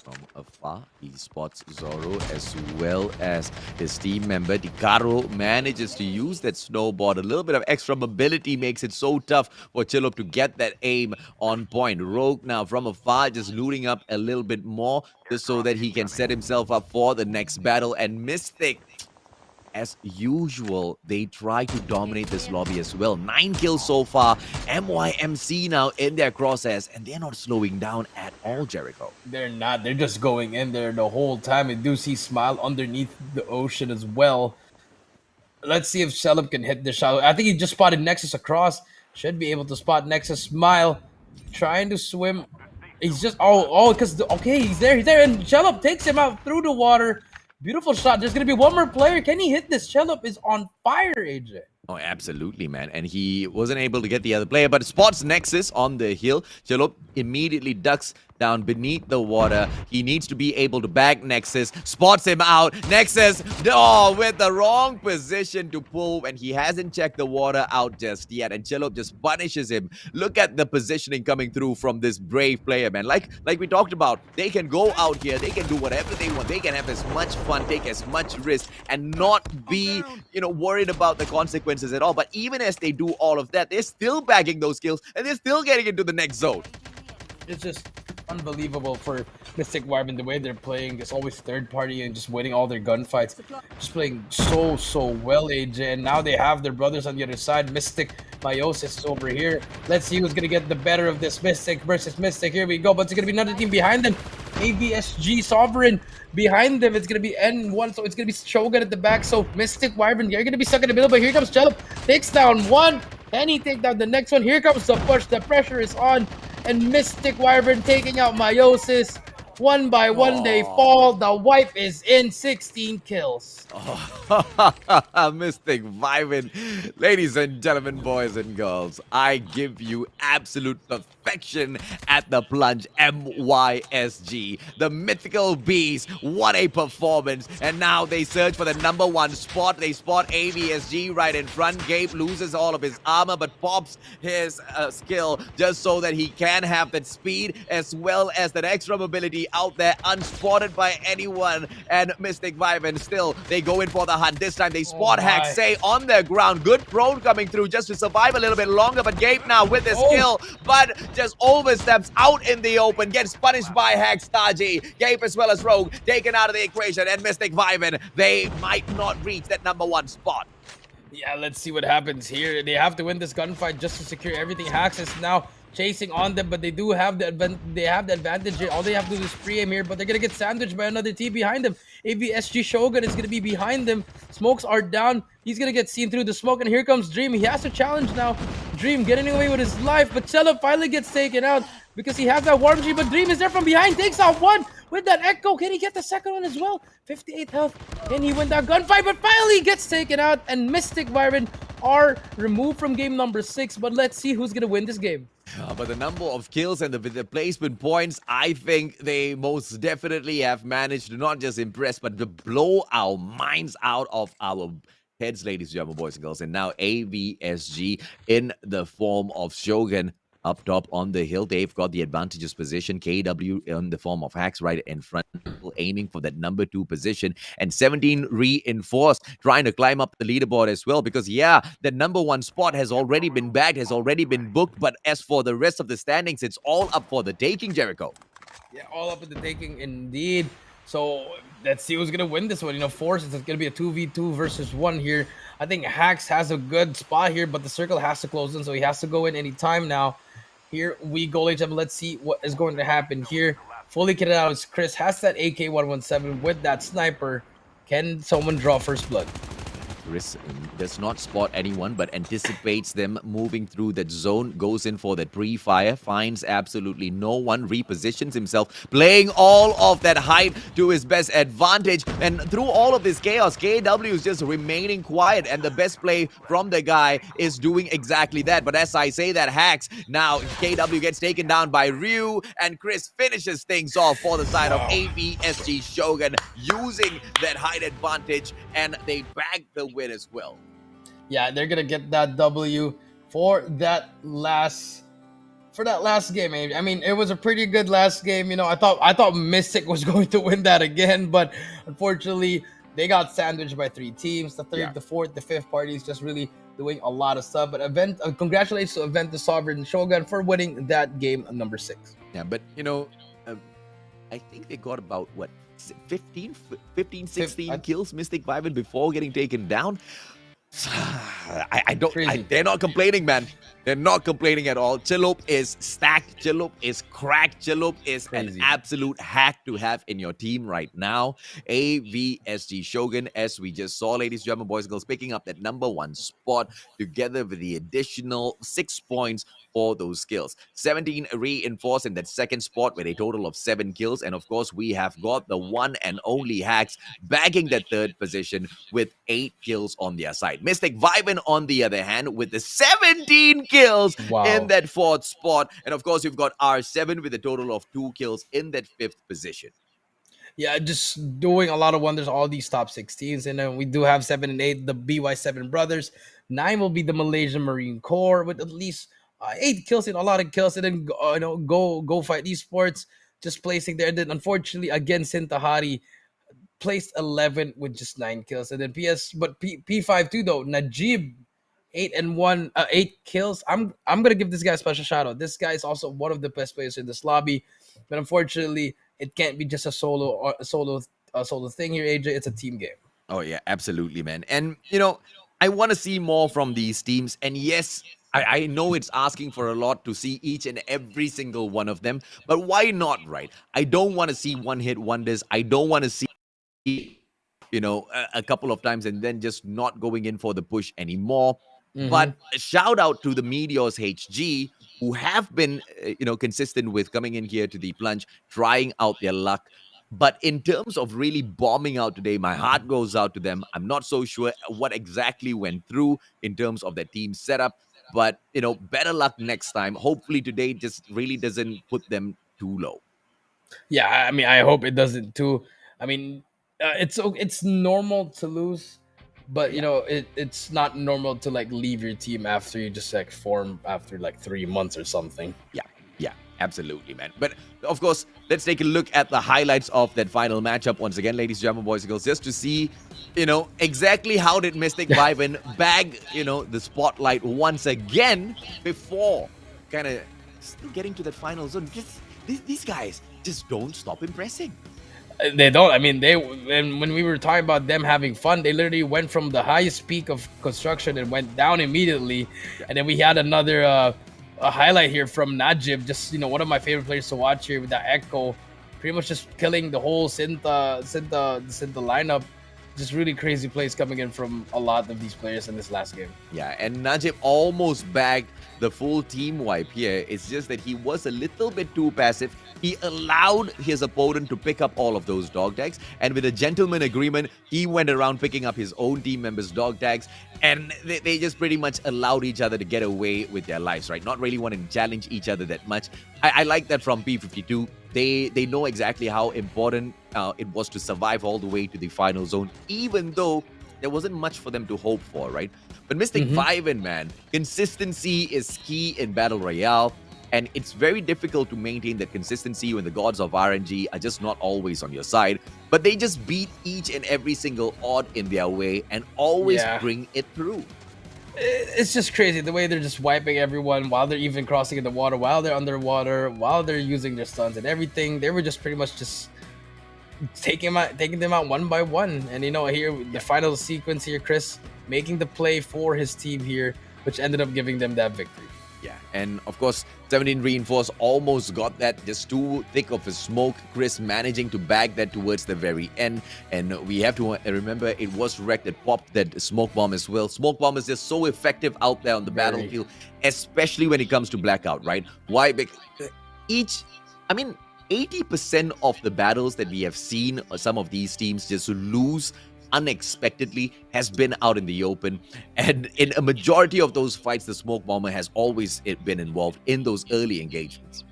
From afar, he spots Zoro as well as his team member. Dicaro manages to use that snowboard. A little bit of extra mobility makes it so tough for Chalup to get that aim on point. Rogue now from afar just looting up a little bit more just so that he can set himself up for the next battle. And Mystic, as usual, they try to dominate this lobby as well. 9 kills so far. MYMC now in their crosshairs, and they're not slowing down at all, Jericho. They're not. They're just going in there the whole time. We do see Smile underneath the ocean as well. Let's see if Chalup can hit the shot. I think he just spotted Nexus across. Should be able to spot Nexus. Smile trying to swim. He's just he's there, and Chalup takes him out through the water. Beautiful shot. There's going to be one more player. Can he hit this? Chalup is on fire, AJ. Oh, absolutely, man. And he wasn't able to get the other player, but spots Nexus on the hill. Chalup immediately ducks down beneath the water. He needs to be able to bag Nexus. Spots him out. Nexus, oh, with the wrong position to pull, and he hasn't checked the water out just yet. And Chillop just punishes him. Look at the positioning coming through from this brave player, man. Like we talked about, they can go out here, they can do whatever they want, they can have as much fun, take as much risk, and not be, worried about the consequences at all. But even as they do all of that, they're still bagging those kills, and they're still getting into the next zone. It's just unbelievable for Mystic Wyvern the way they're playing. Just always third party and just winning all their gunfights. Just playing so well, AJ. And now they have their brothers on the other side. Mystic Meiosis is over here. Let's see who's gonna get the better of this. Mystic versus Mystic. Here we go. But it's gonna be another team behind them. AVSG Sovereign behind them. It's gonna be N1, so it's gonna be Shogun at the back. So Mystic Wyvern, they're gonna be stuck in the middle. But here comes Jello. Takes down one. Can he take down the next one? Here comes the push. The pressure is on. And Mystic Wyvern taking out Meiosis. One by one, they fall. The wipe is in. 16 kills. Mystic Wyvern. Ladies and gentlemen, boys and girls, I give you absolute perfection at the Plunge MYSG. The mythical beast. What a performance. And now they search for the #1 spot. They spot AVSG right in front. Gabe loses all of his armor, but pops his skill just so that he can have that speed as well as that extra mobility out there, unspotted by anyone. And Mystic Wyvern still, they go in for the hunt. This time they spot Haxay on their ground. Good prone coming through just to survive a little bit longer. But Gabe now with his skill, but just oversteps out in the open, gets punished by Haxtaji. Gabe as well as Rogue taken out of the equation. And Mystic Wyvern, they might not reach that #1 spot. Yeah, let's see what happens here. They have to win this gunfight just to secure everything. Hax is now chasing on them, but they do have the advantage here. All they have to do is pre-aim here, but they're gonna get sandwiched by another team behind them. AVSG Shogun is gonna be behind them. Smokes are down. He's gonna get seen through the smoke, and here comes Dream. He has to challenge now. Dream getting away with his life, but Cello finally gets taken out because he has that warm G, but Dream is there from behind, takes out one with that echo. Can he get the second one as well? 58 health. Can he win that gunfight? But finally gets taken out, and Mystic Wyvern are removed from game number 6, but let's see who's gonna win this game. But the number of kills and the placement points, I think they most definitely have managed to not just impress, but to blow our minds out of our heads, ladies and gentlemen, boys and girls. And now AVSG in the form of Shogun up top on the hill. They've got the advantageous position. KW in the form of Hacks right in front, aiming for that #2 position. And 17 reinforced, trying to climb up the leaderboard as well. Because, yeah, the #1 spot has already been bagged, has already been booked. But as for the rest of the standings, it's all up for the taking, Jericho. Yeah, all up in the taking indeed. So let's see who's gonna win this one. Force, it's gonna be a 2v2 versus 1 here. I think Hax has a good spot here, but the circle has to close in, so he has to go in anytime now. Here we go, ladies and gentlemen. Let's see what is going to happen here. Fully kitted out is Chris, has that AK-117 with that sniper. Can someone draw first blood? Chris does not spot anyone, but anticipates them moving through that zone, goes in for that pre-fire, finds absolutely no one, repositions himself, playing all of that height to his best advantage. And through all of this chaos, KW is just remaining quiet, and the best play from the guy is doing exactly that. But as I say that, Hacks, now KW gets taken down by Ryu, and Chris finishes things off for the side of AVSG Shogun, using that height advantage, and they bag the win as well. Yeah, they're gonna get that W for that last game. I mean, it was a pretty good last game. I thought Mystic was going to win that again, but unfortunately they got sandwiched by 3 teams. The third, the fourth, the fifth parties just really doing a lot of stuff. But congratulations to Event the Sovereign Shogun for winning that game number 6. Yeah, but I think they got about 15, 16 kills, Mystic Wyvern, before getting taken down. They're not complaining, man. They're not complaining at all. Chillop is stacked. Chillop is cracked. Chillop is an absolute hack to have in your team right now. AVSG Shogun, as we just saw, ladies and gentlemen, boys and girls, picking up that #1 spot together with the additional 6 points for those skills. 17 reinforced in that second spot with a total of 7 kills. And of course, we have got the one and only Hacks bagging that third position with 8 kills on their side. Mystic Wyvern, on the other hand, with the 17 kills Wow. in that 4th spot. And of course, you've got R7 with a total of 2 kills in that 5th position. Yeah, just doing a lot of wonders, all these top 16s. And then we do have 7 and 8, the BY7 brothers. 9 will be the Malaysian Marine Corps with at least 8 kills and a lot of kills. And then, go fight esports, just placing there. And then, unfortunately, again, Sintahari placed 11 with just 9 kills. And then P5 too, though. Najib, 8 and 1, 8 kills. I'm gonna give this guy a special shout out. This guy is also one of the best players in this lobby, but unfortunately, it can't be just a solo thing here, AJ. It's a team game. Oh, yeah, absolutely, man. And, I want to see more from these teams. And yes, I know it's asking for a lot to see each and every single one of them, but why not, right? I don't want to see one-hit wonders. I don't want to see a couple of times and then just not going in for the push anymore. But a shout out to the Meteors HG who have been, consistent with coming in here to the plunge, trying out their luck. But in terms of really bombing out today, my heart goes out to them. I'm not so sure what exactly went through in terms of their team setup. But, better luck next time. Hopefully today just really doesn't put them too low. Yeah, I mean, I hope it doesn't too. I mean, it's normal to lose, but it's not normal to like leave your team after you just like form after like 3 months or something. Yeah, absolutely, man. But of course, let's take a look at the highlights of that final matchup once again, ladies and gentlemen, boys and girls, just to see, exactly how did Mystic Viven bag, the spotlight once again before kind of still getting to that final zone. These guys just don't stop impressing. They don't. I mean, when we were talking about them having fun, they literally went from the highest peak of construction and went down immediately. And then we had another a highlight here from Najib, just one of my favorite players to watch here with that Echo, pretty much just killing the whole Sinta lineup. Just really crazy plays coming in from a lot of these players in this last game. Yeah, and Najib almost bagged the full team wipe here. It's just that he was a little bit too passive. He allowed his opponent to pick up all of those dog tags, and with a gentleman agreement, he went around picking up his own team members' dog tags, and they just pretty much allowed each other to get away with their lives, right? Not really wanting to challenge each other that much. I like that from P52. They know exactly how important it was to survive all the way to the final zone, even though there wasn't much for them to hope for, right? But Mystic Viven, man, consistency is key in Battle Royale, and it's very difficult to maintain that consistency when the gods of RNG are just not always on your side. But they just beat each and every single odd in their way and always bring it through. It's just crazy the way they're just wiping everyone while they're even crossing in the water, while they're underwater, while they're using their stuns and everything. They were just pretty much just taking them out one by one. And here the final sequence here, Chris making the play for his team here, which ended up giving them that victory. Yeah, and of course, 17 Reinforce almost got that, just too thick of a smoke. Chris managing to bag that towards the very end. And we have to remember, it was Wreck that popped that smoke bomb as well. Smoke bomb is just so effective out there on the battlefield, especially when it comes to Blackout, right? Why? Because 80% of the battles that we have seen, some of these teams just lose unexpectedly, has been out in the open, and in a majority of those fights, the smoke bomber has always been involved in those early engagements.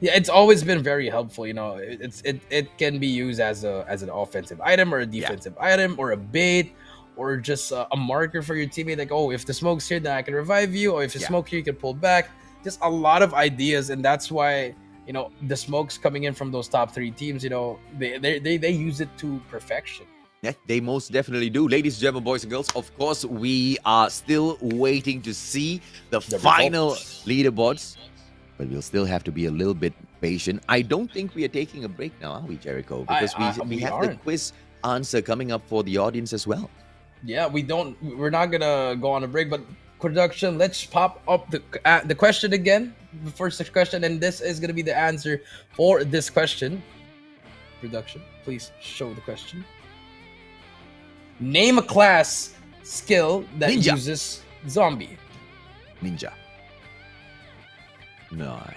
Yeah, it's always been very helpful. It can be used as an offensive item or a defensive item or a bait or just a marker for your teammate. Like, oh, if the smoke's here, then I can revive you, or if the smoke here, you can pull back. Just a lot of ideas, and that's why the smokes coming in from those top 3 teams. They use it to perfection. Yeah, they most definitely do. Ladies and gentlemen, boys and girls, of course, we are still waiting to see the final leaderboards, but we'll still have to be a little bit patient. I don't think we are taking a break now, are we, Jericho? Because we have the quiz answer coming up for the audience as well. Yeah, we're not going to go on a break, but production, let's pop up the question again, the first question, and this is going to be the answer for this question. Production, please show the question. Name a class skill that uses zombie. Ninja. Nice.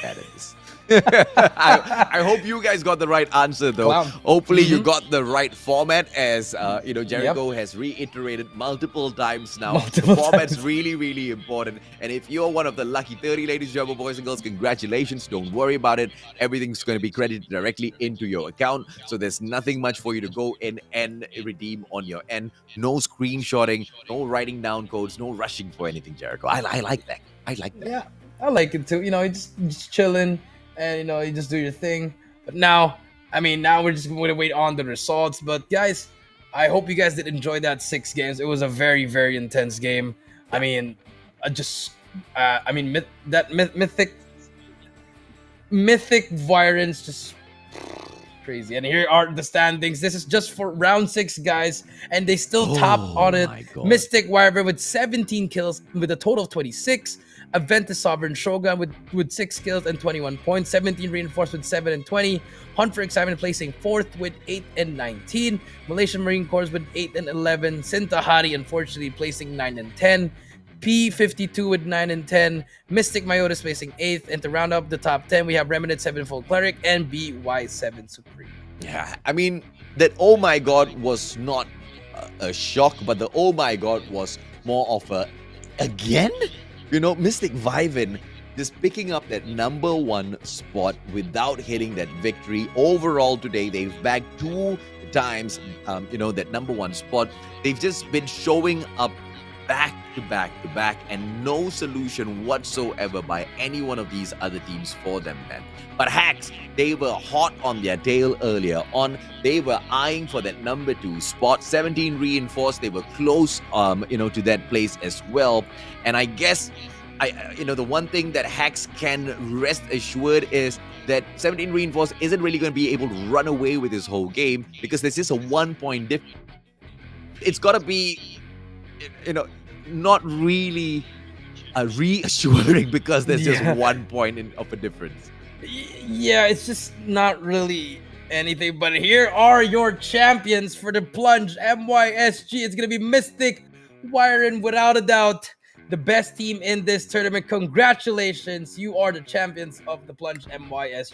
That is. I hope you guys got the right answer though. Clown. Hopefully you got the right format, as Jericho Yep. has reiterated multiple times now. Multiple The format's times. really important. And if you're one of the lucky 30, ladies and gentlemen, boys and girls, congratulations. Don't worry about it. Everything's going to be credited directly into your account. So there's nothing much for you to go in and redeem on your end. No screenshotting, no writing down codes, no rushing for anything, Jericho. I like that. I like that. Yeah, I like it too. You know, you just chilling, and you know, you just do your thing. But now, I mean, now we're just going to wait on the results. But guys, I hope you guys did enjoy that 6 games. It was a very intense game. I mean, mythic Virens just crazy. And here are the standings. This is just for round 6, guys, and they still top on it. my God. Mystic Wyvern with 17 kills with a total of 26. Aventus Sovereign Shogun with 6 kills and 21 points. 17 Reinforced with 7 and 20. Hunt for Excitement placing 4th with 8 and 19. Malaysian Marine Corps with 8 and 11. Sintahari unfortunately placing 9 and 10. P52 with 9 and 10. Mystic Myotis placing 8th. And to round up the top 10, we have Remnant 7-Fold Cleric and BY7 Supreme. Yeah, I mean, that oh my God was not a shock, but the oh my God was more of a, again? You know, Mystic Vyvin just picking up that number 1 spot without hitting that victory. Overall today, they've bagged 2 times, that number 1 spot. They've just been showing up back to back, and no solution whatsoever by any one of these other teams for them, man. But Hacks, they were hot on their tail earlier on. They were eyeing for that number 2 spot. 17 Reinforced, they were close, to that place as well. And I guess, the one thing that Hacks can rest assured is that 17 Reinforced isn't really going to be able to run away with this whole game, because there's just a 1-point difference. It's got to be, not really reassuring, because there's just 1 point of a difference. Yeah, it's just not really anything. But here are your champions for the Plunge MYSG. It's going to be Mystic Wyvern, without a doubt, the best team in this tournament. Congratulations, you are the champions of the Plunge MYSG.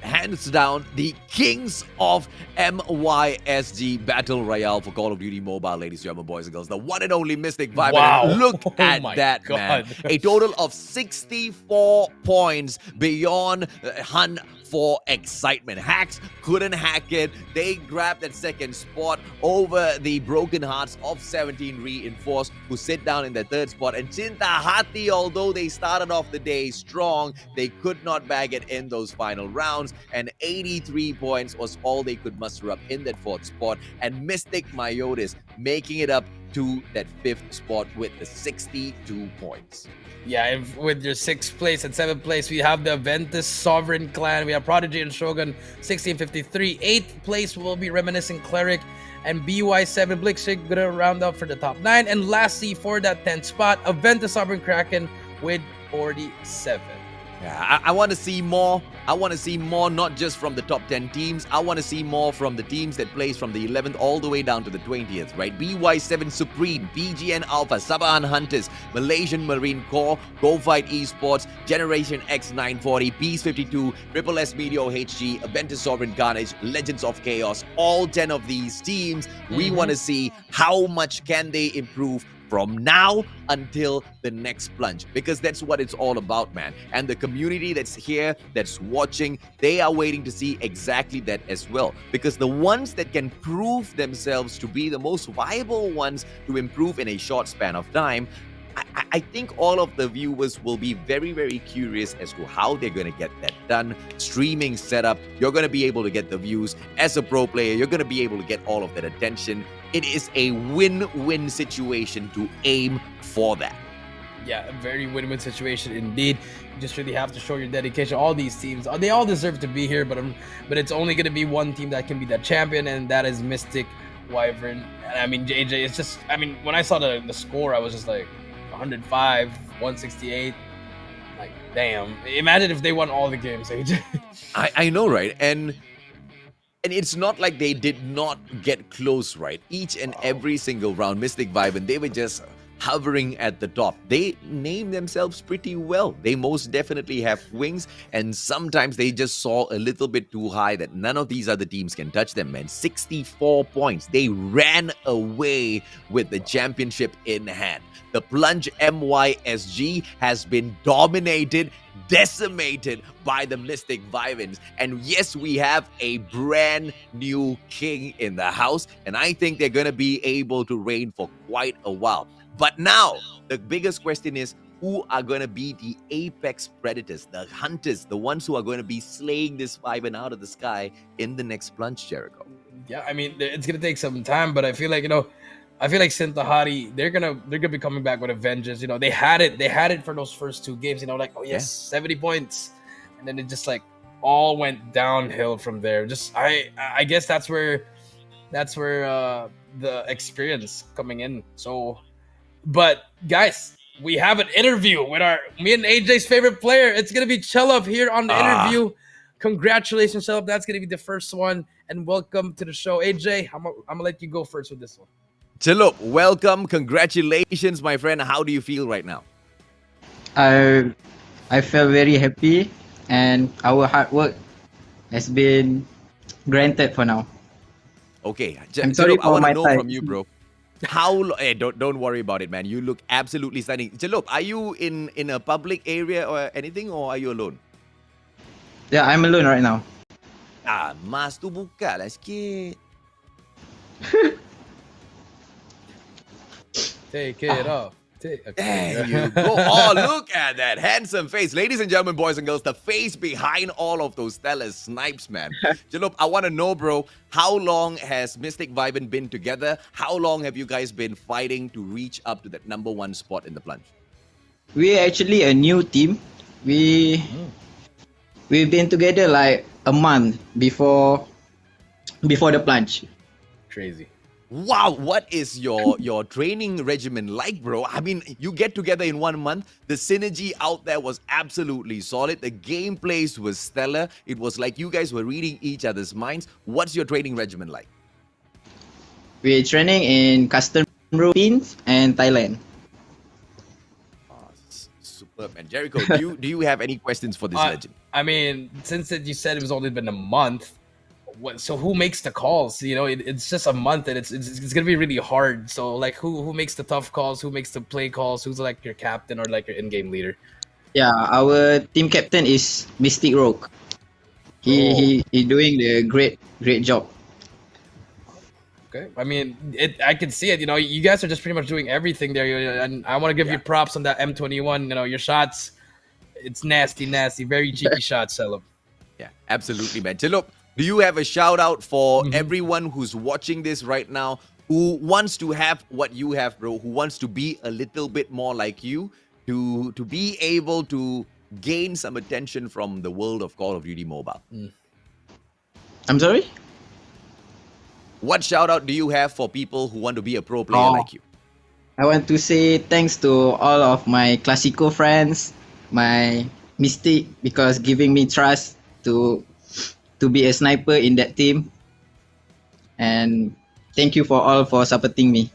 Hands down, the kings of MYSG Battle Royale for Call of Duty Mobile, ladies and gentlemen, boys and girls. The one and only Mystic Vyvin. Wow. Look Oh at my that, God. man. A total of 64 points beyond Hunt for Excitement. Hacks couldn't hack it. They grabbed that 2nd spot over the Broken Hearts of 17 Reinforced, who sit down in the 3rd spot. And Sintahari, although they started off the day strong, they could not bag it in those final rounds, and 83 points was all they could muster up in that 4th spot. And Mystic Myotis making it up to that 5th spot with the 62 points. Yeah, and with your 6th place and 7th place, we have the Aventus Sovereign Clan. We have Prodigy and Shogun, 1653. 8th place will be Reminiscent Cleric and BY7 Blitzkrieg, gonna round up for the top 9. And lastly, for that 10th spot, Aventus Sovereign Kraken with 47. Yeah, I want to see more. I want to see more, not just from the top 10 teams. I want to see more from the teams that plays from the 11th all the way down to the 20th, right? BY7 Supreme, BGN Alpha, Sabahan Hunters, Malaysian Marine Corps, Go Fight Esports, Generation X 940, Peace 52, Triple S Meteor HG, Aventus Sovereign Carnage, Legends of Chaos. All 10 of these teams, we want to see how much can they improve from now until the next plunge, because that's what it's all about, man. And the community that's here, that's watching, they are waiting to see exactly that as well, because the ones that can prove themselves to be the most viable ones to improve in a short span of time, I think all of the viewers will be very curious as to how they're going to get that done. Streaming setup, you're going to be able to get the views. As a pro player, you're going to be able to get all of that attention. It is a win-win situation to aim for that. Yeah, a very win-win situation indeed. You just really have to show your dedication. All these teams, they all deserve to be here, but it's only going to be one team that can be the champion, and that is Mystic Wyvern. And I mean, JJ, it's just, I mean, when I saw the score, I was just like, 105, 168. Like, damn. Imagine if they won all the games, AJ. I know, right? And it's not like they did not get close, right? Each and every single round, Mystic Vyvin, they were just hovering at the top. They name themselves pretty well. They most definitely have wings, and sometimes they just saw a little bit too high that none of these other teams can touch them, man. 64 points. They ran away with the championship in hand. The Plunge MYSG has been dominated, decimated by the Mystic Vivens. And yes, we have a brand new king in the house, and I think they're going to be able to reign for quite a while. But now, the biggest question is, who are going to be the apex predators, the hunters, the ones who are going to be slaying this Viven out of the sky in the next Plunge, Jericho? Yeah, I mean, it's gonna take some time, but I feel like Sintahari, they're gonna be coming back with a vengeance. They had it for those first 2 games. Like, oh yes, 70 points, and then it just like all went downhill from there. Just I guess that's where the experience coming in. So, but guys, we have an interview with me and AJ's favorite player. It's gonna be Chelup here on the interview. Congratulations, Chelup. That's gonna be the first one, and welcome to the show, AJ. I'm gonna let you go first with this one. Chelup, welcome. Congratulations, my friend. How do you feel right now? I feel very happy, and our hard work has been granted for now. Okay, I'm sorry Chelup, I for want to my know side. from you, bro. Hey, don't worry about it, man. You look absolutely stunning. Chelup, are you in a public area or anything, or are you alone? Yeah, I'm alone right now. Mas tu buka lah sikit. Take it off. There you go. Oh, look at that handsome face. Ladies and gentlemen, boys and girls, the face behind all of those stellar snipes, man. Chelup, I want to know, bro, how long has Mystic Viven been together? How long have you guys been fighting to reach up to that #1 spot in the Plunge? We're actually a new team. We've been together like a month before the Plunge. Crazy. Wow, what is your training regimen like, bro? I mean, you get together in 1 month. The synergy out there was absolutely solid. The gameplays was stellar. It was like you guys were reading each other's minds. What's your training regimen like? We're training in custom routines and Thailand. Superb, man. Jericho, do you have any questions for this legend? I mean, since you said it was only been a month, so who makes the calls? It's just a month, and it's gonna be really hard. So like, who makes the tough calls? Who makes the play calls? Who's like your captain or like your in-game leader? Yeah, our team captain is Mystic Rogue. He doing the great job. Okay, I mean, I can see it. You guys are just pretty much doing everything there, and I want to give you props on that M21. Your shots, it's nasty, very cheeky shots, Chelup. Yeah, absolutely, man. Chelup, do you have a shout out for everyone who's watching this right now, who wants to have what you have, bro, who wants to be a little bit more like you, to be able to gain some attention from the world of Call of Duty Mobile? I'm sorry? What shout out do you have for people who want to be a pro player like you? I want to say thanks to all of my Classico friends, my Mystic, because giving me trust to be a sniper in that team. And thank you for supporting me.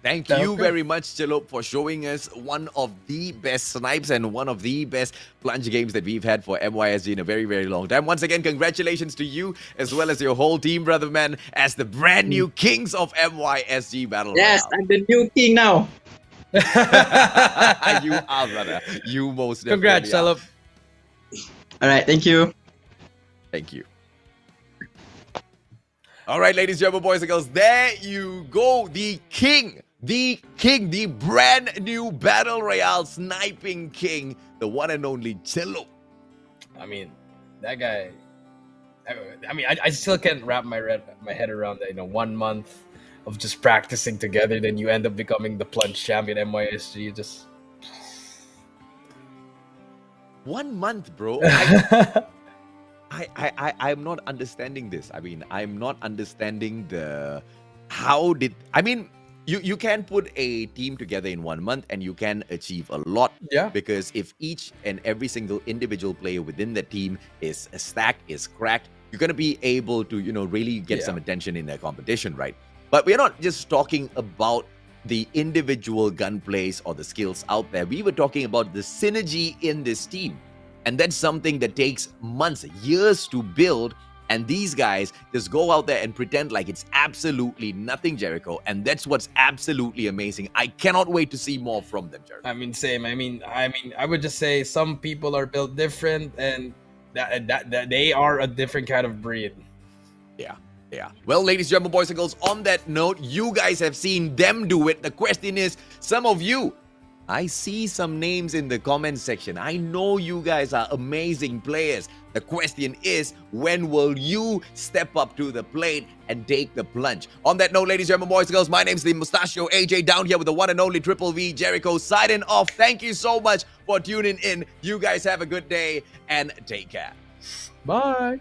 Thank you very much, Chelup, for showing us one of the best snipes and one of the best Plunge games that we've had for MYSG in a very, very long time. Once again, congratulations to you as well as your whole team, brother man, as the brand new kings of MYSG Battle Yes, Royale. I'm the new king now. You are, brother. You most definitely Congrats, are. Chelup. All right, thank you. Thank you. All right, ladies and gentlemen, boys and girls, there you go. The brand new Battle Royale sniping king, the one and only Chelup. I mean, that guy. I mean, I still can't wrap my head around that. 1 month of just practicing together, then you end up becoming the Plunge champion MYSG. Just 1 month, bro. I'm not understanding this. I mean, I'm not understanding you can put a team together in 1 month and you can achieve a lot. Yeah. Because if each and every single individual player within the team is stacked, is cracked, you're going to be able to, really get some attention in their competition, right? But we're not just talking about the individual gunplays or the skills out there. We were talking about the synergy in this team. And that's something that takes months, years to build. And these guys just go out there and pretend like it's absolutely nothing, Jericho. And that's what's absolutely amazing. I cannot wait to see more from them, Jericho. I mean, same. I mean, I would just say some people are built different, and that they are a different kind of breed. Yeah. Well, ladies, gentlemen, boys and girls, on that note, you guys have seen them do it. The question is, some of you, I see some names in the comment section. I know you guys are amazing players. The question is, when will you step up to the plate and take the plunge? On that note, ladies, gentlemen, boys and girls, my name's the Mustachio AJ, down here with the one and only Triple V Jericho, signing off. Thank you so much for tuning in. You guys have a good day and take care. Bye.